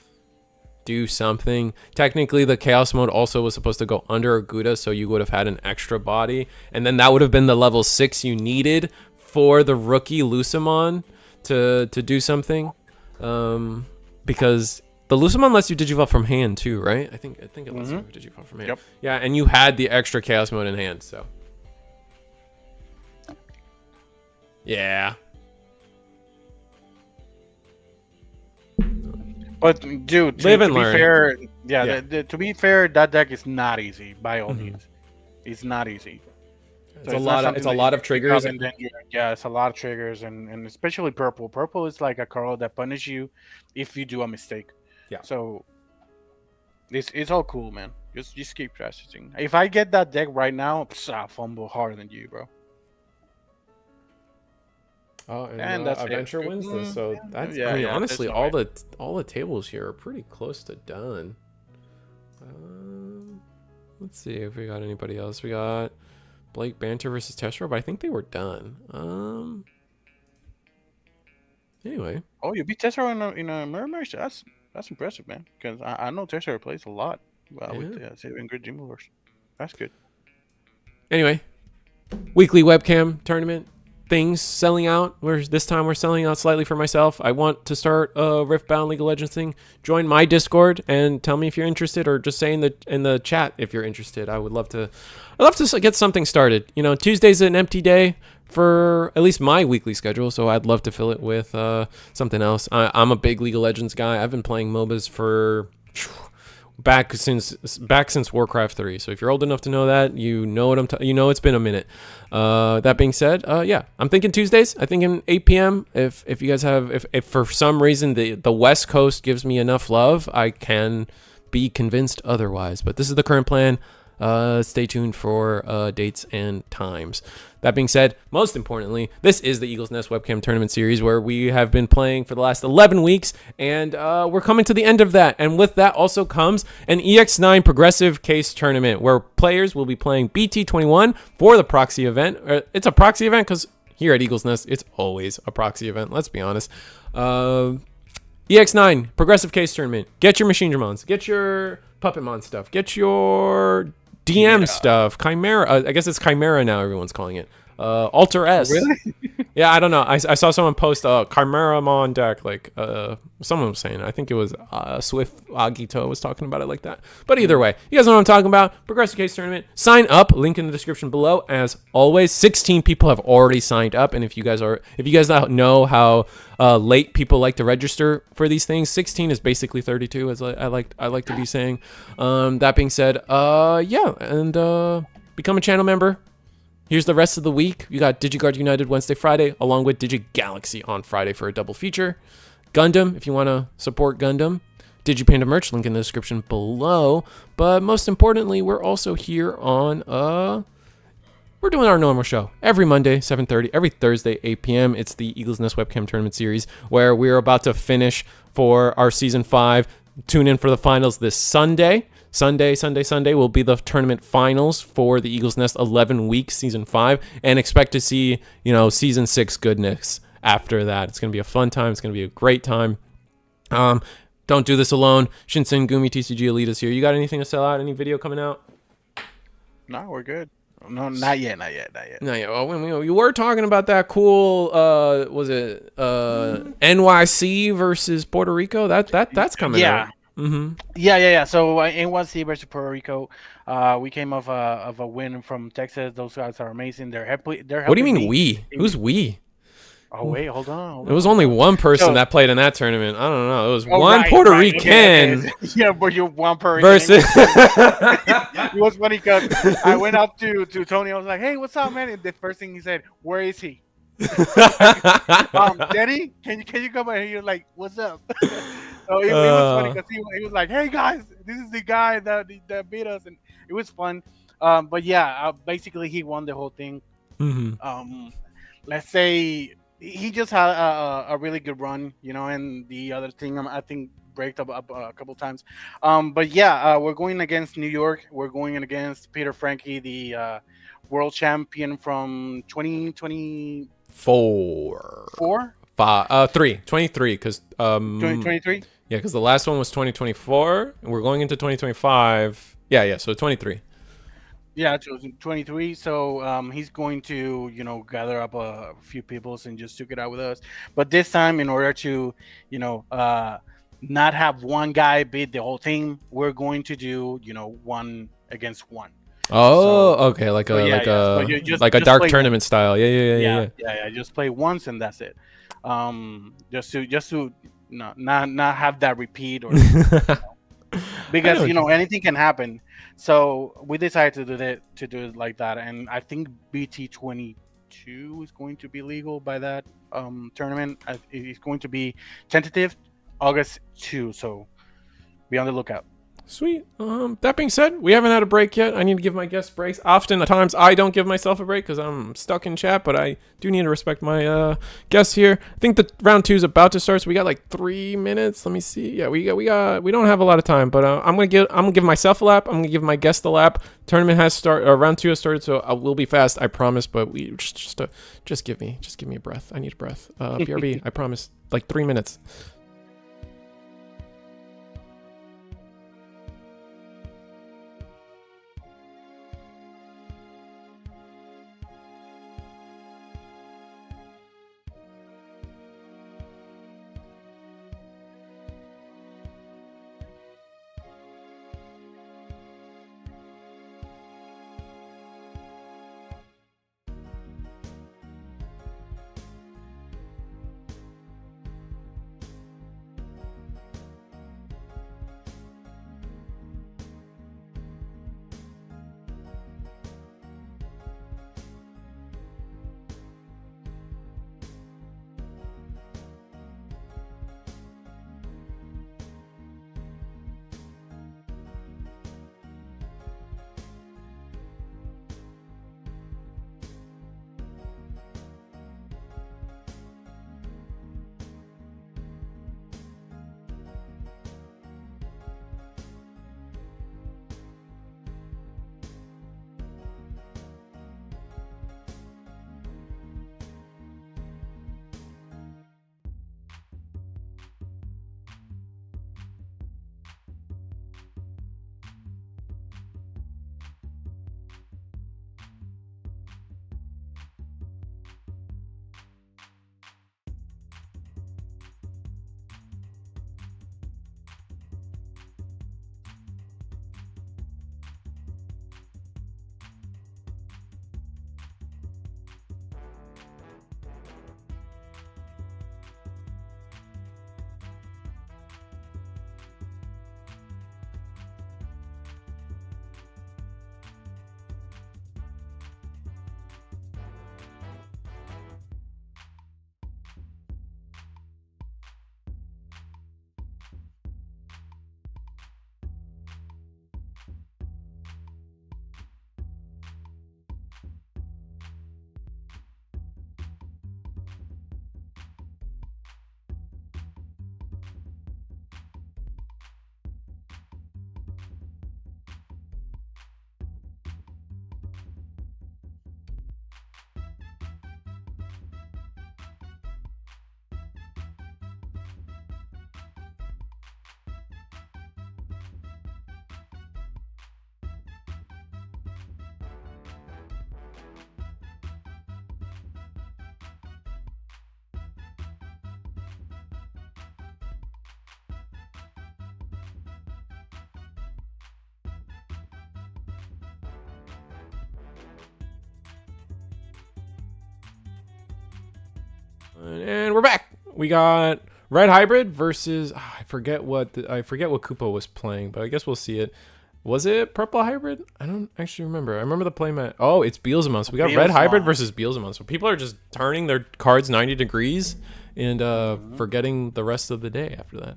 do something. Technically, the Chaos mode also was supposed to go under Aguda, so you would have had an extra body. And then that would have been the level 6 you needed for the rookie Lucimon to do something. Because the Lucimon lets you Digivolve from hand too, right? I think it lets you Digivolve from hand. Yep. Yeah, and you had the extra Chaos mode in hand, so. Yeah. But dude, Live to and be learn. fair, Yeah. to be fair, that deck is not easy by all Mhm. means. It's not easy. It's So a it's not lot of something it's a that you lot can of pick up triggers. and then yeah, it's a lot of triggers and especially purple. Purple is like a card that punishes you if you do a mistake. Yeah. So it's all cool, man. Just keep practicing. If I get that deck right now, I'll fumble harder than you, bro. Oh, and And that's it. Adventure wins this, so that's. I Yeah, mean, yeah. There's honestly, no way. all the tables here are pretty close to done. Let's see if we got anybody else. We got Blake Banter versus Tessera, but I think they were done. Anyway. Oh, you beat Tessera in a mirror match? That's impressive, man. Because I know Tessera plays a lot with saving good gym lords. That's good. Anyway, weekly webcam tournament things selling out. This time we're selling out slightly for myself. I want to start a Riftbound League of Legends thing. Join my Discord and tell me if you're interested, or just say in the chat if you're interested. I'd love to get something started. You know, Tuesday's an empty day for at least my weekly schedule, so I'd love to fill it with something else. I'm a big League of Legends guy. I've been playing MOBAs for back since Warcraft 3. So if you're old enough to know that, you know what it's been a minute. That being said, yeah, I'm thinking Tuesdays. I think in 8 p.m. If you guys have, if for some reason the West Coast gives me enough love, I can be convinced otherwise. But this is the current plan. Stay tuned for dates and times. That being said, most importantly, this is the Eagles Nest Webcam Tournament Series, where we have been playing for the last 11 weeks, and we're coming to the end of that. And with that also comes an EX9 Progressive Case Tournament, where players will be playing BT21 for the proxy event. It's a proxy event because here at Eagles Nest, it's always a proxy event, let's be honest. EX9 Progressive Case Tournament. Get your Machine Dramons. Get your Puppetmon stuff. Get your DM stuff. Chimera. I guess it's Chimera now, everyone's calling it. Alter S. Really? Yeah, I don't know. I saw someone post Chimeramon deck. Like someone was saying. I think it was Swift Agito was talking about it like that. But either way, you guys know what I'm talking about. Progressive Case Tournament. Sign up. Link in the description below. As always, 16 people have already signed up. And if you guys know how late people like to register for these things, 16 is basically 32, as I like to be saying. That being said, yeah, and become a channel member. Here's the rest of the week. You got DigiGuard United Wednesday, Friday, along with DigiGalaxy on Friday for a double feature. Gundam, if you want to support Gundam. DigiPanda merch, link in the description below. But most importantly, we're also here on, we're doing our normal show. Every Monday, 7:30. Every Thursday, 8 p.m. It's the Eagles Nest Webcam Tournament Series, where we're about to finish for our Season 5. Tune in for the finals this Sunday. Sunday will be the tournament finals for the Eagles Nest 11-week Season 5, and expect to see, Season 6 goodness after that. It's going to be a fun time. It's going to be a great time. Don't do this alone. Shinsen Gumi TCG Elite is here. You got anything to sell out? Any video coming out? No, we're good. No, not yet. Well, you were talking about that cool, was it NYC versus Puerto Rico? That's coming out. Mm-hmm. Yeah. So NYC versus Puerto Rico, we came off a win from Texas. Those guys are amazing. They're happy. What do you mean we? Who's we? Oh wait, hold on. It was only one person that played in that tournament. I don't know. It was one Puerto Rican. Okay. Yeah, but you're one Puerto Rican versus. It was funny because I went up to Tony. I was like, "Hey, what's up, man?" And the first thing he said, "Where is he?" Danny, can you come out here? You're like, "What's up?" So it was funny because he was like, "Hey guys, this is the guy that beat us," and it was fun. But yeah, basically he won the whole thing. Mm-hmm. Let's say he just had a really good run, and the other thing I think breaked up a couple times. But yeah, we're going against New York. We're going against Peter Frankie, the world champion from 2024. 23, because 2023. Yeah, because the last one was 2024, and we're going into 2025. Yeah, so 23. Yeah, 23. So he's going to, gather up a few people and just took it out with us. But this time, in order to, not have one guy beat the whole team, we're going to do, 1 against 1. Oh, so, okay, like a dark tournament style. Yeah. Just play once and that's it. Just to not have that repeat, or I because know. anything can happen. So we decided to do it like that, and I think BT22 is going to be legal by that tournament. It's going to be tentative August 2, so be on the lookout. Sweet. That being said, we haven't had a break yet. I need to give my guests breaks. Often at times I don't give myself a break because I'm stuck in chat, but I do need to respect my guests here. I think the round 2 is about to start, so we got like 3 minutes. Let me see. Yeah, we don't have a lot of time, but I'm gonna give myself a lap. I'm gonna give my guest a lap. Tournament has started. Round 2 has started, so I will be fast. I promise. But we just give me a breath. I need a breath. BRB. I promise. Like 3 minutes. And we're back. We got Red Hybrid versus I forget what Koopa was playing, but I guess we'll see it. Was it Purple Hybrid? I don't actually remember. I remember the playmat. Oh, it's Beelzemon. So we got Red Hybrid versus Beelzemon. So people are just turning their cards 90 degrees and forgetting the rest of the day after that.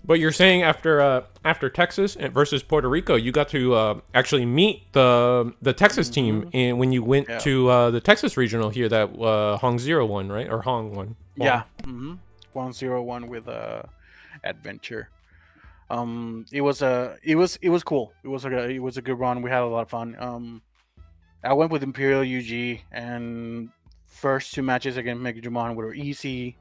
But you're saying after Texas versus Puerto Rico, you got to actually meet the Texas team, and when you went to the Texas regional here, that Hong 01, right, or Hong 1? Yeah, 101 with Adventure. It was cool. It was a good run. We had a lot of fun. I went with Imperial UG, and first 2 matches against Mega Digimon were easy,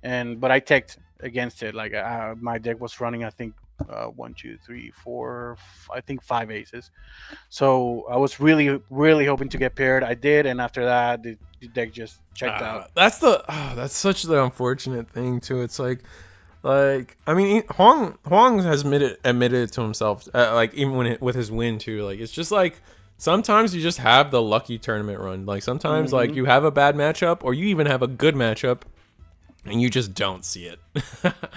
but I teched against it. Like my deck was running, I think 1, 2, 3, 4, I think 5 aces. So I was really hoping to get paired. I did, and after that, the deck just checked out. That's such the unfortunate thing too. It's like I mean, Huang has admitted it to himself. Like even with his win too. Like it's just like Sometimes you just have the lucky tournament run. Like sometimes like you have a bad matchup or you even have a good matchup and you just don't see it.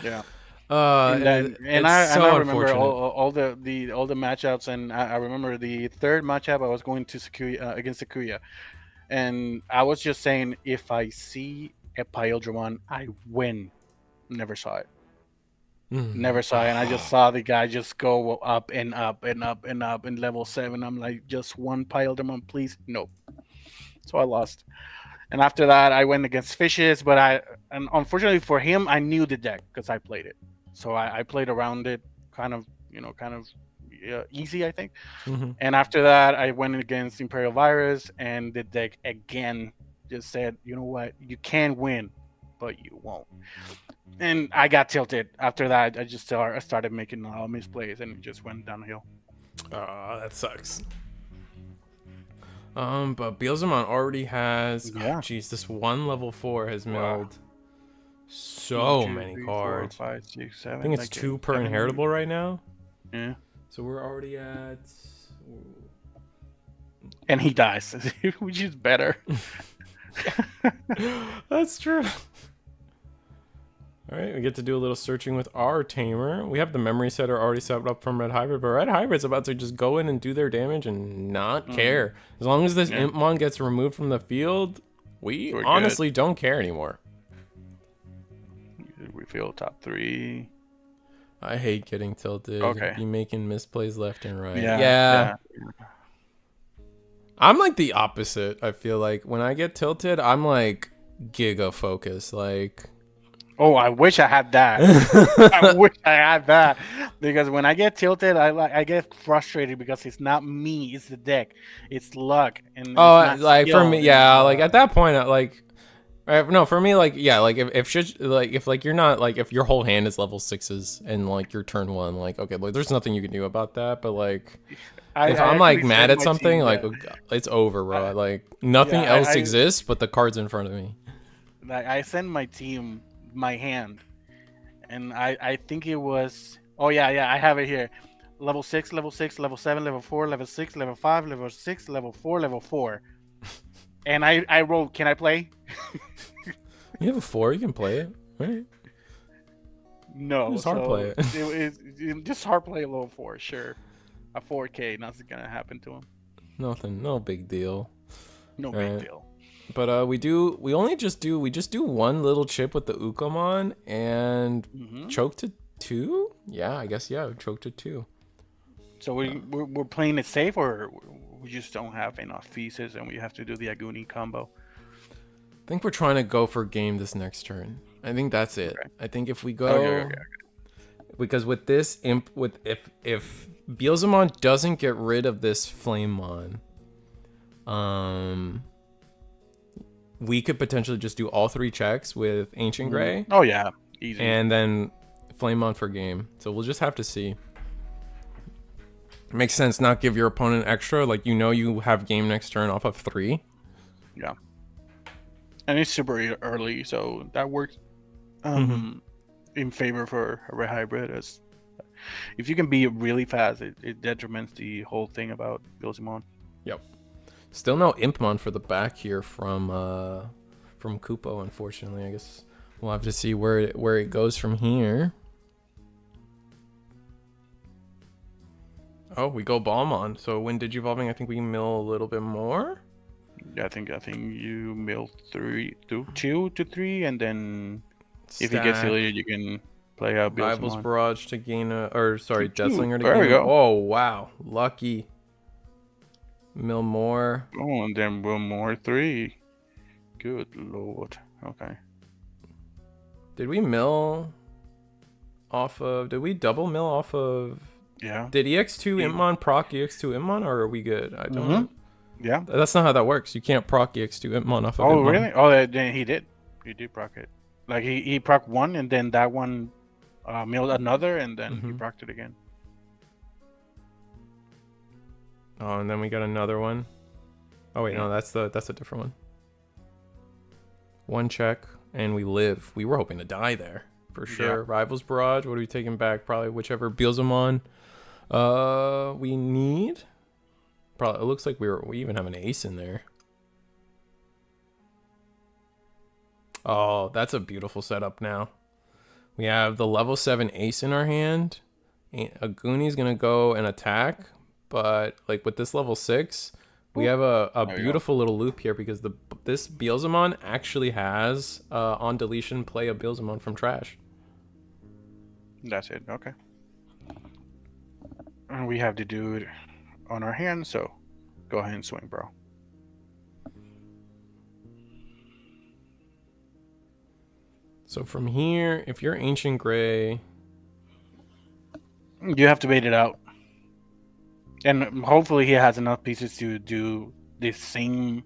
Yeah. And I remember all the matchups, and I remember the third matchup I was going to Sakuya against Sakuya, and I was just saying if I see a Pildramon, I win. Never saw it. Never saw it, and I just saw the guy just go up and up and up and up in level 7. I'm like, just one Pildramon, please. Nope. So I lost. And after that, I went against Fishes, and unfortunately for him, I knew the deck because I played it. So I played around it, kind of easy, I think. And after that, I went against Imperial Virus, and the deck again just said, you know what, you can win, but you won't. And I got tilted. After that, I started making a lot of misplays, and it just went downhill. Oh, that sucks. But Beelzemon already has. Yeah. Jeez, this one level 4 has milled so many cards. 4, 5, 6, 7. I think it's 2 per inheritable right now. Yeah. So we're already at. And he dies, which is better. That's true. All right, we get to do a little searching with our tamer. We have the memory setter already set up from Red Hybrid, but Red Hybrid's about to just go in and do their damage and not care. As long as this Impmon gets removed from the field, we're honestly good. Don't care anymore. We feel top 3. I hate getting tilted. Okay. You making misplays left and right. Yeah. I'm like the opposite. I feel like when I get tilted, I'm like giga focused. Like, oh, I wish I had that. I wish I had that, because when I get tilted, I get frustrated because it's not me, it's the deck, it's luck, and like for me, like at that point, no, for me, like if you're not like if your whole hand is level 6s and like your turn 1, like okay, like there's nothing you can do about that, but like. If I'm like mad at something, like it's over, bro. Like nothing else exists but the cards in front of me. I send my team my hand, and I think it was I have it here, level 6, level 6, level 7, level 4, level 6, level 5, level 6, level 4, level 4, and I rolled. Can I play? You have a 4, you can play it, right? No, just hard play it. It just hard play a level 4, sure. A 4K, nothing's gonna happen to him. Nothing, no big deal. No big deal. But we just do one little chip with the Ukomon and choke to 2. Yeah, I guess choke to 2. So we're playing it safe, or we just don't have enough pieces and we have to do the Aguni combo. I think we're trying to go for game this next turn. I think that's it. Okay. I think if we go, because with this if Beelzemon doesn't get rid of this Flamemon, we could potentially just do all 3 checks with Ancient Gray. Oh yeah, easy. And then Flamemon for game. So we'll just have to see. It makes sense not give your opponent extra, like you have game next turn off of 3. Yeah. And it's super early, so that works in favor for a Red Hybrid. As if you can be really fast, it detriments the whole thing about Beelzemon. Yep. Still no Impmon for the back here from Kupo, unfortunately. I guess we'll have to see where it goes from here. Oh, we go Balmon. So when Digivolving, I think we mill a little bit more. Yeah, I think you mill 2 to 3, and then Stack. If he gets deleted, you can play out Rivals Barrage to gain Deathslinger to there gain we go. Oh wow, lucky. Mill more. Oh, and then mill more 3. Good lord. Okay. Did we mill off of? Did we double mill off of? Yeah. Did EX2 Impmon proc EX2 Impmon, or are we good? I don't know. Yeah. That's not how that works. You can't proc EX2 Impmon off of Oh, Impmon. really? Oh, then he did. He did proc it. Like he proc 1, and then that one milled another, and then he procced it again. Oh, and then we got another one. Oh wait, no, that's a different one. One check, and we live. We were hoping to die there for sure. Yeah. Rivals Barrage. What are we taking back? Probably whichever Beelzemon we need. probably, it looks like we even have an ace in there. Oh, that's a beautiful setup now. We have the level 7 ace in our hand. A Goonie's gonna go and attack, but like with this level 6, we have a beautiful little loop here because this Beelzemon actually has on deletion play a Beelzemon from trash. That's it. Okay. And we have the dude on our hand, so go ahead and swing, bro. So from here, if you're Ancient Gray, you have to bait it out, and hopefully he has enough pieces to do the same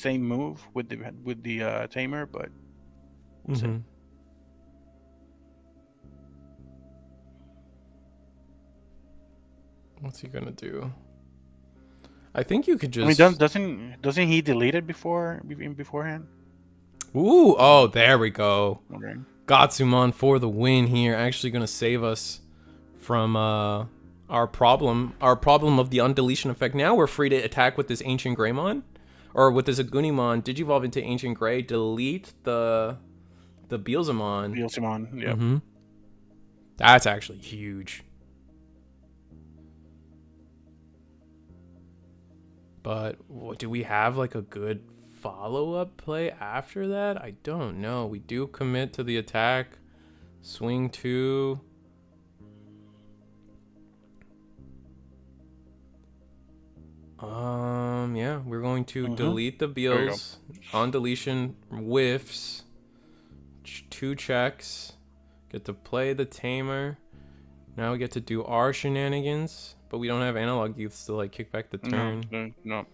move with the tamer, but we'll see. What's he gonna do? I think you could just. I mean, doesn't he delete it beforehand? Ooh! Oh, there we go. Okay. Gatsumon for the win here. Actually gonna save us from our problem of the undeletion effect. Now we're free to attack with this Ancient Greymon, or with this Agunimon. Digivolve into Ancient Gray. Delete the Beelzemon. Beelzemon. Yeah. Mm-hmm. That's actually huge. But do we have like a good follow-up play after that? I don't know. We do commit to the attack. Swing 2. Yeah, we're going to delete the Beels. On deletion, whiffs. 2 checks. Get to play the Tamer. Now we get to do our shenanigans. But we don't have analog youths to like kick back the turn. No.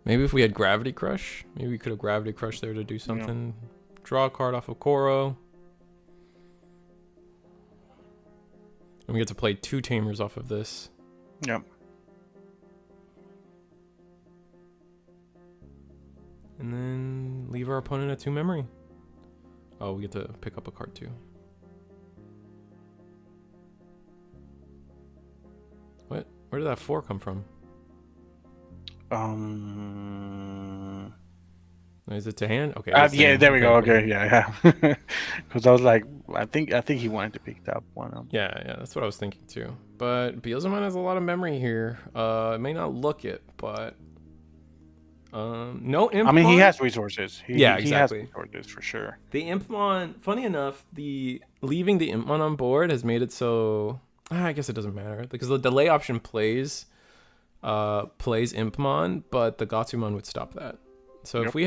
Maybe if we had Gravity Crush, maybe we could have Gravity Crush there to do something. No. Draw a card off of Koro. And we get to play 2 Tamers off of this. Yep. And then leave our opponent at 2 memory. Oh, we get to pick up a card too. What? Where did that 4 come from? Is it to hand? Okay. Yeah, there we go. Okay, yeah. Because I was like, I think he wanted to pick that one up. Yeah, that's what I was thinking too. But Beelzemon has a lot of memory here. It may not look it, but no Impmon. I mean, he has resources. Exactly. He has resources for sure. The Impmon, funny enough, leaving the Impmon on board has made it so. I guess it doesn't matter because the delay option plays Impmon, but the Gatsumon would stop that. So if we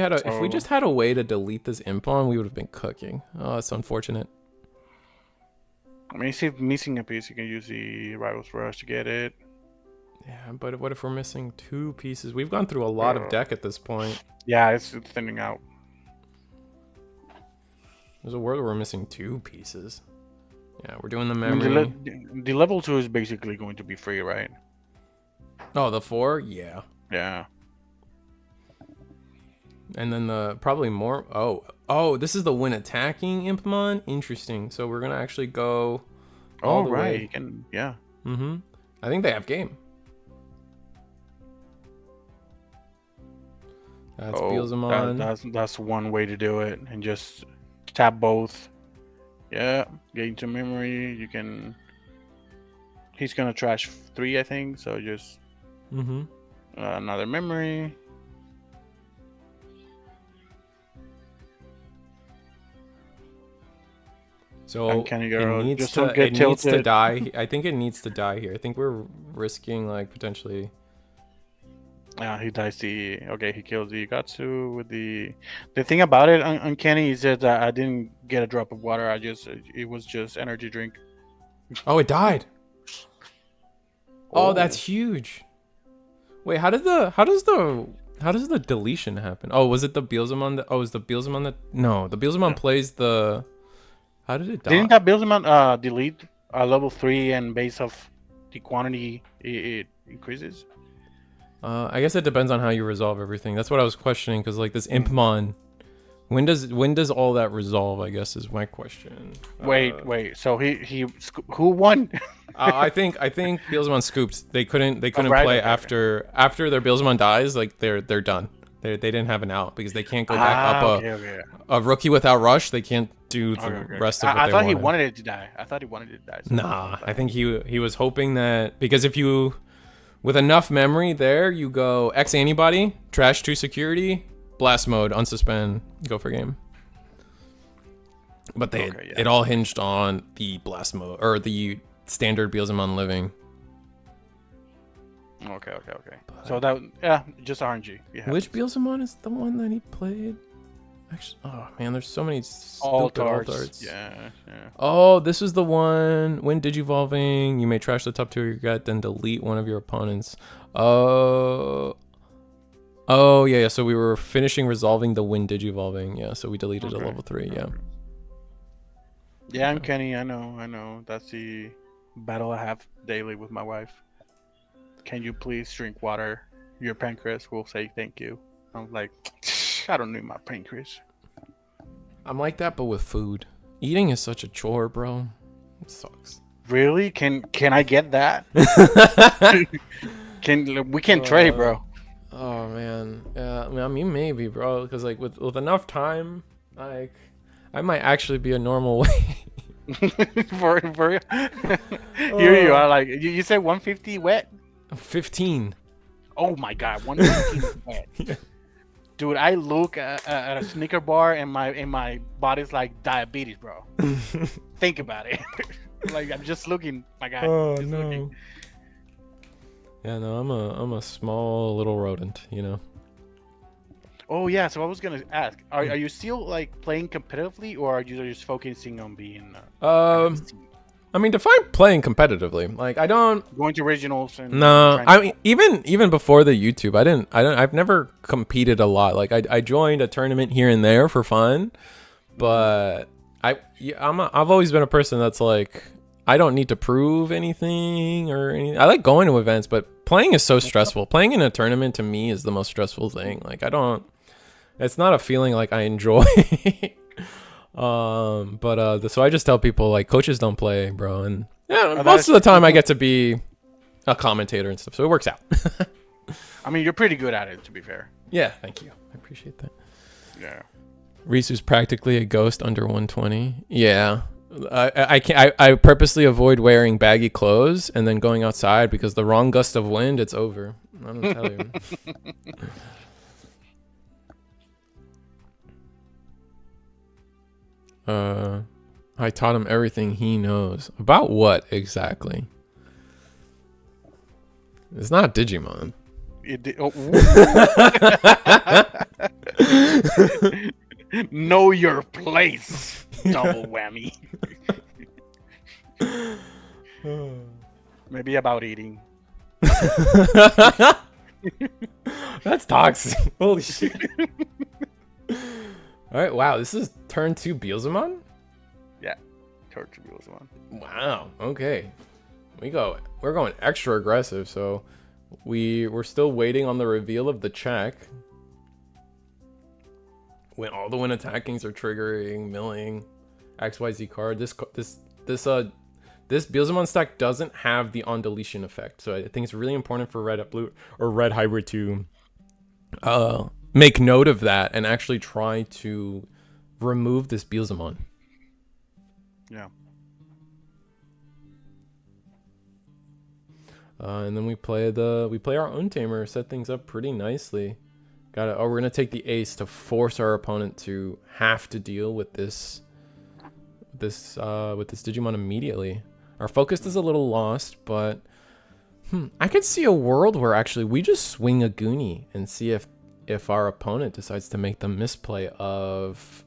just had a way to delete this Impmon, we would have been cooking. Oh, it's unfortunate. I mean, if missing a piece, you can use the Rivals Rush to get it. Yeah, but what if we're missing 2 pieces? We've gone through a lot of deck at this point. Yeah, it's thinning out. There's a world where we're missing 2 pieces. Yeah, we're doing the memory. I mean, the level 2 is basically going to be free, right? Oh, the 4? Yeah. Yeah. And then the probably more. Oh, this is the when attacking Impmon. Interesting. So we're gonna actually go. All the way. You can, yeah. I think they have game. That's Beelzemon. That's one way to do it, and just tap both. Yeah, get into memory. You can. He's gonna trash 3, I think. So just. Another memory. So it needs to die. I think it needs to die here. I think we're risking like potentially. Yeah, he dies he kills the Gatsu with the thing about it uncanny is that I didn't get a drop of water. It was just energy drink. Oh, it died. Oh, that's huge. Wait, how does the deletion happen? Oh, was it the Beelzemon is the Beelzemon that no, the Beelzemon plays the. How did it die? Didn't that Beelzemon delete level 3 and base of the quantity it increases? I guess it depends on how you resolve everything. That's what I was questioning because like this Impmon, when does all that resolve? I guess is my question. Wait. So who won? I think Beelzemon scooped. They couldn't Right, play okay, okay. after their Beelzemon dies. Like they're done. They didn't have an out because they can't go back up Okay, okay. a rookie without rush. They can't do Okay, the okay, okay. rest of what I they thought he wanted. wanted it to die. I thought he wanted it to die. So Nah, I think he was hoping that because if you with enough memory there, you go X antibody, trash 2 security, blast mode, unsuspend, go for game. But it all hinged on the blast mode or the standard Beelzemon living. Okay. So that just RNG. Yeah. Which Beelzemon is the one that he played? Actually, oh man, there's so many Alt stupid arts. alt-arts. Yeah. Oh, this is the one when digivolving, you may trash the top 2 of your gut, then delete one of your opponents. Oh, yeah. So we were finishing resolving the when digivolving. Yeah, so we deleted a level 3. Yeah. Yeah, I'm Kenny. I know. That's the battle I have daily with my wife. Can you please drink water? Your pancreas will say thank you. I'm like, I don't need my pancreas. I'm like that, but with food. Eating is such a chore, bro. It sucks. Really? Can I get that? We can trade, bro? Oh man, yeah. I mean, maybe, bro. Because like with enough time, like I might actually be a normal weight. for Here you are. Like you said, 150 wet. 15. Oh my god, 115 wet. Yeah. Dude, I look at a Snicker bar and my body's like diabetes, bro. Think about it. Like I'm just looking, my guy. Oh just no. Looking. Yeah, no, I'm a small little rodent, you know. Oh yeah, so I was gonna ask, are you still like playing competitively, or are you just focusing on being? I mean, define playing competitively. Like I don't going to regionals and no. I mean, even before the YouTube, I've never competed a lot. Like I joined a tournament here and there for fun, but I've always been a person that's like I don't need to prove anything or anything. I like going to events, but playing is so stressful. Playing in a tournament to me is the most stressful thing. Like it's not a feeling like I enjoy. So I just tell people like coaches don't play, bro, and yeah, most of the time I get to be a commentator and stuff, so it works out. I mean, you're pretty good at it, to be fair. Yeah, thank you. I appreciate that. Yeah. Risu's practically a ghost under 120. Yeah. I purposely avoid wearing baggy clothes and then going outside because the wrong gust of wind, it's over. I don't tell you. I taught him everything he knows. About what exactly? It's not Digimon. Know your place. Double whammy. Maybe about eating. That's toxic. Holy shit. All right, wow, this is turn 2 Beelzemon? Yeah, turn 2 Beelzemon. Wow, okay. We're going extra aggressive, so we're still waiting on the reveal of the check. When all the win attackings are triggering, milling, XYZ card. This Beelzemon stack doesn't have the on deletion effect, so I think it's really important for red blue or red hybrid to make note of that and actually try to remove this Beelzemon. Yeah. And then we play our own tamer, set things up pretty nicely. We're gonna take the ace to force our opponent to have to deal with this Digimon immediately. Our focus is a little lost, but I could see a world where actually we just swing a Goonie and see if our opponent decides to make the misplay of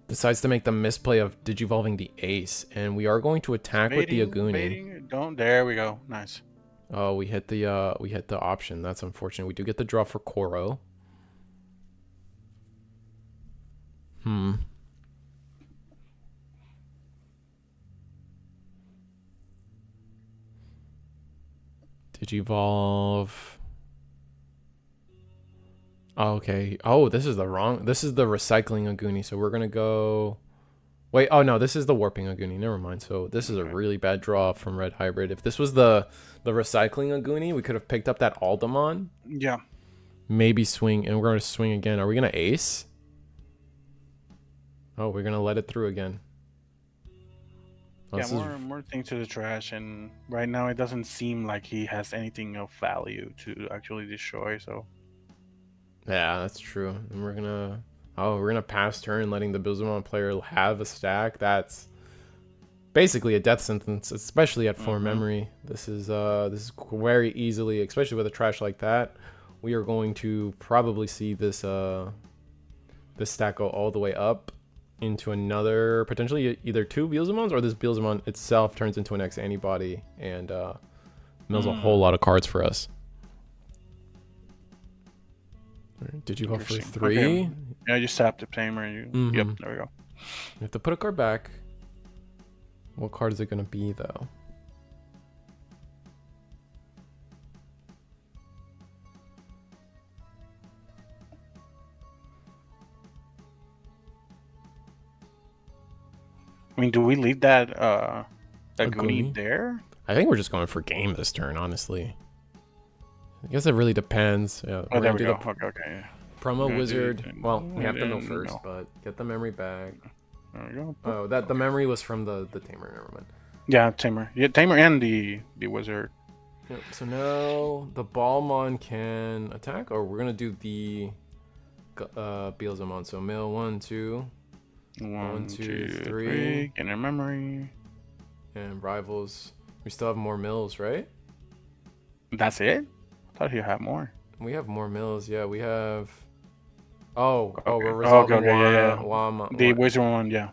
digivolving the ace, and we are going to attack with the Aguni. There we go. Nice. Oh, we hit the option. That's unfortunate. We do get the draw for Koro. Digivolve. Oh, okay. Oh, this is the recycling Aguni. So we're gonna go. Wait, oh no, this is the Warping Aguni. Never mind. So this is a really bad draw from Red Hybrid. If this was the Recycling Aguni, we could have picked up that Aldemon. Yeah. Maybe swing, and we're going to swing again. Are we going to ace? Oh, we're going to let it through again. Oh, Yeah, more things to the trash, and right now it doesn't seem like he has anything of value to actually destroy. So yeah, that's true. And we're gonna pass turn, letting the Billzamon player have a stack. That's basically a death sentence, especially at 4 memory. This is very easily, especially with a trash like that, we are going to probably see this this stack go all the way up into another, potentially either 2 Beelzemons, or this Beelzemon itself turns into an X antibody and mills a whole lot of cards for us. Did you go for 3? Okay. Yeah, you tapped the tamer. And yep, there we go. You have to put a card back. What card is it going to be, though? I mean, do we leave that Aguni there? I think we're just going for game this turn, honestly. I guess it really depends. Yeah, oh, there we go. Okay. Promo Wizard. Well, we have to know first, but get the memory back. There we go. Oh, the memory was from the Tamer. Never mind. Yeah, Tamer. Yeah, Tamer and the Wizard. Yep. So now the Ballmon can attack, or we're gonna do the Beelzemon. So mill 1, 2. 1, 2, 3. Get in memory. And rivals. We still have more mills, right? That's it? I thought you had more. We have more mills. Yeah, we have. Oh, we're resolving the Wizard one, yeah.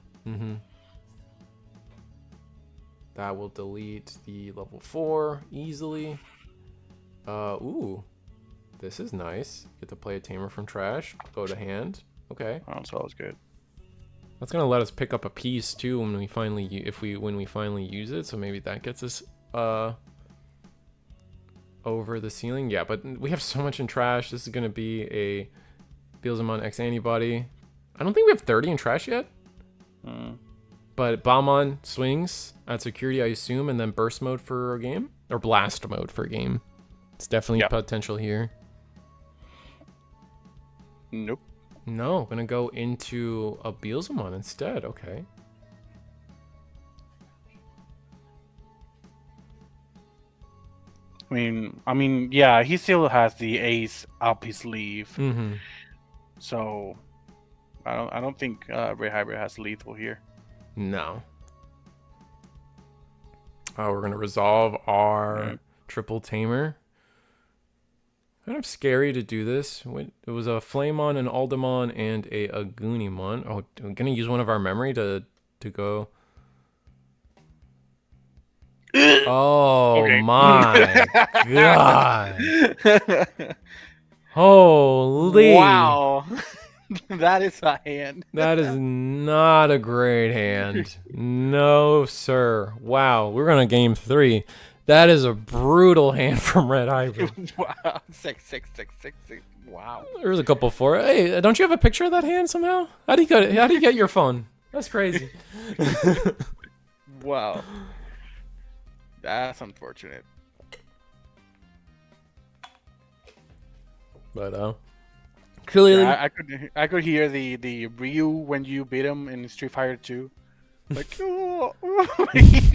That will delete the level 4 easily. Ooh, this is nice. Get to play a Tamer from trash. Go to hand. Okay. Oh, so that was good. That's gonna let us pick up a piece too when we finally use it. So maybe that gets us over the ceiling. Yeah, but we have so much in trash. This is gonna be a Beelzemon X antibody. I don't think we have 30 in trash yet. But Balmon swings at security, I assume, and then burst mode for a game, or blast mode for a game. It's definitely potential here. Nope. No, gonna go into a Beelzemon instead. Okay. I mean, yeah, he still has the ace up his sleeve. So I don't think Red Hybrid has lethal here. No. Oh, we're gonna resolve our triple Tamer. Kind of scary to do this. It was a Flamemon, an Aldemon, and a Agunimon. Oh, we're gonna use one of our memory to go. Oh my god! Holy! Wow, that is a hand. That is not a great hand. No, sir. Wow, we're gonna game 3. That is a brutal hand from Red Hybrid. Wow, 6. Wow. There's a couple for it. Hey, don't you have a picture of that hand somehow? How do you get your phone? That's crazy. Wow. That's unfortunate. But clearly, yeah, I could hear the Ryu when you beat him in Street Fighter 2. Like, oh,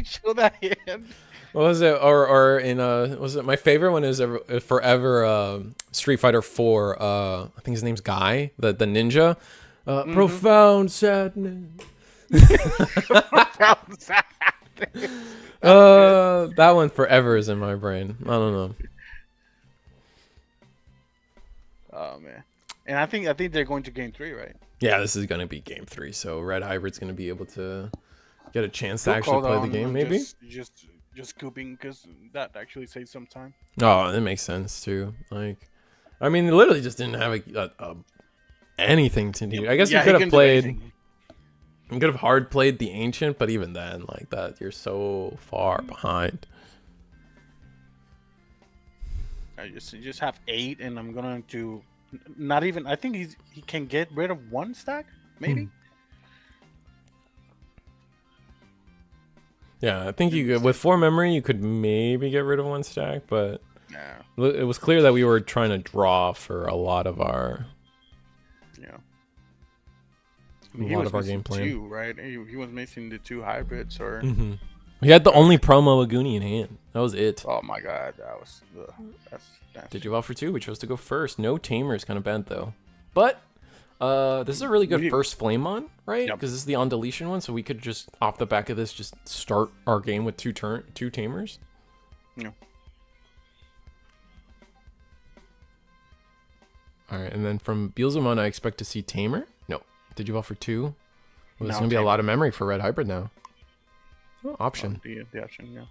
show that hand. What was it? Or in was it my favorite one is forever Street Fighter 4. I think his name's Guy, the ninja. Profound sadness. Profound sadness. That one forever is in my brain. I don't know. Oh man. And I think they're going to game 3, right? Yeah, this is gonna be game 3, so Red Hybrid's gonna be able to get a chance to actually play the game, maybe? Just scooping, because that actually saves some time. Oh, that makes sense too. Like, I mean, literally just didn't have anything to do. I guess you could have played. You could have hard played the Ancient, but even then, like that, you're so far behind. I just have 8, and I'm going to not even. I think he can get rid of 1 stack, maybe. Yeah, I think you could, with 4 memory, you could maybe get rid of 1 stack, but Nah. it was clear that we were trying to draw for a lot of our game plan. 2, right? He was missing the 2 hybrids, or We had the only promo Aguni in hand. That was it. oh my god, that's Did you evolve for 2? We chose to go first. No Tamer's kind of bad though, but this is a really good first Flame on, right? Because this is the on deletion one, so we could just off the back of this just start our game with 2 Tamers. Yeah. All right, and then from Beelzemon, I expect to see Tamer. No. Did you evolve for 2? Well, there's No, gonna be a Tamer. lot of memory for Red Hybrid now. Oh, option. The option, yeah.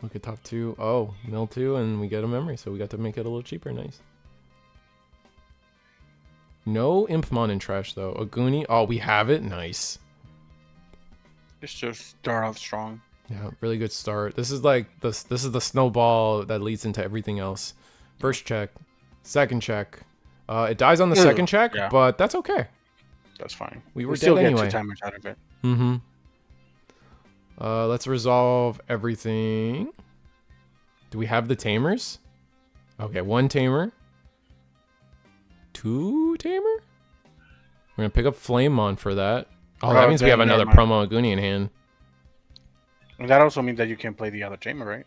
Look at top 2. Oh, mill 2, and we get a memory, so we got to make it a little cheaper. Nice. No Impmon in trash though. Aguni. Oh, we have it. Nice. Let's just start off strong. Yeah, really good start. This is like this is the snowball that leads into everything else. First check, second check. It dies on the second check, but that's okay. That's fine. We were still dead get anyway. 2 timers out of it. Mm-hmm. Let's resolve everything. Do we have the Tamers? Okay, 1 Tamer. 2 Tamer? We're gonna pick up Flamemon for that. Oh, that means we have another promo Aguni in hand. That also means that you can play the other tamer, right?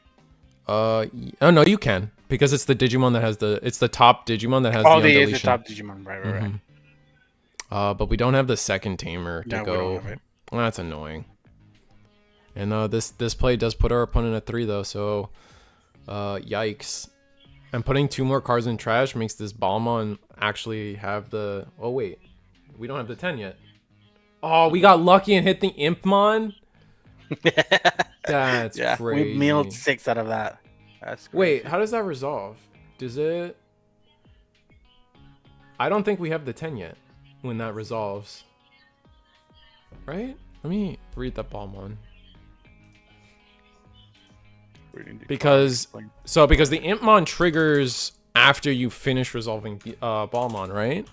Oh no, you can, because it's the Digimon that has it's the top Digimon that has the it's the top Digimon, right. But we don't have the second Tamer to We go. don't have it. Well, that's annoying. And this play does put our opponent at 3 though, so yikes. And putting 2 more cards in trash makes this Balmon actually have the... Oh wait, we don't have the 10 yet. Oh, we got lucky and hit the Impmon? That's crazy. We milled 6 out of that. That's crazy. Wait, how does that resolve? Does it... I don't think we have the 10 yet when that resolves. Right? Let me read that Balmon. Because the Impmon triggers after you finish resolving Balmon, right?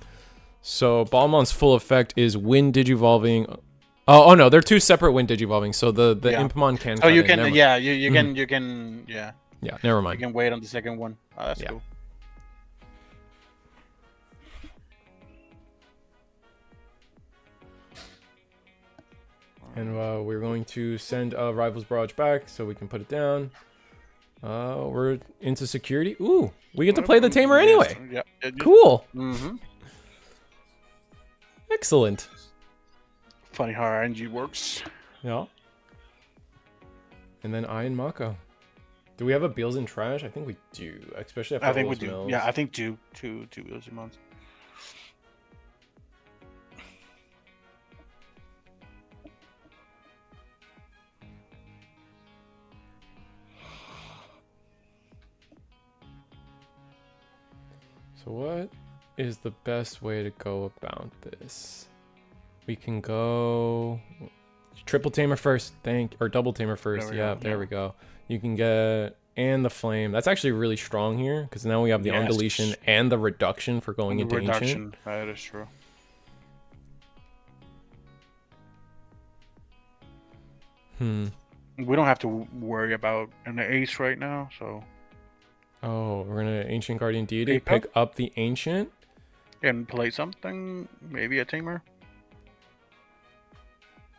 So Balmon's full effect is when Digivolving. Oh no, they're 2 separate when Digivolving. So the Impmon can. Oh, you can you can Yeah, never mind. You can wait on the second one. Oh, that's cool. And we're going to send Rival's Barrage back so we can put it down. We're into security. Ooh, we get to play the Tamer anyway. Yeah. Cool. Mm-hmm. Excellent. Funny how RNG works. Yeah. And then I and Mako. Do we have a Beals in trash? I think we do, especially after I think we those do. mills. Yeah, I think two Digimons. So what is the best way to go about this? We can go triple tamer first, or double tamer first. There we go. You can get and the flame. That's actually really strong here because now we have the undeletion and the reduction for going into ancient. That is true. We don't have to worry about an ace right now, so. Oh, we're gonna Ancient Guardian Deity, pick up the Ancient. And play something, maybe a Tamer?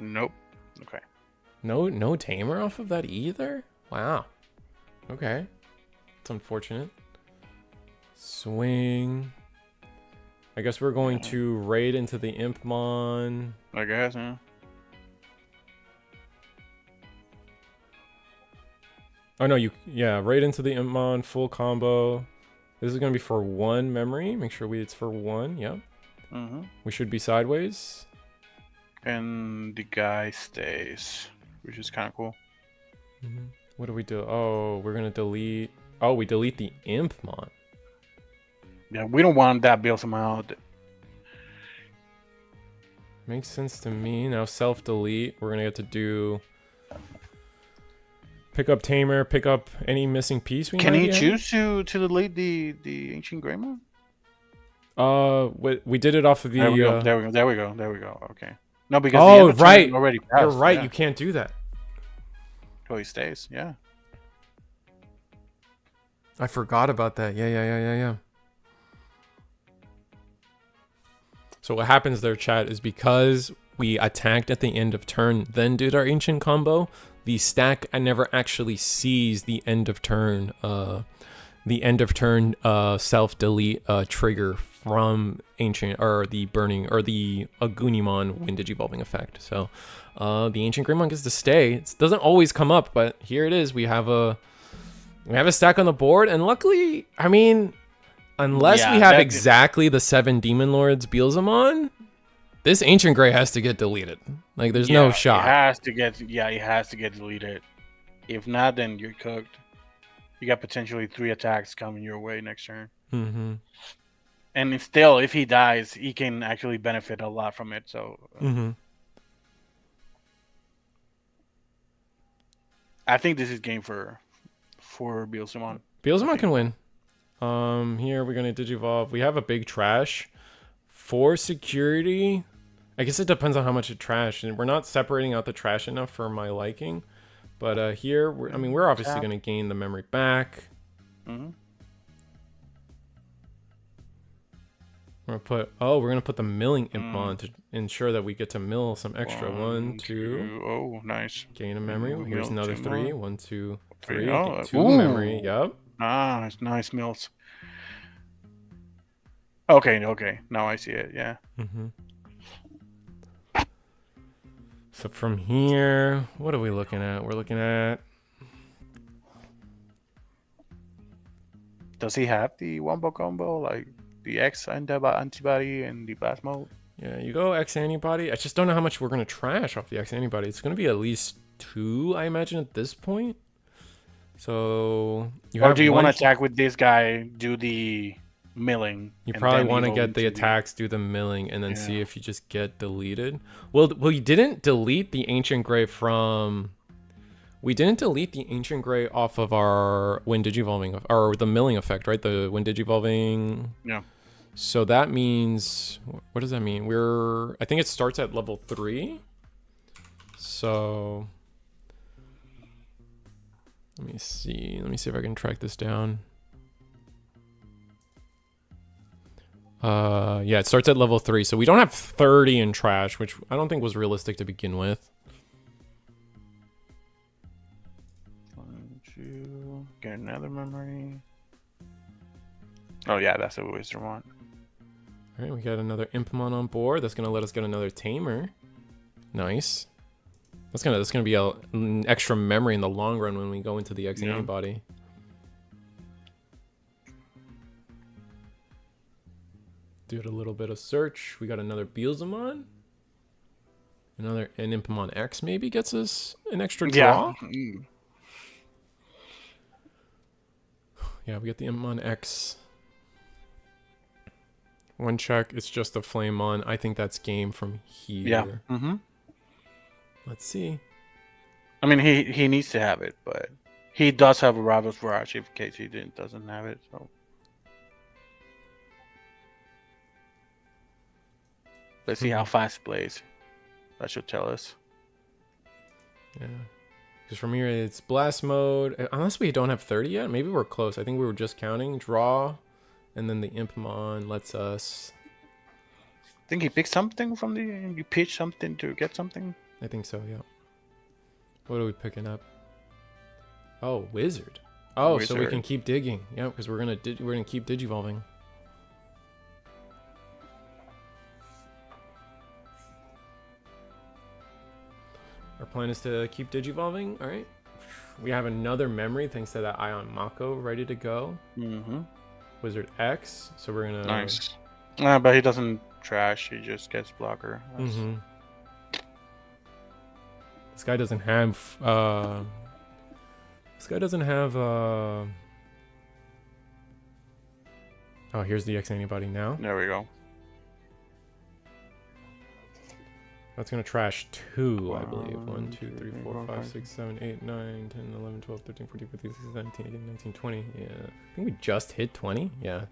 Nope. Okay. No Tamer off of that either? Wow. Okay. It's unfortunate. Swing. I guess we're going to raid into the Impmon. I guess, yeah. Oh no, right into the Impmon, full combo. This is gonna be for 1 memory. Make sure it's for 1. Yep. We should be sideways. And the guy stays, which is kind of cool. What do we do? Oh, we're gonna delete. Oh, we delete the Impmon. Yeah, we don't want that build somehow. Makes sense to me. Now self-delete. We're gonna get to do. Pick up Tamer, pick up any missing piece we Can he choose to delete the Ancient Greymon? We did it off of the... There we go. Okay. No, because right. already passed. You're right, you can't do that. So he stays. Yeah. I forgot about that. Yeah. So what happens there, chat, is because we attacked at the end of turn, then did our ancient combo, the stack never actually sees the end of turn self delete trigger from ancient or the burning or the Agunimon Wind Digivolving effect. So the ancient Greymon gets to stay. It doesn't always come up, but here it is. We have a stack on the board, and luckily, I mean, unless we have exactly the 7 Demon Lords Beelzemon, this Ancient Grey has to get deleted. Like, there's no shot. He has to get deleted. If not, then you're cooked. You got potentially 3 attacks coming your way next turn. Mm-hmm. And still, if he dies, he can actually benefit a lot from it. So, I think this is game for Beelzemon. Beelzemon can win. Here we're gonna Digivolve. We have a big trash for security. I guess it depends on how much it trashed, and we're not separating out the trash enough for my liking. But here, we're obviously gonna gain the memory back. We're gonna put the milling imp on to ensure that we get to mill some extra. 1, 2. Oh, nice. Gain a memory. Here's another 3. 1, 2, 3. Oh, 2 memory. Yep. Nice mills. Okay. Now I see it. Yeah. So from here, what are we looking at? We're looking at. Does he have the wombo combo, like the X antibody and the blast mode? Yeah, you go X antibody. I just don't know how much we're gonna trash off the X antibody. It's gonna be at least 2, I imagine, at this point. So or do you want to attack with this guy? Do the milling. You probably want to get the attacks, do the milling, and then see if you just get deleted. Well, you didn't delete the Ancient Grey from. We didn't delete the Ancient Grey off of our Wind Digivolving, or the milling effect, right? The Wind Digivolving. Yeah. So that means, what does that mean? I think it starts at level 3. So let me see if I can track this down. Yeah, it starts at level 3, so we don't have 30 in trash, which I don't think was realistic to begin with. 1, 2, get another memory. Oh yeah, that's what we want. All right, we got another Impmon on board. That's gonna let us get another Tamer. Nice. That's gonna be an extra memory in the long run when we go into the X antibody. Did a little bit of search. We got another Beelzemon. An Impmon X maybe gets us an extra draw. Yeah, we got the Impmon X. 1 check. It's just a Flamemon. I think that's game from here. Yeah. Let's see. I mean, he needs to have it, but he does have a Rival's Barrage in case he doesn't have it. So let's see how fast it plays. That should tell us. Yeah. Because from here, it's Blast Mode. Unless we don't have 30 yet. Maybe we're close. I think we were just counting. Draw. And then the Impmon lets us... I think he picked something from you pitch something to get something? I think so, yeah. What are we picking up? Oh, Wizard. Oh, Wizard. So we can keep digging. Yeah, because we're gonna keep Digivolving. Our plan is to keep Digivolving. All right. We have another memory thanks to that Ion Mako ready to go. Wizard X. So we're gonna. Nice. But he doesn't trash. He just gets blocker. This guy doesn't have. Oh, here's the X antibody now. There we go. That's going to trash 2, I believe. 1, 2, 3, 4, 5, 6, 7, 8, 9, 10, 11, 12, 13, 14, 15, 16, 17, 18, 19, 20. Yeah. I think we just hit 20. Yeah.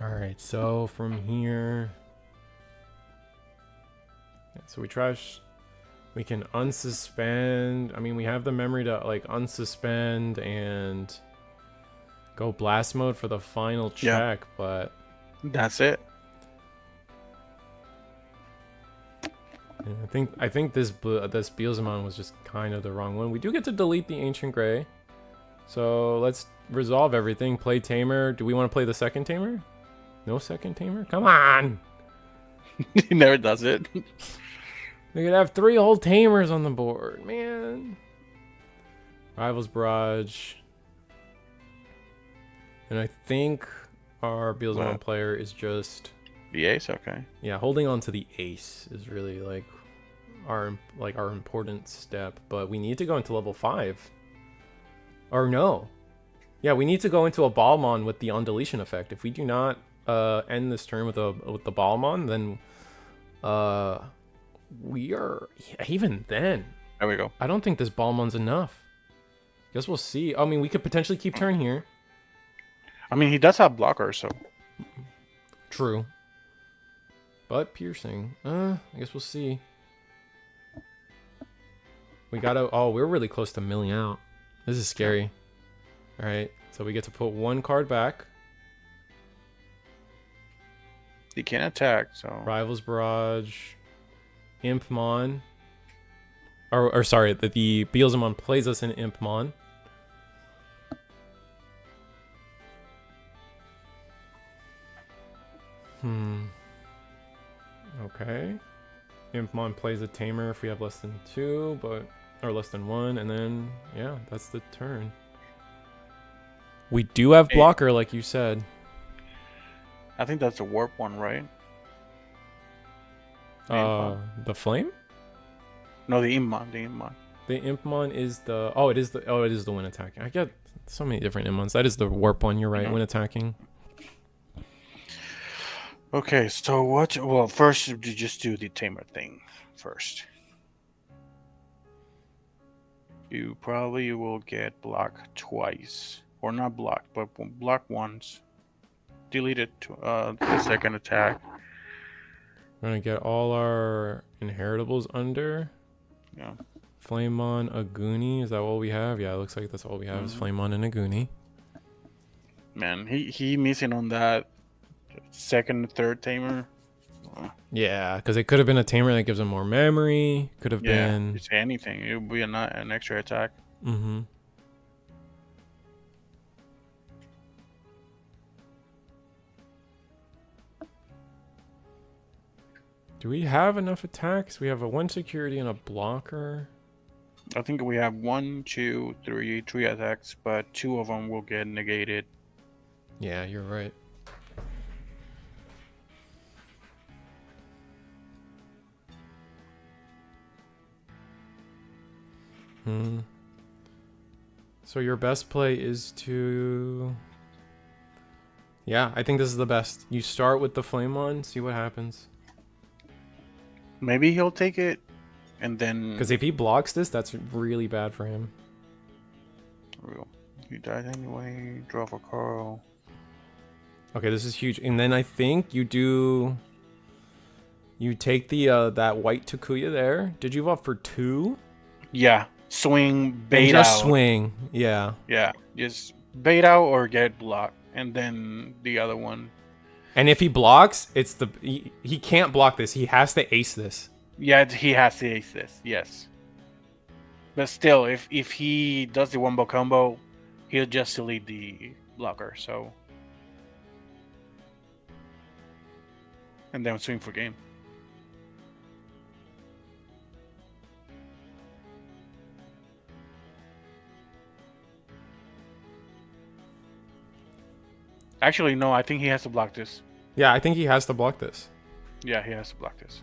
Alright, so from here... So we trash... We can unsuspend... I mean, we have the memory to, like, unsuspend and... go blast mode for the final check, but... That's it. And I think this Beelzemon was just kind of the wrong one. We do get to delete the Ancient Grey. So let's resolve everything. Play Tamer. Do we want to play the second Tamer? No second Tamer? Come on! He never does it. We could have 3 whole Tamers on the board, man. Rivals Barrage. And I think our Beelzemon player is just... The ace, okay. Yeah, holding on to the ace is really like our important step. But we need to go into level 5. Or no. Yeah, we need to go into a Balmon with the on-deletion effect. If we do not end this turn with the Balmon, then we are... Yeah, even then. There we go. I don't think this Balmon's enough. Guess we'll see. I mean, we could potentially keep turn here. I mean, he does have blockers, so... True. But piercing. I guess we'll see. We gotta... Oh, we're really close to milling out. This is scary. Alright, so we get to put 1 card back. He can't attack, so... Rivals Barrage. Impmon. Or sorry, the Beelzemon plays us in Impmon. Okay. Impmon plays a Tamer if we have less than 2, but... Or less than 1, and then... Yeah, that's the turn. We do have blocker, like you said. I think that's a warp one, right? The flame? No, the Immon. The Impmon is the... Oh, it is the when attacking. I get so many different Impmons. That is the warp one, you're right, when attacking. Okay, so what... Well, first, you just do the Tamer thing first. You probably will get blocked twice. Or not blocked, but blocked once. Delete it to the second attack. We're gonna get all our inheritables under. Yeah. Flamemon, Aguni. Is that all we have? Yeah, it looks like that's all we have is Flamemon and Aguni. Man, he missing on that second, third Tamer. Yeah, because it could have been a Tamer that gives him more memory. Could have been... It's anything. It would be an extra attack. Mm-hmm. Do we have enough attacks? We have a 1 security and a blocker. I think we have 1, 2, 3 attacks, but 2 of them will get negated. Yeah, you're right. So your best play is to... Yeah, I think this is the best. You start with the Flamemon, see what happens. Maybe he'll take it, and then... Because if he blocks this, that's really bad for him. Real. He died anyway. Draw for Carl. Okay, this is huge. And then I think you do... You take the that white Takuya there. Did you opt for 2? Yeah. Swing, bait and just out. Swing, yeah. Yeah, just bait out or get blocked. And then the other one. And if he blocks, it's the... He can't block this. He has to ace this. Yeah, he has to ace this, yes. But still, if he does the wombo combo, he'll just delete the blocker, so... And then swing for game. Actually, no, I think he has to block this. Yeah, I think he has to block this. Yeah, he has to block this.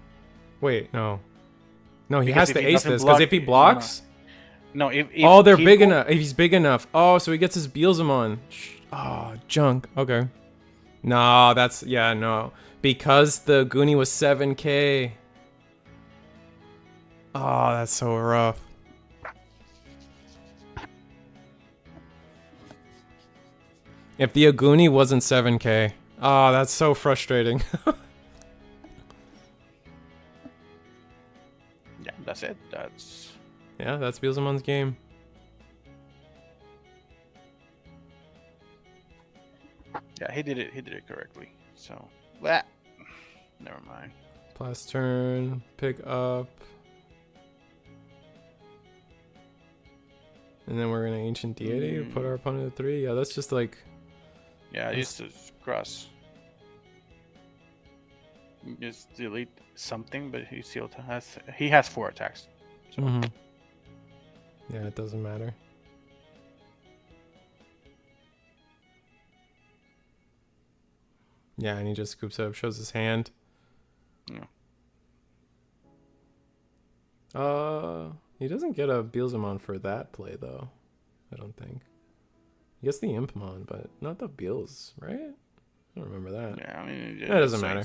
Wait, no. No, he Because has to if he ace doesn't this, because if he blocks... No, if oh, they're big enough. If he's big enough. Oh, so he gets his Beelzemon. Oh, junk. Okay. No, that's... Yeah, no. Because the Goonie was 7k. Oh, that's so rough. If the Aguni wasn't 7k, Oh, that's so frustrating. Yeah, that's it. That's Yeah, that's Beelzemon's game. yeah. He did it. He did it correctly. So, never mind. Pass turn, pick up. And then we're gonna Ancient Deity, put our opponent at 3. Yeah, that's just like... Yeah, I used to cross. Just delete something, but he still has 4 attacks. So. Yeah, it doesn't matter. Yeah, and he just scoops up, shows his hand. Yeah. He doesn't get a Beelzemon for that play though. I don't think. He gets the Impmon, but not the Beels, right? I don't remember that. Yeah, I mean, that doesn't matter.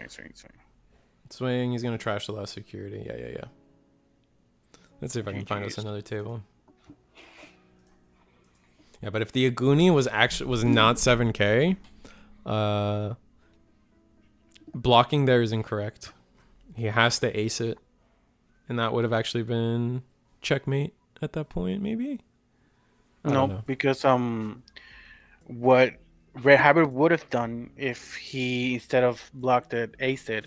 Swing. Swing. He's gonna trash the last security. Yeah. Let's see if I can find us another table. Yeah, but if the Aguni was not 7K, blocking there is incorrect. He has to ace it, and that would have actually been checkmate at that point, maybe. No, because what Red Hybrid would have done if he, instead of blocked it, aced it,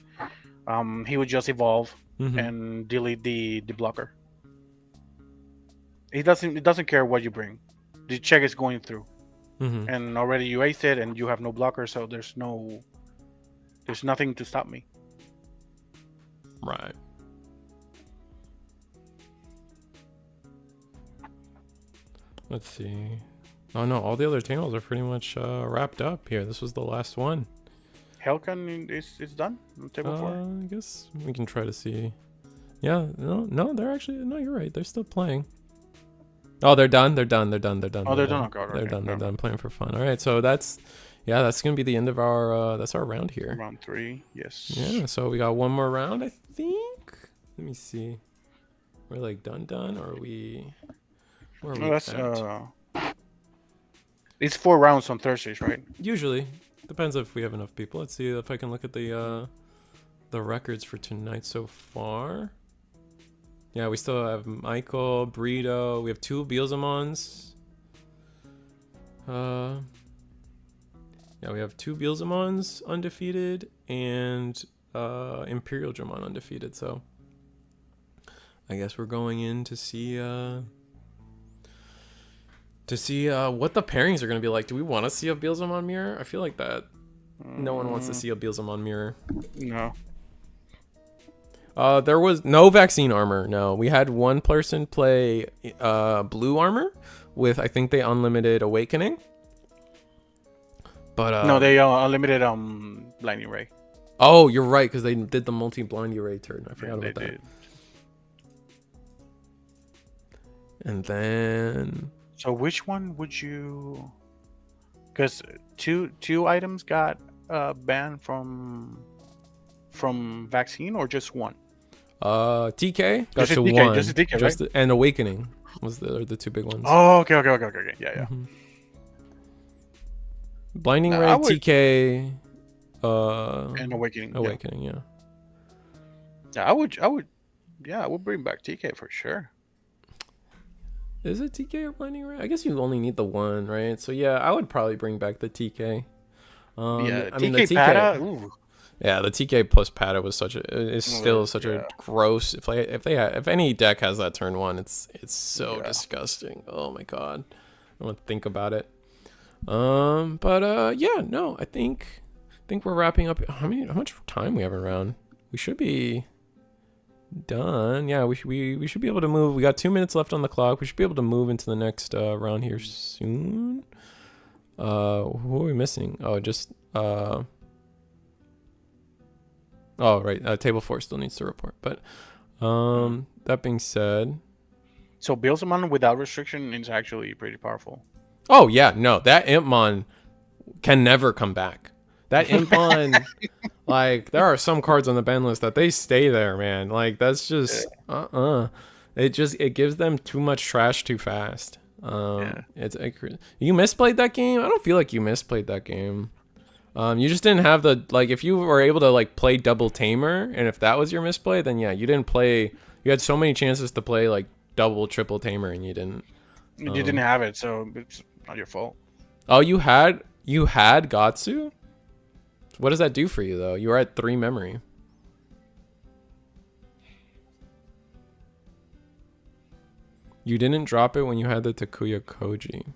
he would just evolve and delete the blocker. It doesn't care what you bring. The check is going through, and already you aced it, and you have no blocker, so there's nothing to stop me. Right. Let's see. Oh no, all the other tables are pretty much wrapped up here. This was the last one. Helkan is done on table 4. I guess we can try to see. Yeah, no, they're actually, no, you're right. They're still playing. Oh, they're done. They're done. Oh, they're done. Okay, They're done. They're done playing for fun. All right, so that's gonna be the end of our that's our round here. Round 3, yes. Yeah, so we got one more round, I think. Let me see. We're like done, or are we? Where are we at? It's 4 rounds on Thursdays, right? Usually, depends if we have enough people. Let's see if I can look at the records for tonight so far. Yeah, we still have Michael, Brito. We have 2 Beelzemons. Yeah, we have 2 Beelzemons undefeated and Imperial Dramon undefeated. So I guess we're going in to see what the pairings are going to be like. Do we want to see a Beelzemon mirror? I feel like that no one wants to see a Beelzemon mirror. No. There was no vaccine armor. No, we had one person play blue armor with, I think, they unlimited awakening. But no, they unlimited blinding ray. Oh, you're right, because they did the multi-blind array turn. I forgot about that. Did. And then. So which one would you? Because two items got banned from vaccine, or just one? TK got just to TK, one, just TK, right? And awakening was the 2 big ones. Oh, okay, yeah. Blinding ray, TK, and awakening. Yeah. I would bring back TK for sure. Is it TK or blinding ray? I guess you only need the one, right? So yeah, I would probably bring back the TK. I mean, the TK Pata. Ooh. Yeah, the TK plus Pata was still such a gross. If any deck has that turn 1, it's so disgusting. Oh my god, I don't think about it. I think we're wrapping up. How much time we have around? We should be done. Yeah, we should be able to move. We got 2 minutes left on the clock. We should be able to move into the next round here soon. Who are we missing? Oh, just oh, right. Table 4 still needs to report. But that being said, so Beelzemon without restriction is actually pretty powerful. Oh yeah, no, that Impmon can never come back. That Impmon, like, there are some cards on the ban list that they stay there, man. Like, that's just It gives them too much trash too fast. You misplayed that game? I don't feel like you misplayed that game. You just didn't have the, like, if you were able to like play double tamer, and if that was your misplay, then yeah, you didn't play. You had so many chances to play like double, triple tamer, and you didn't. You didn't have it, so it's not your fault. Oh, you had Gatsu? What does that do for you though? You were at 3 memory. You didn't drop it when you had the Takuya Koji.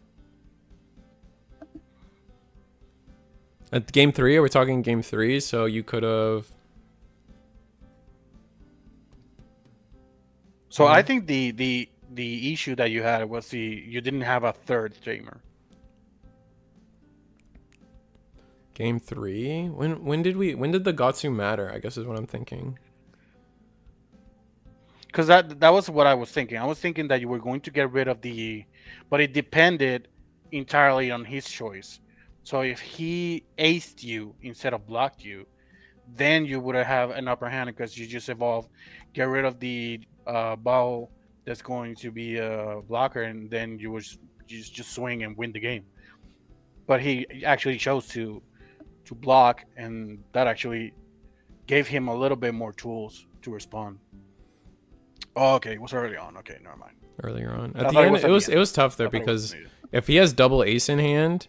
At game 3, are we talking game 3? So you could have. So I think the issue that you had was you didn't have a third tamer. Game 3? When did the Gatsu matter? I guess is what I'm thinking. Because that was what I was thinking. I was thinking that you were going to get rid of but it depended entirely on his choice. So if he aced you instead of blocked you, then you would have an upper hand because you just evolved, get rid of the ball that's going to be a blocker, and then you would just swing and win the game. But he actually chose to block, and that actually gave him a little bit more tools to respond. Oh, okay, it was early on. Okay, never mind. Earlier on, at the end, it was tough there because if he has double ace in hand,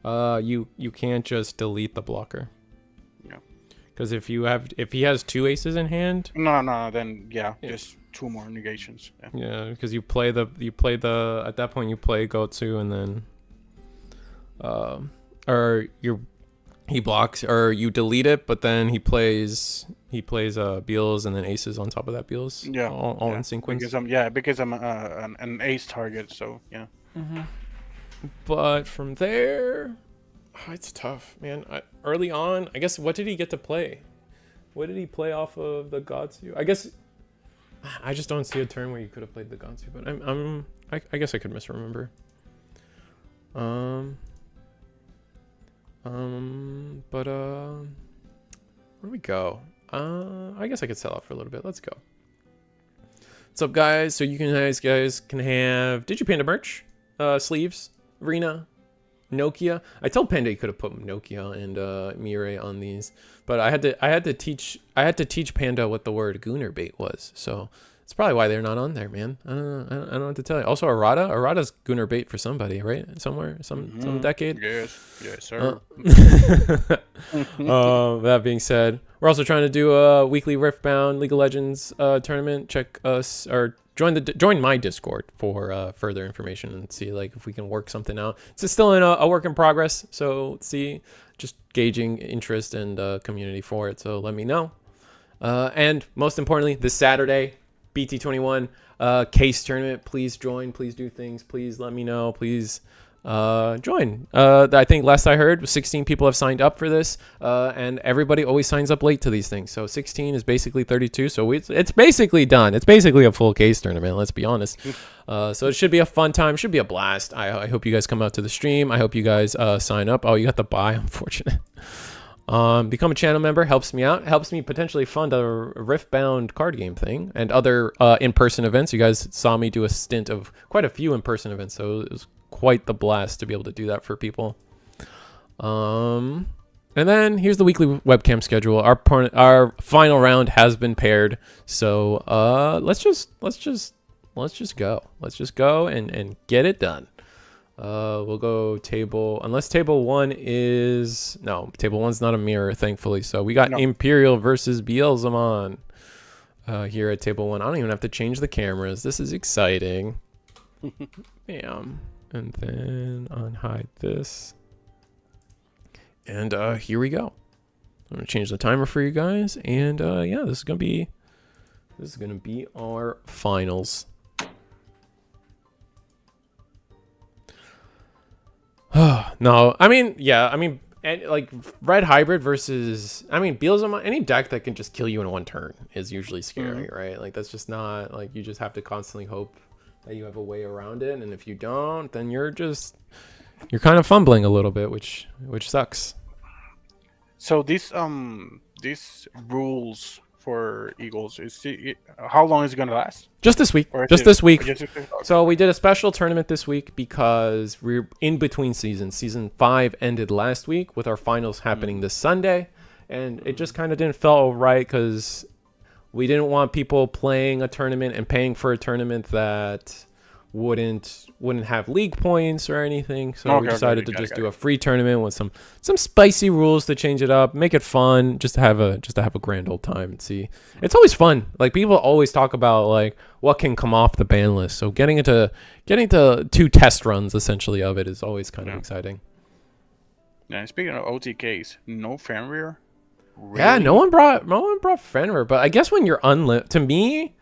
you can't just delete the blocker. Yeah. Because if he has 2 aces in hand. No, then yeah, just 2 more negations. Yeah, because you play the at that point you play Gotsu and then, he blocks, or you delete it, but then he plays Beals and then aces on top of that Beals. Yeah, all in sequence. Because I'm an ace target, so yeah. Mm-hmm. But from there, it's tough, man. Early on, I guess, what did he get to play? What did he play off of the Gatsu? I guess I just don't see a turn where you could have played the Gatsu, but I guess I could misremember. But where do we go? I guess I could sell out for a little bit. Let's go. What's up, guys? So you guys can have Digipanda merch, sleeves, Rena, Nokia. I told Panda you could have put Nokia and Mirai on these, but I had to teach Panda what the word Gooner bait was. So it's probably why they're not on there, man. I don't know what to tell you. Also, Arata's Gooner bait for somebody, right? Somewhere, some decade. Yes, sir. That being said, we're also trying to do a weekly Riftbound League of Legends tournament. Check us or join my Discord for further information and see like if we can work something out. It's still in a work in progress, so see, just gauging interest and community for it. So let me know. And most importantly, this Saturday, BT21 case tournament. Please join. Please do things. Please let me know. Please join. I think last I heard, 16 people have signed up for this, and everybody always signs up late to these things. So 16 is basically 32. So it's basically done. It's basically a full case tournament. Let's be honest. So it should be a fun time. Should be a blast. I hope you guys come out to the stream. I hope you guys sign up. Oh, you got the buy. Unfortunate. Become a channel member, helps me out, helps me potentially fund a Riftbound card game thing and other in-person events. You guys saw me do a stint of quite a few in-person events, so it was quite the blast to be able to do that for people. And then here's the weekly webcam schedule. Our final round has been paired, so let's just go. Let's just go and get it done. We'll go table, unless table 1 is, no, table 1's not a mirror, thankfully. So we got Imperial versus Beelzemon here at table 1. I don't even have to change the cameras. This is exciting. Bam. And then unhide this. And here we go. I'm gonna change the timer for you guys. And yeah, this is gonna be our finals. No, I mean, yeah, I mean, like red hybrid versus, I mean, Beelzemon, any deck that can just kill you in one turn is usually scary, right? Like that's just not, like, you just have to constantly hope that you have a way around it, and if you don't, then you're kind of fumbling a little bit, which sucks. So these rules for Eagles? How long is it gonna last? Just this week. Or Just this week. Okay. So we did a special tournament this week because we're in between seasons. Season 5 ended last week with our finals happening this Sunday. And it just kind of didn't feel right because we didn't want people playing a tournament and paying for a tournament that wouldn't have league points or anything. So we decided to just do a free tournament with some spicy rules to change it up, make it fun, just to have a grand old time and see. It's always fun. Like, people always talk about like what can come off the ban list. So getting to 2 test runs essentially of it is always kind of exciting. Yeah, speaking of OTKs, no Fenrir. Really? Yeah, no one brought Fenrir, but I guess when you're to me,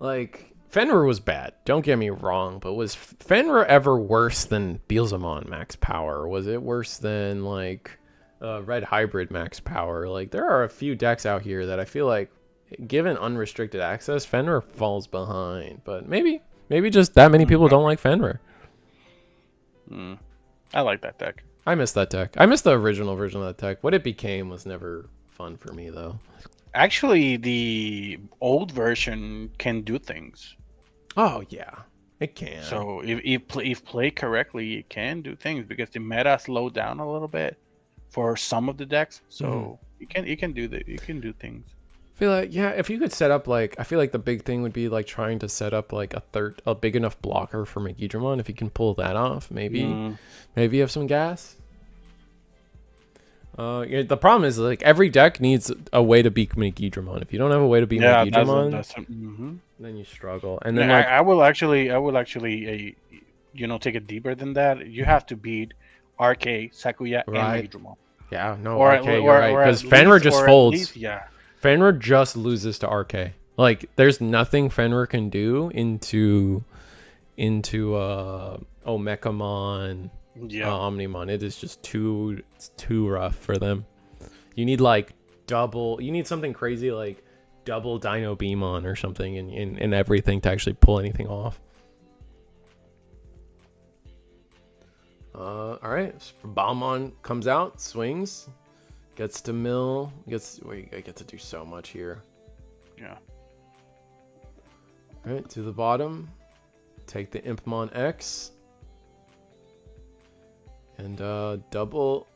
like, Fenrir was bad. Don't get me wrong, but was Fenrir ever worse than Beelzemon max power? Was it worse than like Red Hybrid max power? Like, there are a few decks out here that I feel like, given unrestricted access, Fenrir falls behind. But maybe just that many people don't like Fenrir. I like that deck. I miss that deck. I miss the original version of that deck. What it became was never fun for me, though. Actually, the old version can do things. Oh, yeah. It can. So if played correctly, it can do things because the meta slowed down a little bit for some of the decks. So you can do things. I feel like, yeah, if you could set up, like, I feel like the big thing would be like trying to set up like a big enough blocker for Mega Digimon. If you can pull that off, maybe you have some gas. The problem is, like, every deck needs a way to beat Mega Digimon. If you don't have a way to beat Mega Digimon, then you struggle. And then I will actually take it deeper than that. You have to beat RK, Sakuya, and Mega Digimon. Yeah, no, RK, you're right. Because Fenrir just folds. Fenrir just loses to RK. Like, there's nothing Fenrir can do into Mekamon, Omnimon. It is just too rough for them. You need like something crazy like double Dino Beamon or something in everything to actually pull anything off. All right, Balmon comes out, swings, gets to mill, I get to do so much here. Yeah. All right, to the bottom, take the Impmon X. And double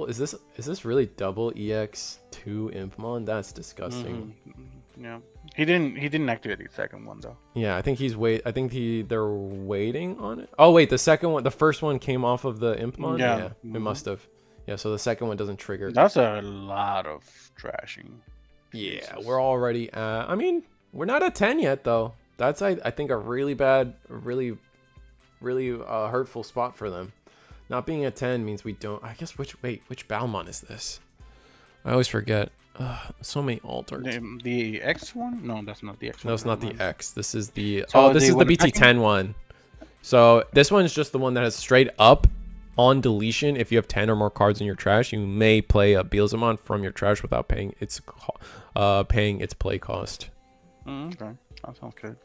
is this really double EX2 Impmon? That's disgusting. Yeah. He didn't activate the second one though. Yeah, I think they're waiting on it. Oh wait, the first one came off of the Impmon? Yeah. It must have. Yeah, so the second one doesn't trigger. That's a lot of trashing. Yeah, Jesus. We're already at, I mean, we're not at 10 yet though. That's I think a really bad, really hurtful spot for them. Not being at 10 means we don't. I guess which Balmon is this? I always forget. So many alters. The X one? No, that's not the X one. No, it's not the X. This is the this is the BT10 one. So this one is just the one that has straight up on deletion. If you have 10 or more cards in your trash, you may play a Beelzemon from your trash without paying its play cost. Okay, that sounds good.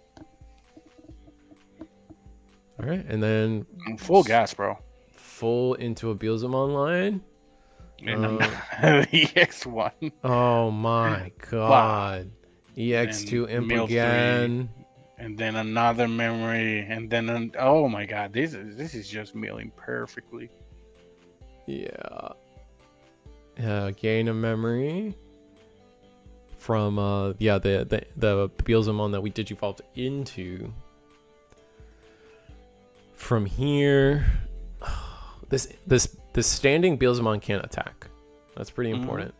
All right, and then full gas, bro. Full into a Beelzemon line. And the EX1. Oh my god. EX2 Imp again. And then another memory. And then, oh my god, this is just milling perfectly. Yeah. Gain a memory. From, the Beelzemon that we digivolved into. From here. This standing Beelzemon can't attack. That's pretty important.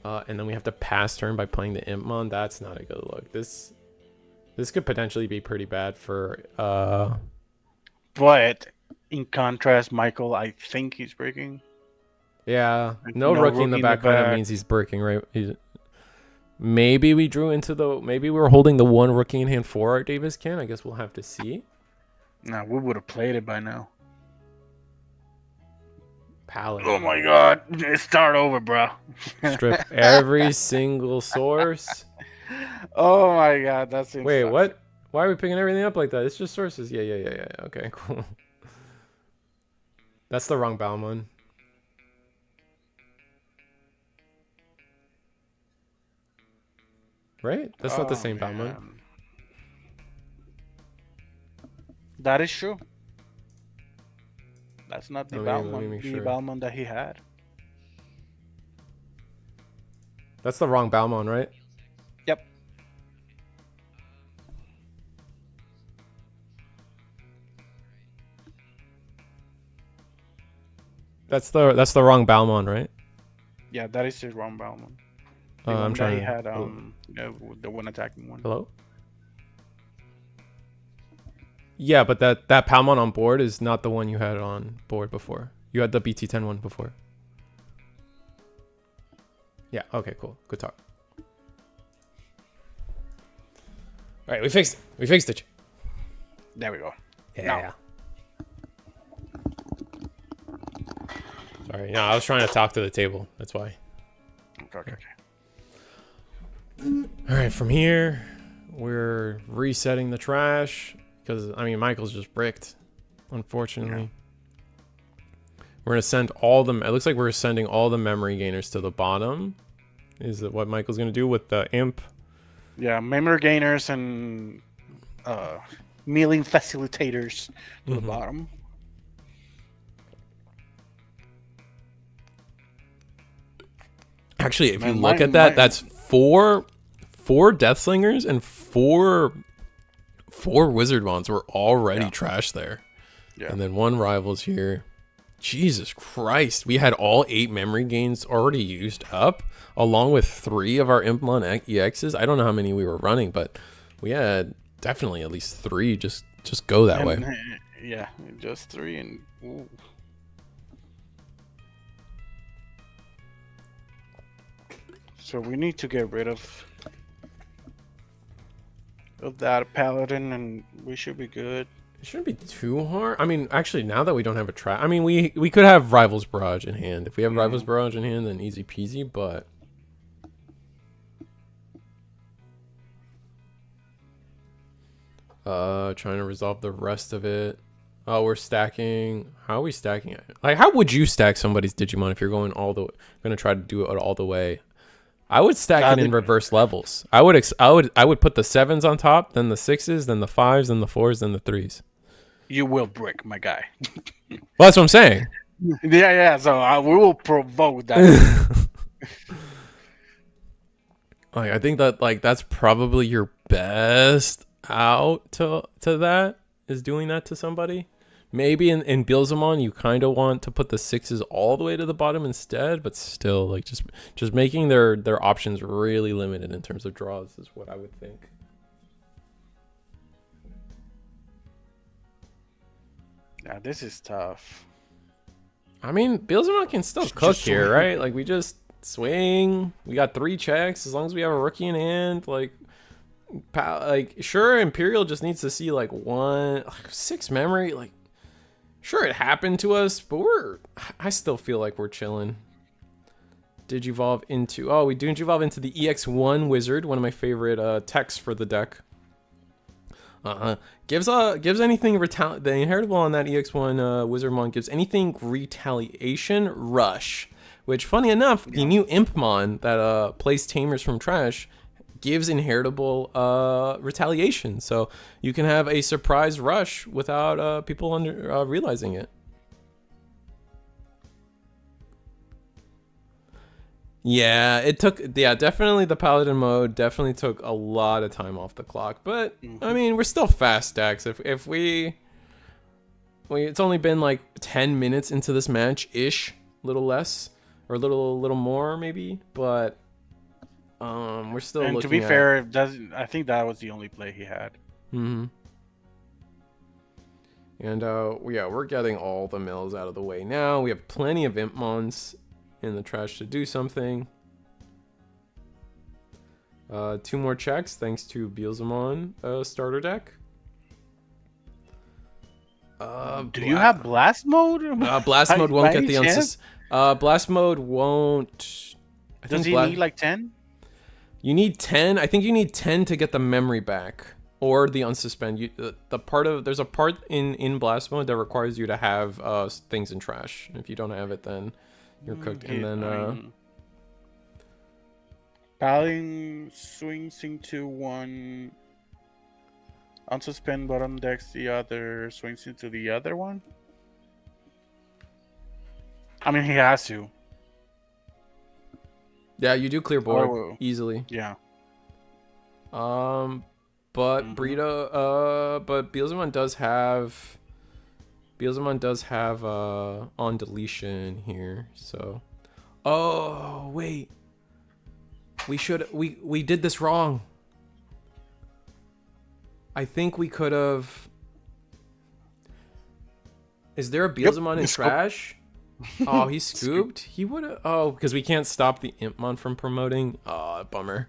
And then we have to pass turn by playing the Impmon. That's not a good look. This could potentially be pretty bad for. But in contrast, Michael, I think he's breaking. Yeah, no rookie in the back kind of means he's breaking, right? Maybe we drew into maybe we were holding the one rookie in hand for our Davis can. I guess we'll have to see. Nah, we would have played it by now. Paladin. Oh my god. Start over, bro. Strip every single source. Oh my god, that's insane. Wait, what? Why are we picking everything up like that? It's just sources. Yeah. Okay, cool. That's the wrong Balmon. right? That's not the same Balmon. That is true. That's not the Let me make sure. Balmon that he had. That's the wrong Balmon, right? Yep. That's the wrong Balmon, right? Yeah, that is the wrong Balmon. I'm trying. He had the one attacking one. Hello. Yeah, but that Palmon on board is not the one you had on board before. You had the BT10 one before. Yeah. Okay. Cool. Good talk. All right, we fixed it. We fixed it. There we go. Yeah. Sorry. No, I was trying to talk to the table. That's why. Okay. All right, from here, we're resetting the trash because I mean Michael's just bricked, unfortunately. Yeah. We're gonna send all them. It looks like we're sending all the memory gainers to the bottom. Is that what Michael's gonna do with the imp? Yeah, memory gainers and milling facilitators to the bottom. Actually, if you look at that, that's four Deathslingers and four Wizardmons were already trashed there. Yeah. And then one Rivals here. Jesus Christ. We had all 8 memory gains already used up, along with 3 of our Impmon EXs. I don't know how many we were running, but we had definitely at least 3 just go that way. Yeah, just 3 and... Ooh. So we need to get rid of that paladin, and we should be good. It shouldn't be too hard. I mean, actually, now that we don't have a trap, I mean, we could have Rivals Barrage in hand. If we have Rivals Barrage in hand, then easy peasy. But trying to resolve the rest of it. Oh, we're stacking. How are we stacking it? Like, how would you stack somebody's Digimon if you're going gonna try to do it all the way? I would stack it in reverse levels. I would put the 7s on top, then the 6s, then the 5s, then the 4s, then the 3s. You will brick, my guy. Well, that's what I'm saying. Yeah. So we will provoke that. Like, I think that that's probably your best out to that is doing that to somebody. Maybe in Beelzemon, you kind of want to put the 6s all the way to the bottom instead, but still, like, just making their options really limited in terms of draws is what I would think. Yeah, this is tough. I mean, Beelzemon can still cook here, right? Like, we just swing. We got 3 checks as long as we have a rookie in hand. Like, sure, Imperial just needs to see like 6 memory. Like, sure, it happened to us, but I still feel like we're chilling. Digivolve into... Oh, we Digivolve into the EX1 Wizard, one of my favorite techs for the deck. Gives anything... The inheritable on that EX1 Wizardmon gives anything Retaliation Rush. Which, funny enough, the new Impmon that plays Tamers from Trash gives inheritable retaliation, so you can have a surprise rush without people realizing it. Yeah, it took. Yeah, definitely the Paladin mode definitely took a lot of time off the clock, but I mean, we're still fast stacks. If we it's only been like 10 minutes into this match ish, little less or a little more maybe, but. We're still looking. And to be fair, I think that was the only play he had. And we're getting all the mills out of the way now. We have plenty of Impmons in the trash to do something. 2 more checks thanks to Beelzemon starter deck. Do you have Blast Mode? Blast Mode won't get the Blast Mode won't. Does he need like 10? You need 10. I think you need 10 to get the memory back or the unsuspend. There's a part in Blast Mode that requires you to have things in trash. If you don't have it, then you're cooked. And then Paladin swings into one. Unsuspend bottom decks the other. Swings into the other one. I mean, he has to. Yeah, you do clear board Oh, easily. yeah. But but Beelzemon does have on deletion here. So, oh wait, we did this wrong. I think we could have. Is there a Beelzemon in trash? Oh, he scooped. He would have. Oh, because we can't stop the Impmon from promoting. Oh, bummer.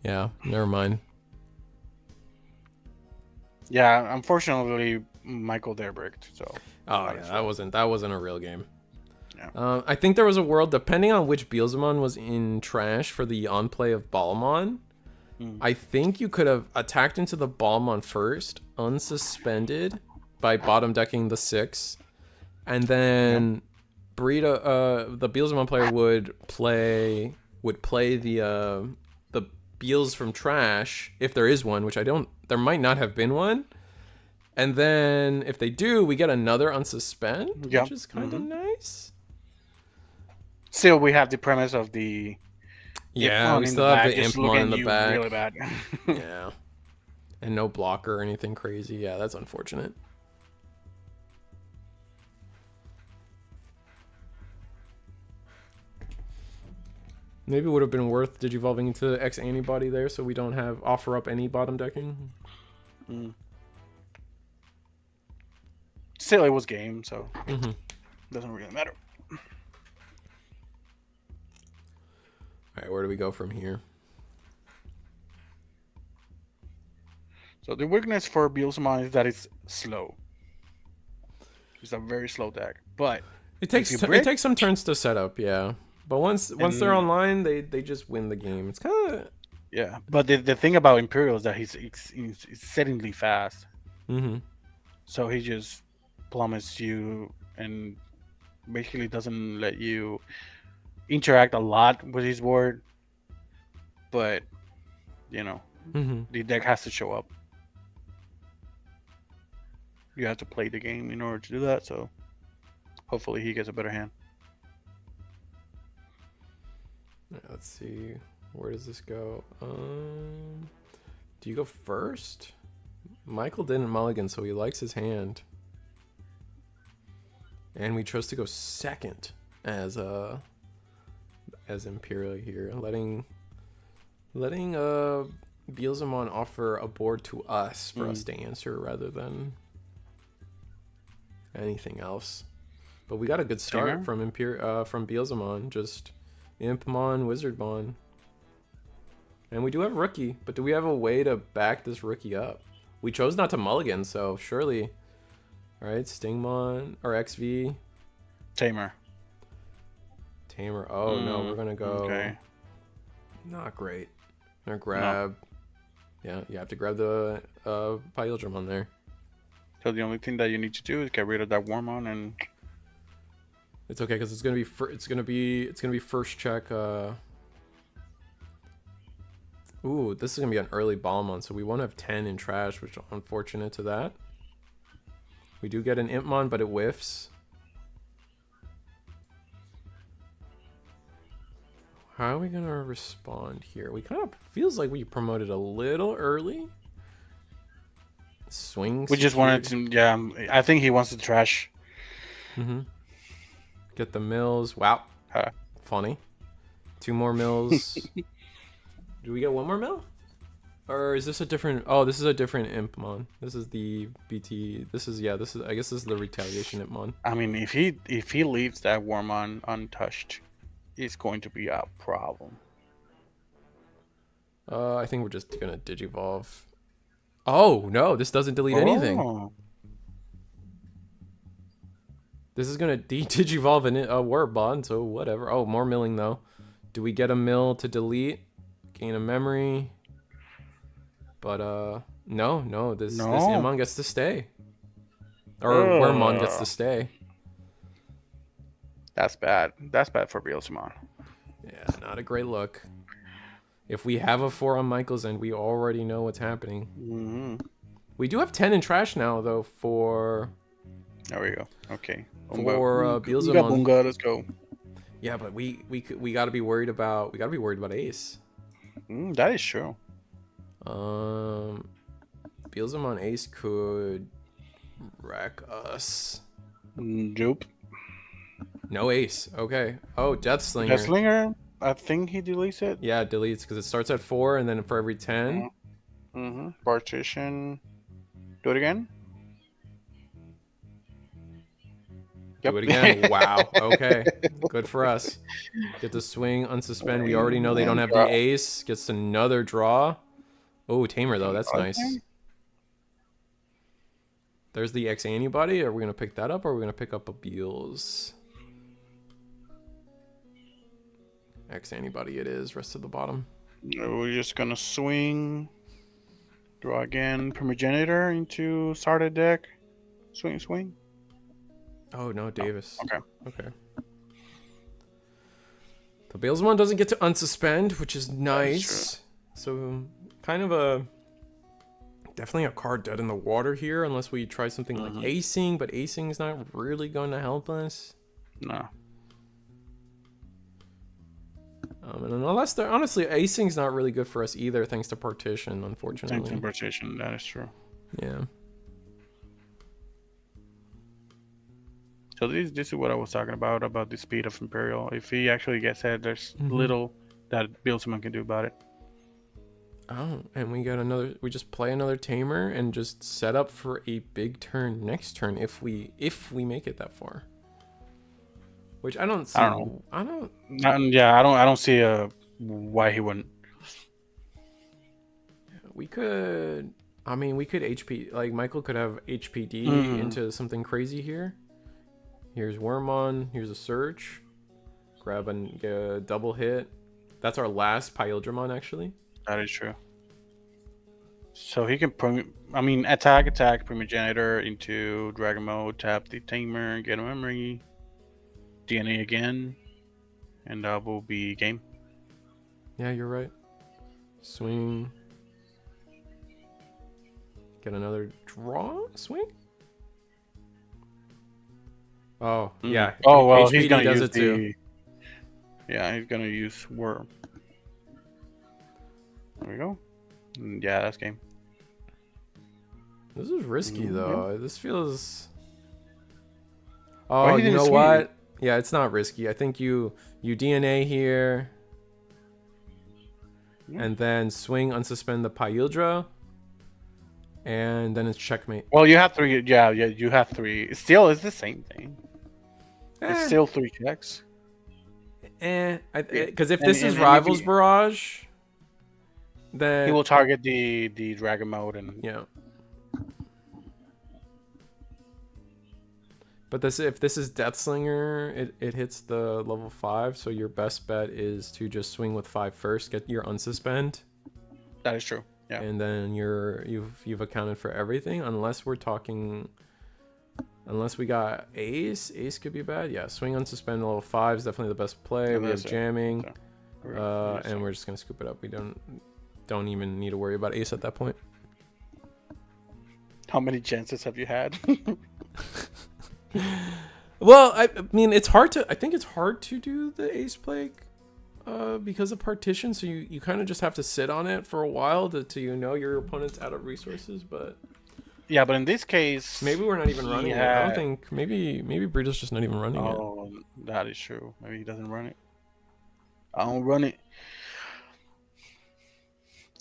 Yeah, never mind. Yeah, unfortunately, Michael there bricked. So. Oh yeah, that wasn't a real game. Yeah. I think there was a world, depending on which Beelzemon was in trash for the on play of Balmon. I think you could have attacked into the Balmon first, unsuspended by bottom decking the 6, and then the Beelzemon player would play the Beels from trash, if there is one, which there might not have been one. And then if they do, we get another unsuspend, which is kind of nice. Still, we have the premise of the we still have the Impmon in the back. Really bad. Yeah. And no blocker or anything crazy. Yeah, that's unfortunate. Maybe it would have been worth digivolving into the X antibody there so we don't offer up any bottom decking. Still, it was game, so doesn't really matter. Alright, where do we go from here? So the weakness for Beelzemon is that it's slow. It's a very slow deck, but it takes some turns to set up, yeah. But once they're online, they just win the game. It's kind of But the thing about Imperial is that he's exceedingly fast. So he just plummets you and basically doesn't let you interact a lot with his board. But the deck has to show up. You have to play the game in order to do that. So hopefully he gets a better hand. Let's see. Where does this go? Do you go first? Michael didn't mulligan, so he likes his hand. And we chose to go second as Imperial here, letting Beelzemon offer a board to us for us to answer rather than anything else. But we got a good start from Beelzemon, just Impmon, Wizardmon. And we do have a rookie, but do we have a way to back this rookie up? We chose not to mulligan, so surely. Alright, Stingmon or XV. Tamer. Oh no, we're gonna go. Okay. Not great. Or grab. No. Yeah, you have to grab the Pyldramon there. So the only thing that you need to do is get rid of that Wormon, and it's okay because it's gonna be first check. Ooh, this is gonna be an early Balmon, so we won't have 10 in trash, which is unfortunate to that. We do get an Impmon, but it whiffs. How are we gonna respond here? We kind of feels like we promoted a little early. Swings. We just wanted to, yeah. I think he wants to trash. Get the mills. Wow. Funny. 2 more mills. Do we get 1 more mill? Or is this a different? Oh, this is a different Impmon. This is the BT. This is I guess this is the retaliation Impmon. I mean, if he leaves that Wormon untouched, it's going to be a problem. I think we're just gonna digivolve. Oh no, this doesn't delete anything. This is gonna digivolve a Warbond, so whatever. Oh, more milling though. Do we get a mill to delete? Gain a memory. But no, this Impmon gets to stay. Or Wormmon gets to stay. That's bad. That's bad for Beelzemon. Yeah, not a great look. If we have a 4 on Michael's end, we already know what's happening. Mm-hmm. We do have 10 in trash now, though, for... There we go. Okay. For Beelzemon. Bunga, let's go. Yeah, but we got to be worried about... We got to be worried about Ace. That is true. Beelzemon Ace could wreck us. Nope. No Ace. Okay. Oh, Deathslinger. Deathslinger, I think he deletes it. Yeah, it deletes because it starts at 4 and then for every 10. Mm-hmm. Partition. Do it again. Do it again. Wow. Okay. Good for us. Get the swing, unsuspend. We already know they don't have the Ace. Gets another draw. Oh, Tamer, though. That's nice. There's the X antibody. Are we going to pick that up or are we going to pick up a Beals? X antibody it is. Rest of the bottom. We're just going to swing. Draw again. Primogenitor into started deck. Swing, swing. Oh, no, Davis. Okay. Okay. The Beelzemon doesn't get to unsuspend, which is nice. So, kind of a... Definitely a card dead in the water here, unless we try something like acing, but acing is not really going to help us. No. And unless they're... Honestly, acing's not really good for us either, thanks to Partition, unfortunately. Thanks to Partition, that is true. Yeah. So this is what I was talking about the speed of Imperial. If he actually gets hit, there's little that Beelzemon can do about it. Oh, and we got another. We just play another Tamer and just set up for a big turn next turn if we make it that far. Which I don't see. I don't. Yeah, I don't see why he wouldn't. We could. I mean, we could HP. Like Michael could have HPD into something crazy here. Here's Wormon. Here's a Surge. Grab and get a double hit. That's our last Pyldramon, actually. That is true. So he can, attack, Primogenitor into Dragon Mode, tap the Tamer, get a memory, DNA again, and that will be game. Yeah, you're right. Swing. Get another draw? Swing? Oh, yeah. Oh, well, HPD he's going to use it too. Yeah, he's going to use Worm. There we go. Yeah, that's game. This is risky, though. This feels... Oh, you know what? Yeah, it's not risky. I think you DNA here. And then swing, unsuspend the Pyldra. And then it's checkmate. Well, you have 3. Yeah, you have 3. It still is the same thing. It's still 3 checks. Because if this is Rivals Barrage, then he will target the Dragon Mode and yeah. But if this is Deathslinger, it hits the level 5. So your best bet is to just swing with 5 first, get your unsuspend. That is true. Yeah. And then you've accounted for everything, unless we're talking. Unless we got Ace could be bad. Yeah, swing unsuspend level 5 is definitely the best play. Yeah, we have jamming, and we're just gonna scoop it up. We don't even need to worry about Ace at that point. How many chances have you had? Well, I mean, it's hard to. I think it's hard to do the Ace Plague, because of Partition. So you kind of just have to sit on it for a while till you know your opponent's out of resources, but. Yeah, but in this case, maybe we're not even running it. I don't think maybe Burrito's just not even running it. Oh, that is true. Maybe he doesn't run it. I don't run it.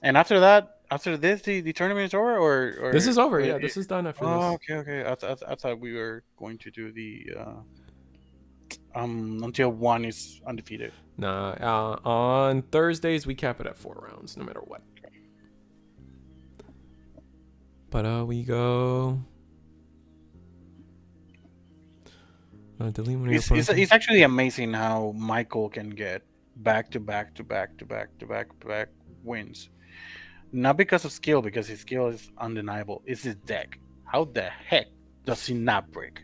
And after this, the tournament is over, or this is over. Yeah, this is done after this. Okay. I thought we were going to do the until 1 is undefeated. Nah, on Thursdays we cap it at 4 rounds, no matter what. But we go. It's actually amazing how Michael can get back to back wins. Not because of skill, because his skill is undeniable. It's his deck. How the heck does he not break?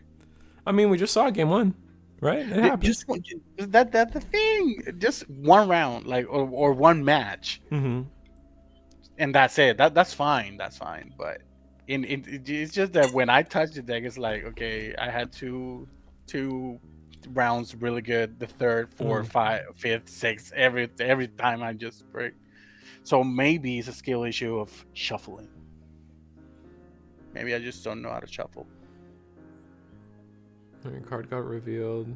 I mean, we just saw game 1. Right? It happens. Just that's the thing. Just one round, like or one match, Mm-hmm. and that's it. That's fine. That's fine. But it's just that when I touch the deck, it's like okay, I had two rounds really good. The third, fourth, fifth, sixth, every time I just break. So maybe it's a skill issue of shuffling. Maybe I just don't know how to shuffle. Your card got revealed.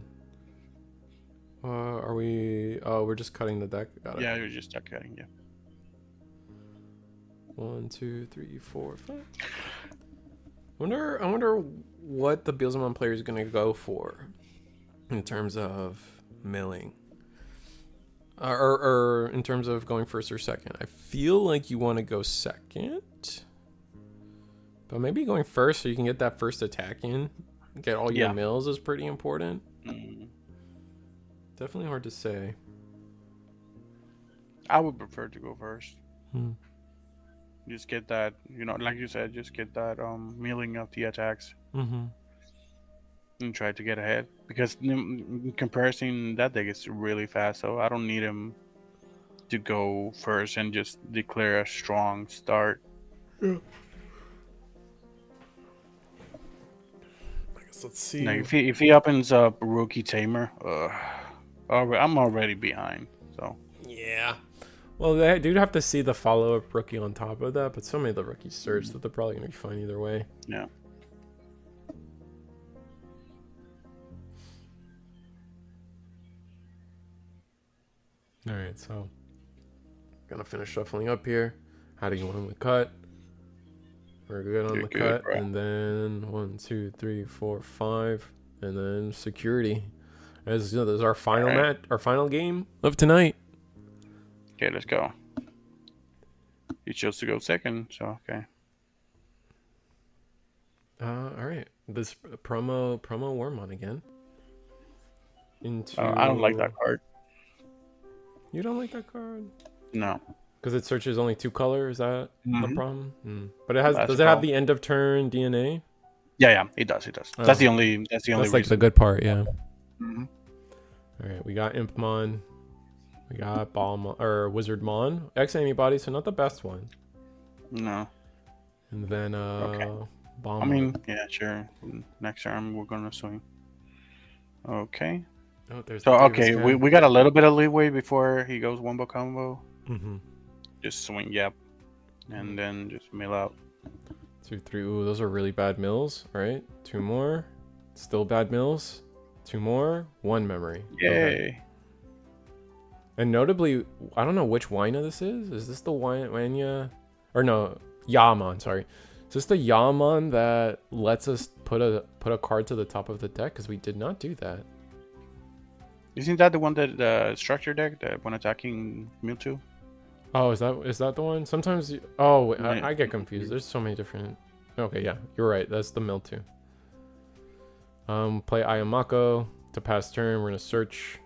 Are we? Oh, we're just cutting the deck. Got it. Yeah, you're just stuck cutting. Yeah. 1, 2, 3, 4, 5. I wonder what the Beelzemon player is gonna go for in terms of milling, or in terms of going first or second. I feel like you want to go second, but maybe going first so you can get that first attack in, get all your mills is pretty important. Definitely hard to say. I would prefer to go first. Just get that, like you said, just get that milling of the attacks. And try to get ahead. Because in comparison, that deck is really fast, so I don't need him to go first and just declare a strong start. Yeah. I guess let's see. Now, if he opens up Rookie Tamer, I'm already behind. So yeah. Well, they do have to see the follow-up rookie on top of that, but so many of the rookies search that they're probably going to be fine either way. Yeah. All right, so gonna finish shuffling up here. How do you want the cut? We're good on the cut, bro. And then 1, 2, 3, 4, 5, and then security. As this is our final match, our final game of tonight. Okay, let's go. He chose to go second, so okay. All right. This promo Wormon again. I don't like that card. You don't like that card? No. Because it searches only 2 colors. Is that the problem? But it has. Does it have the end of turn DNA? Yeah, it does. It does. Oh. That's the only. That's the only. That's like the good part. Yeah. All right, we got Impmon. We got Ballmon or Wizardmon. X antibody, so not the best one. No. And then Ballmon. I mean, yeah, sure. Next turn we're gonna swing. Okay. Oh, there's so okay, we got a little bit of leeway before he goes wombo combo. Just swing, yep, and then just mill out. 2, 3. Ooh, those are really bad mills. All right, 2 more. Still bad mills. 2 more. 1 memory. Yay. Okay. And notably, I don't know which Wina this is. Is this the Wanya? Or no, Yamon, sorry. Is this the Yamon that lets us put a card to the top of the deck? Because we did not do that. Isn't that the one that structure deck that when attacking Mewtwo? Oh, is that the one? Sometimes I get confused. There's so many different. Okay, yeah, you're right. That's the Mewtwo. Play Ayamako to pass turn. We're gonna search.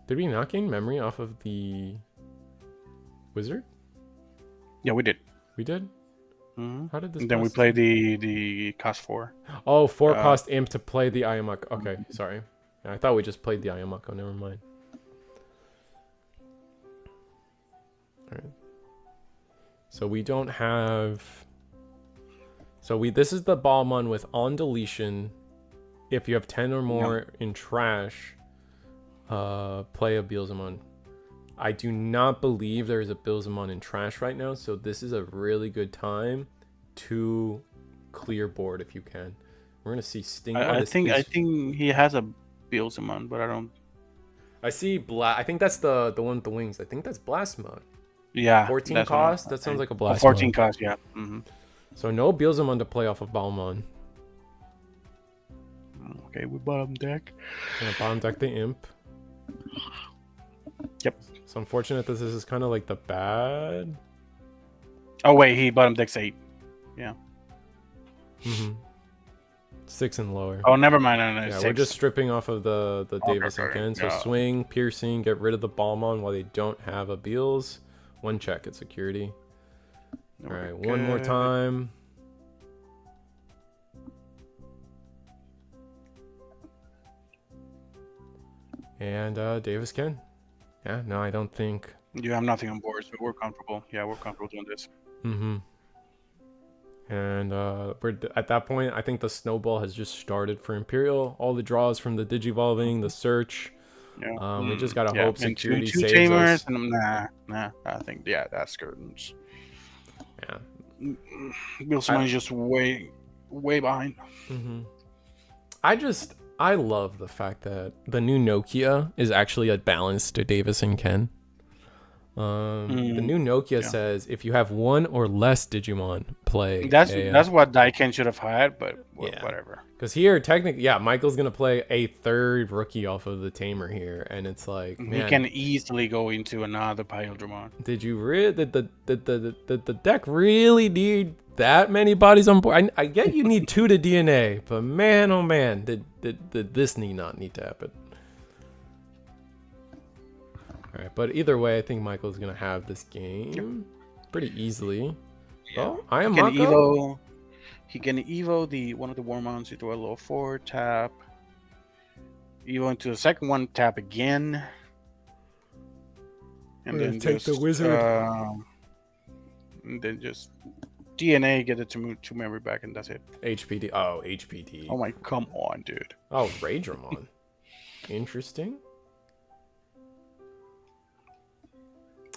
Did we not gain memory off of the wizard? Yeah, we did. We did? How did this? And then we played the cost 4. Oh, 4 cost imp to play the Ayamako. Okay, sorry. I thought we just played the Ayamako. Never mind. All right. So we don't have. This is the Ballmon with on deletion. If you have 10 or more in trash, play a Beelzemon. I do not believe there is a Beelzemon in trash right now, so this is a really good time to clear board if you can. We're gonna see Sting. I think he has a Beelzemon, but I don't. I see I think that's the one with the wings. I think that's Blast Mode. Yeah. 14 cost. That sounds like a Blast. 14 mode. Cost. Yeah. So no Beelzemon to play off of Ballmon. Okay, we bottom deck. Bottom deck the imp. Yep. So unfortunate this is kind of like the bad. Oh wait, he bottom decks 8. Yeah. 6 and lower. Oh, never mind. Yeah, 6. we're just stripping off of the Davis again. So swing, piercing, get rid of the Ballmon while they don't have a Beels. 1 check at security. All right, one more time. And Davis can. Yeah, no, I don't think. You have nothing on board, so we're comfortable. Yeah, we're comfortable doing this. Mm-hmm. And we're at that point. I think the snowball has just started for Imperial. All the draws from the Digivolving, the search. Yeah. We just gotta hope and security two saves tamers, us. and nah. I think that's curtains. Yeah. Bill's money's just way behind. Mm-hmm. I love the fact that the new Nokia is actually a balance to Davis and Ken. The new Nokia says if you have one or less Digimon, play. That's what Daiken should have had, but whatever. Because here, technically, Michael's gonna play a third rookie off of the Tamer here, and it's like, man, he can easily go into another Pile Dramon. Did you really? Did the deck really need that many bodies on board? I get you need 2 to DNA, but man, oh man, did this not need to happen? All right, but either way, I think Michael's gonna have this game pretty easily. Yeah. Oh, I am Mako. He can evo one of the Warmons into a low 4 tap. Evo into the second one, tap again. And then take the wizard. And then just DNA, get it to memory back, and that's it. HPD. Oh, HPD. Oh my, come on, dude. Oh, Raidramon. Interesting.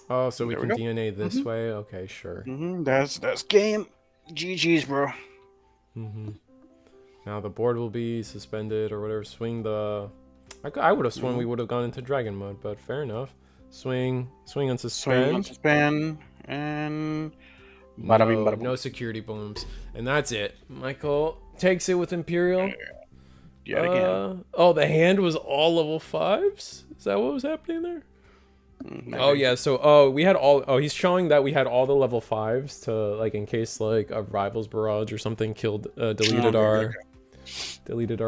Oh, so we can DNA this way? Okay, sure. That's game. GG's, bro. Now the board will be suspended or whatever. Swing the... I would have sworn we would have gone into dragon mode, but fair enough. Swing and suspend. Swing and suspend, and... Bada bing, bada boom. No security booms. And that's it. Michael takes it with Imperial. Yeah, again. Oh, the hand was all level 5s? Is that what was happening there? Maybe. Oh yeah, so we had all. Oh, he's showing that we had all the level 5s to like in case like a rivals barrage or something killed, deleted our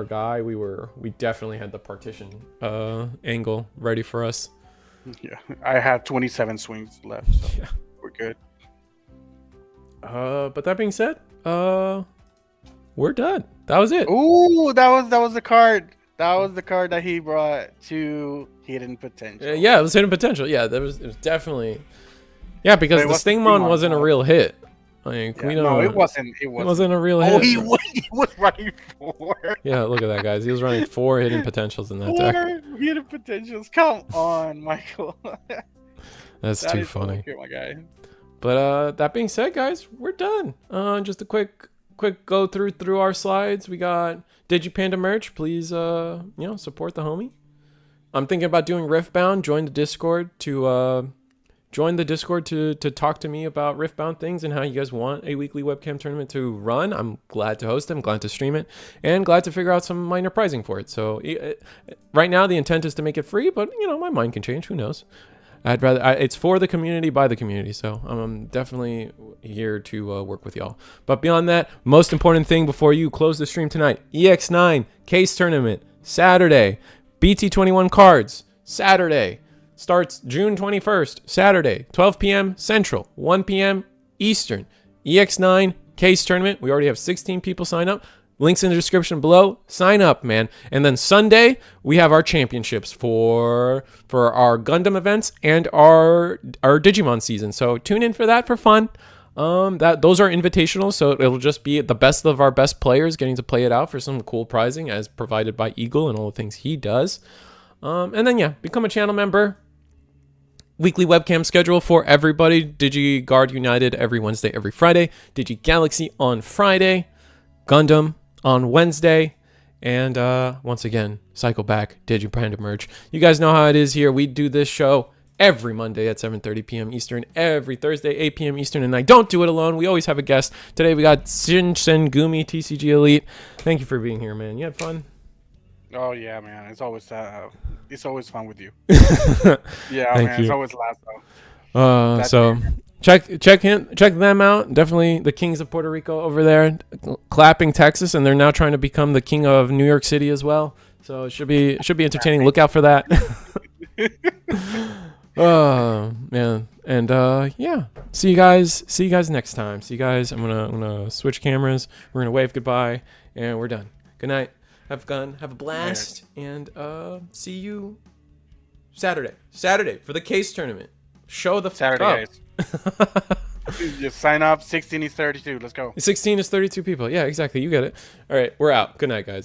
guy. We definitely had the partition angle ready for us. Yeah, I had 27 swings left, so yeah, we're good. But that being said, we're done. That was it. Ooh, that was the card. That was the card that he brought to Hidden Potential. Yeah, it was Hidden Potential. Yeah, it was definitely. Yeah, because the Stingmon wasn't a real hit. Like we know. No, it wasn't. It wasn't a real hit. Oh, he was running 4. Yeah, look at that, guys. He was running 4 Hidden Potentials in that deck. 4 Hidden Potentials. Come on, Michael. That's too funny. Here, my guy. But that being said, guys, we're done. Just a quick go through our slides. We got Digipanda merch. Please, support the homie. I'm thinking about doing Riftbound. Join the Discord to talk to me about Riftbound things and how you guys want a weekly webcam tournament to run. I'm glad to host them, glad to stream it, and glad to figure out some minor pricing for it. So right now the intent is to make it free, but my mind can change. Who knows? I'd rather it's for the community by the community, so I'm definitely here to work with y'all. But beyond that, most important thing before you close the stream tonight: EX9 Case tournament Saturday, BT21 cards Saturday, starts June 21st Saturday, 12 p.m. Central, 1 p.m. Eastern. EX9 Case tournament. We already have 16 people sign up. Links in the description below. Sign up, man. And then Sunday, we have our championships for our Gundam events and our Digimon season. So tune in for that for fun. Those are invitational, so it'll just be the best of our best players getting to play it out for some cool prizing as provided by Eagle and all the things he does. And then become a channel member. Weekly webcam schedule for everybody. DigiGuard United every Wednesday, every Friday. Digi Galaxy on Friday. Gundam on Wednesday, and once again, cycle back, Digipanda merch. You guys know how it is here. We do this show every Monday at 7:30 p.m. Eastern, every Thursday 8 p.m. Eastern, and I don't do it alone. We always have a guest. Today we got Shinsengumi TCG Elite. Thank you for being here, man. You had fun? Oh yeah, man. It's always fun with you. Yeah, man. You. It's always loud though. Check them out. Definitely the Kings of Puerto Rico over there, clapping Texas, and they're now trying to become the king of New York City as well. So it should be entertaining. Look out for that. Oh man, and see you guys next time. See you guys. I'm gonna switch cameras. We're gonna wave goodbye, and we're done. Good night. Have fun. Have a blast, and see you Saturday for the case tournament. Show the Saturday, up. guys. Just sign up. 16 is 32. Let's go. 16 is 32 people. Yeah, exactly. You get it. All right, we're out. Good night, guys.